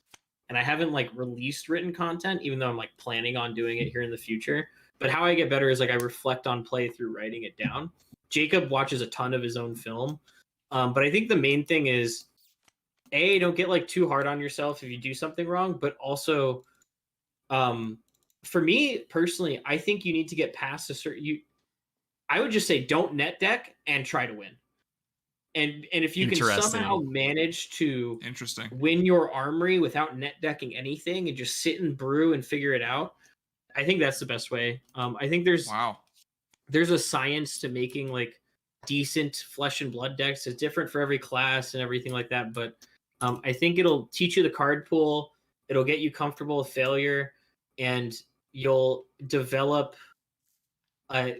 And I haven't like released written content, even though I'm like planning on doing it here in the future. But how I get better is like I reflect on play through writing it down. Jacob watches a ton of his own film. But I think the main thing is don't get like too hard on yourself if you do something wrong, but also for me personally, I think you need to get past a certain I would just say don't net deck and try to win. And if you can somehow manage to win your armory without net decking anything and just sit and brew and figure it out, I think that's the best way. I think there's a science to making like decent flesh and blood decks. It's different for every class and everything like that, but I think it'll teach you the card pool. It'll get you comfortable with failure, and you'll develop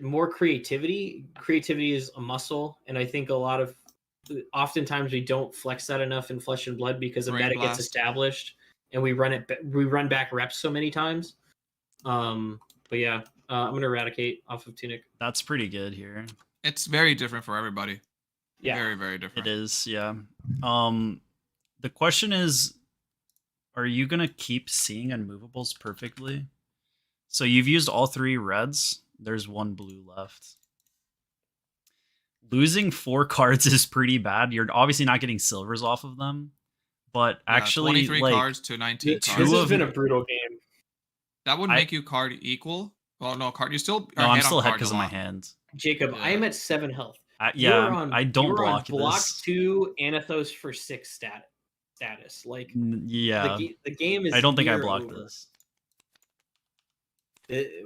more creativity. Creativity is a muscle, and I think oftentimes we don't flex that enough in Flesh and Blood because the meta gets established, and we run back reps so many times. But yeah, I'm gonna eradicate off of Tunic. That's pretty good here. It's very different for everybody. Yeah, very, very different. It is, yeah. The question is, are you gonna keep seeing unmovables perfectly? So you've used all 3 reds. There's 1 blue left. Losing 4 cards is pretty bad. You're obviously not getting silvers off of them, but actually, 23 like, cards to 19 cards. This has been a brutal game. That would make you card equal. Well, no, card. You still. No, I'm still ahead because of my hand. Jacob, I am at 7 health. I don't block this. Block 2 Anathos for 6 status. Like, yeah, the game is. I don't think I blocked this.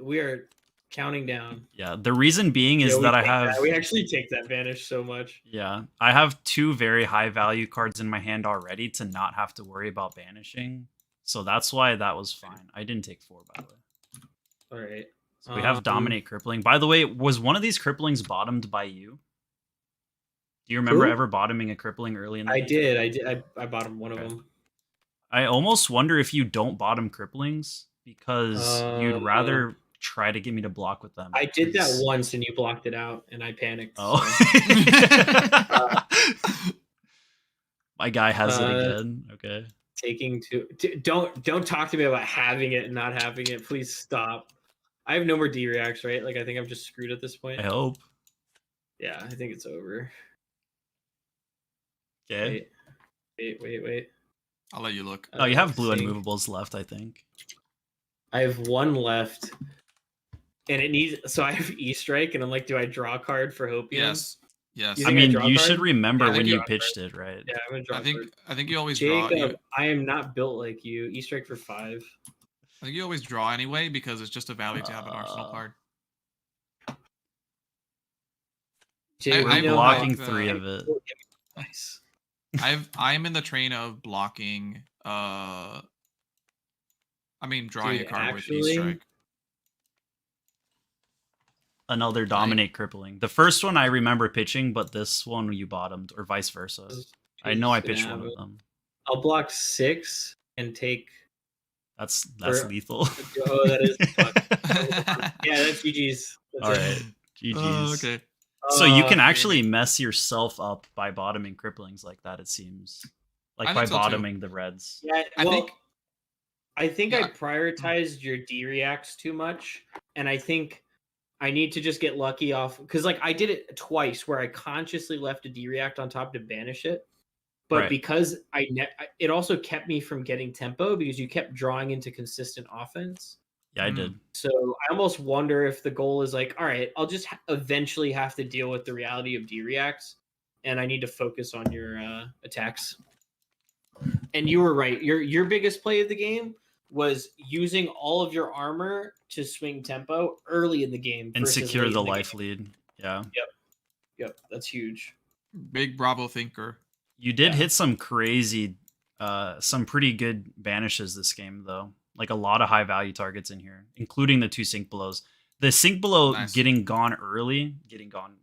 We are counting down. Yeah, the reason being is that I have. We actually take that vanish so much. Yeah, I have 2 very high value cards in my hand already to not have to worry about banishing. So that's why that was fine. I didn't take 4, by the way. All right. So we have Dominate Crippling. By the way, was one of these cripplings bottomed by you? Do you remember ever bottoming a crippling early in the game? I did. I bottomed one of them. I almost wonder if you don't bottom cripplings because you'd rather try to get me to block with them. I did that once and you blocked it out and I panicked. Oh. My guy has it again. Okay. Taking 2. Don't talk to me about having it and not having it. Please stop. I have no more D-reacts, right? Like, I think I'm just screwed at this point. I hope. Yeah, I think it's over. Okay. Wait. I'll let you look. Oh, you have blue unmovables left, I think. I have 1 left. And it needs... So I have E-Strike, and I'm like, do I draw a card for Hopium? Yes. Yes. I mean, you should card? remember when you you- pitched it, right? Yeah, I'm gonna draw. I think you always draw. Jacob, I am not built like you. E-strike for 5. I think you always draw anyway because it's just a value to have an arsenal card. Jay, I'm blocking 3 of it. Nice. I'm in the train of blocking. I mean, drawing Dude, a card actually, with E-strike. Another dominate crippling. The first one I remember pitching, but this one you bottomed, or vice versa. I know I pitched one of them. I'll block 6 and take. That's lethal. Oh, that is. Yeah, that's GG's. All right, GG's. Okay. So you can actually mess yourself up by bottoming cripplings like that. It seems like by bottoming the reds. Yeah, well, I think yeah. I prioritized your D-reacts too much, and I think I need to just get lucky off because like I did it twice where I consciously left a D-react on top to banish it, but because it also kept me from getting tempo because you kept drawing into consistent offense. Yeah, I did. So I almost wonder if the goal is like, all right, I'll just eventually have to deal with the reality of D-reacts, and I need to focus on your attacks. And you were right. Your biggest play of the game was using all of your armor to swing tempo early in the game and secure the life lead. Yeah. Yep. That's huge. Big Bravo thinker. You did hit some crazy, some pretty good banishes this game though. Like a lot of high value targets in here, including the 2 sink belows. The sink below getting gone early,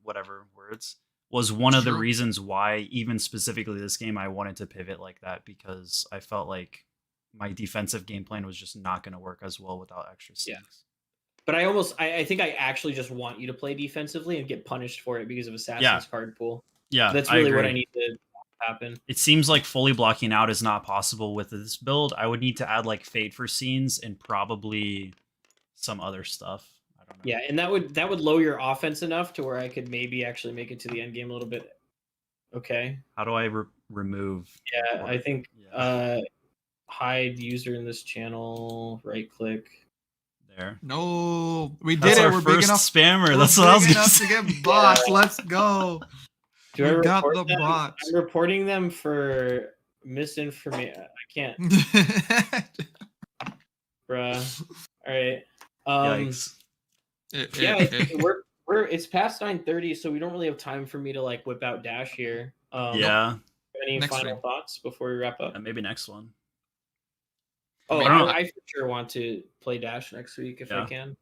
whatever words, was one of the reasons why, even specifically this game, I wanted to pivot like that because I felt like my defensive game plan was just not going to work as well without extra sinks. Yeah. But I think I actually just want you to play defensively and get punished for it because of Assassin's card pool. Yeah, that's really what I need to happen. It seems like fully blocking out is not possible with this build. I would need to add like Fade for scenes and probably some other stuff. I don't know. Yeah, and that would lower your offense enough to where I could maybe actually make it to the end game a little bit. Okay. How do I remove? Yeah, I think hide user in this channel. Right click. There. No, we did it. We're big enough spammer. That's what I was gonna say. To get bots. Let's go. Do I got report the them? bots. I'm reporting them for misinformation. I can't. Bruh. All right. Yikes. We're it's past 9:30, so we don't really have time for me to like whip out Dash here. Any final thoughts before we wrap up? Maybe next one. Oh, I for sure want to play Dash next week if I can.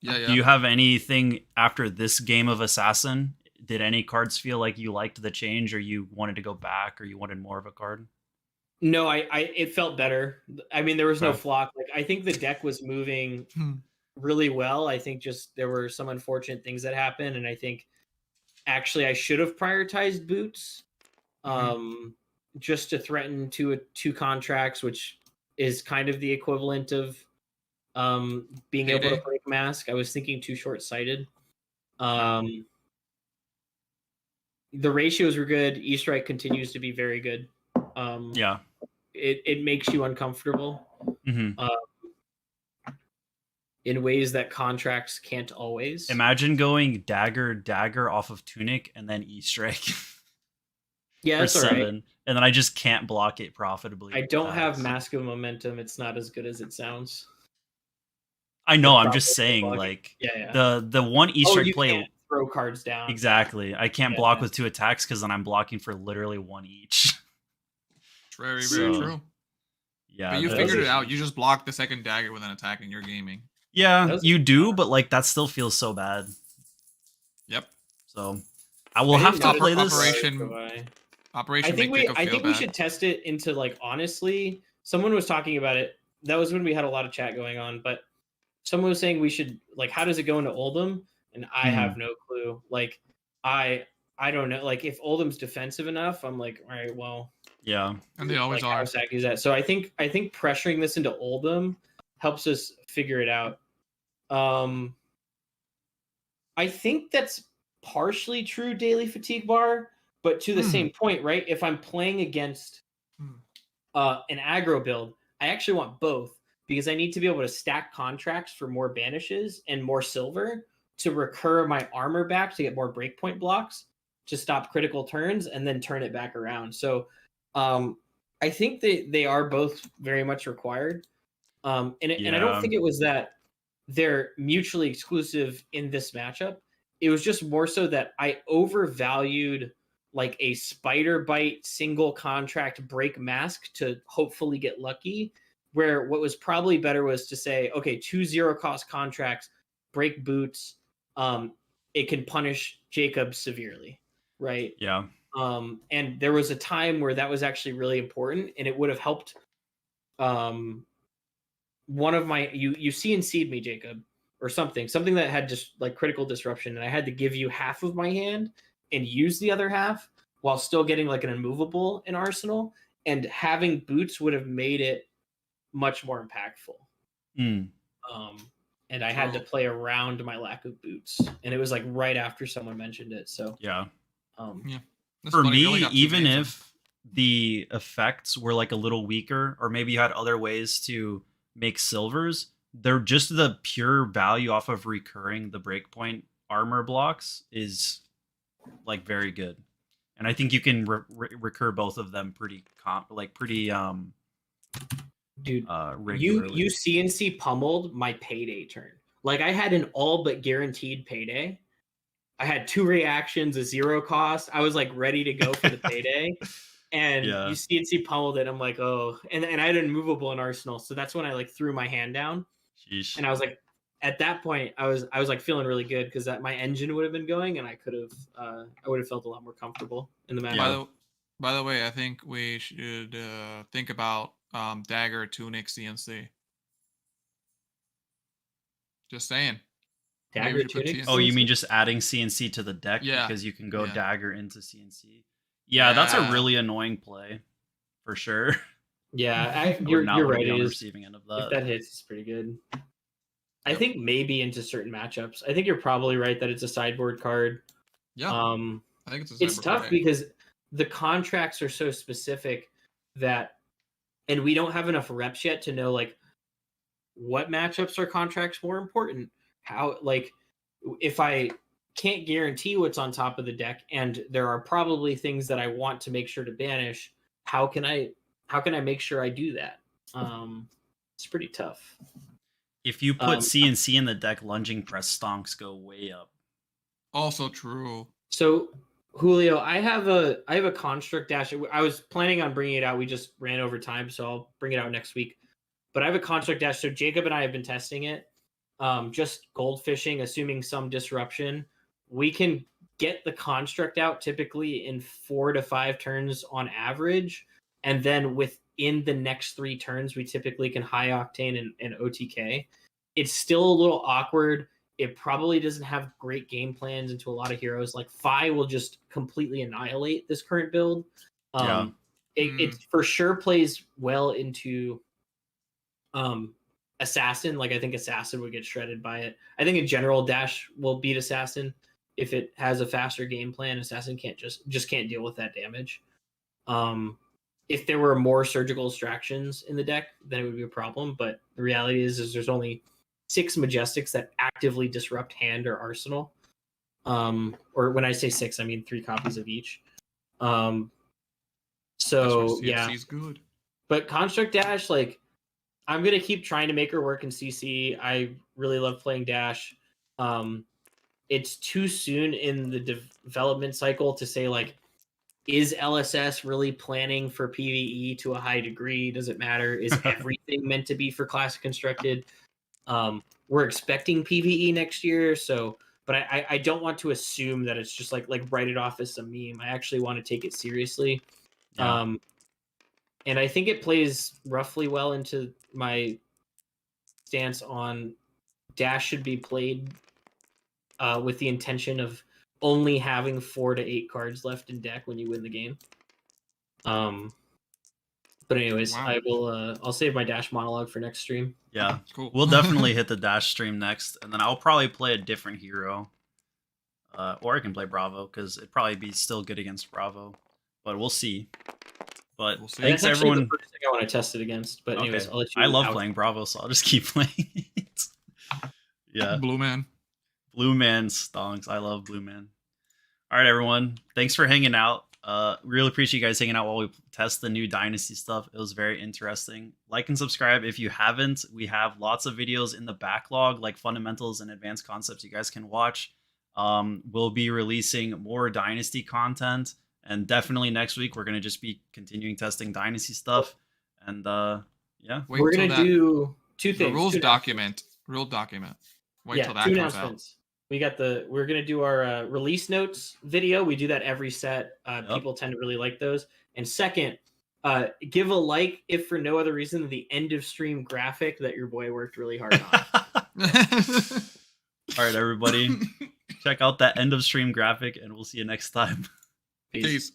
Yeah. Do you have anything after this game of Assassin? Did any cards feel like you liked the change, or you wanted to go back, or you wanted more of a card? No, it felt better. I mean, there was no flock. Like I think the deck was moving really well. I think just there were some unfortunate things that happened, and I think actually I should have prioritized boots, just to threaten two contracts, which is kind of the equivalent of being able to break mask. I was thinking too short-sighted. The ratios were good. E-strike continues to be very good. It makes you uncomfortable in ways that contracts can't always. Imagine going dagger off of Tunic and then E-strike. Yeah, that's 7, right. and then I just can't block it profitably. I don't have Mask of Momentum. It's not as good as it sounds. I know. I'm just saying, like, the one E-strike play. Can't throw cards down. Exactly. I can't block with 2 attacks because then I'm blocking for literally 1 each. Very true. Yeah, but you figured it out. You just block the second dagger with an attack and you're gaming. Yeah, you do, but like that still feels so bad. Yep. So I will have to play this. Operation. I think we should test it into like honestly. Someone was talking about it. That was when we had a lot of chat going on, but someone was saying we should like, how does it go into Oldham? And I have no clue. Like, I don't know. Like, if Oldham's defensive enough, I'm like, all right, well, yeah, and they always are. Is that? So I think pressuring this into Oldham helps us figure it out. I think that's partially true daily fatigue bar, but to the same point, right? If I'm playing against an aggro build, I actually want both because I need to be able to stack contracts for more banishes and more silver to recur my armor back to get more breakpoint blocks to stop critical turns and then turn it back around. So I think they are both very much required. And I don't think it was that they're mutually exclusive in this matchup. It was just more so that I overvalued like a spider bite single contract break mask to hopefully get lucky, where what was probably better was to say, okay, 2 0 cost contracts, break boots, it can punish Jacob severely, right? Yeah. And there was a time where that was actually really important, and it would have helped one of my you CNC'd me, Jacob, or something that had just like critical disruption, and I had to give you half of my hand and use the other half while still getting like an immovable in Arsenal, and having boots would have made it much more impactful. And I had to play around my lack of boots, and it was like right after someone mentioned it. So yeah. For me, even if the effects were like a little weaker, or maybe you had other ways to make silvers, they're just the pure value off of recurring the breakpoint armor blocks is like very good, and I think you can recur both of them pretty dude, regularly. you CNC pummeled my payday turn. Like I had an all but guaranteed payday. I had 2 reactions, a 0 cost. I was like ready to go for the payday, and you CNC pummeled it. I'm like, oh, and I had an immovable in Arsenal, so that's when I like threw my hand down. Sheesh. And I was like, at that point, I was like feeling really good because that my engine would have been going, and I could have I would have felt a lot more comfortable in the match. By the way, I think we should think about dagger tunic CNC. Just saying. Dagger tunic. Oh, you mean just adding CNC to the deck because you can go dagger into CNC? Yeah, that's a really annoying play, for sure. Yeah, you're right. On the receiving end of that. If that hits, it's pretty good. I think maybe into certain matchups. I think you're probably right that it's a sideboard card. Yeah. I think it's tough because the contracts are so specific that, and we don't have enough reps yet to know like what matchups are contracts more important. How, like, if I can't guarantee what's on top of the deck, and there are probably things that I want to make sure to banish, how can I make sure I do that? It's pretty tough. If you put CNC in the deck, lunging press stonks go way up. Also true. So Julio, I have a construct dash. I was planning on bringing it out. We just ran over time, so I'll bring it out next week. But I have a construct dash. So Jacob and I have been testing it. Just goldfishing, assuming some disruption. We can get the construct out typically in 4 to 5 turns on average. And then within the next 3 turns, we typically can high octane and OTK. It's still a little awkward. It probably doesn't have great game plans into a lot of heroes. Like Fi will just completely annihilate this current build. It for sure plays well into Assassin. Like I think Assassin would get shredded by it. I think in general Dash will beat Assassin if it has a faster game plan. Assassin can't just can't deal with that damage. If there were more surgical distractions in the deck, then it would be a problem. But the reality is there's only 6 Majestics that actively disrupt hand or arsenal. Or when I say 6, I mean 3 copies of each. So yeah, good. But Construct Dash, like, I'm gonna keep trying to make her work in CC. I really love playing Dash. It's too soon in the development cycle to say like, is LSS really planning for PvE to a high degree? Does it matter? Is everything meant to be for Classic Constructed? We're expecting PvE next year, so but I don't want to assume that it's just like write it off as a meme. I actually want to take it seriously. Yeah. And I think it plays roughly well into my stance on Dash should be played with the intention of only having 4 to 8 cards left in deck when you win the game. But anyways, wow. I'll save my Dash monologue for next stream. Yeah, cool. We'll definitely hit the Dash stream next, and then I'll probably play a different hero. Or I can play Bravo, because it'd probably be still good against Bravo. But we'll see. But thanks everyone. The first thing I want to test it against. But anyways, I'll let you. I love playing Bravo, so I'll just keep playing it. Yeah. Blue Man. Blue Man stonks. I love Blue Man. All right, everyone. Thanks for hanging out. Really appreciate you guys hanging out while we test the new Dynasty stuff. It was very interesting. Like and subscribe if you haven't. We have lots of videos in the backlog, like fundamentals and advanced concepts you guys can watch. We'll be releasing more Dynasty content, and definitely next week we're gonna just be continuing testing Dynasty stuff. And yeah, we're gonna do two things. The rules document. Rule document. Wait till that comes out. We're gonna do our release notes video. We do that every set. People tend to really like those. And second, give a like if for no other reason than the end of stream graphic that your boy worked really hard on. All right, everybody, check out that end of stream graphic, and we'll see you next time. Peace. Peace.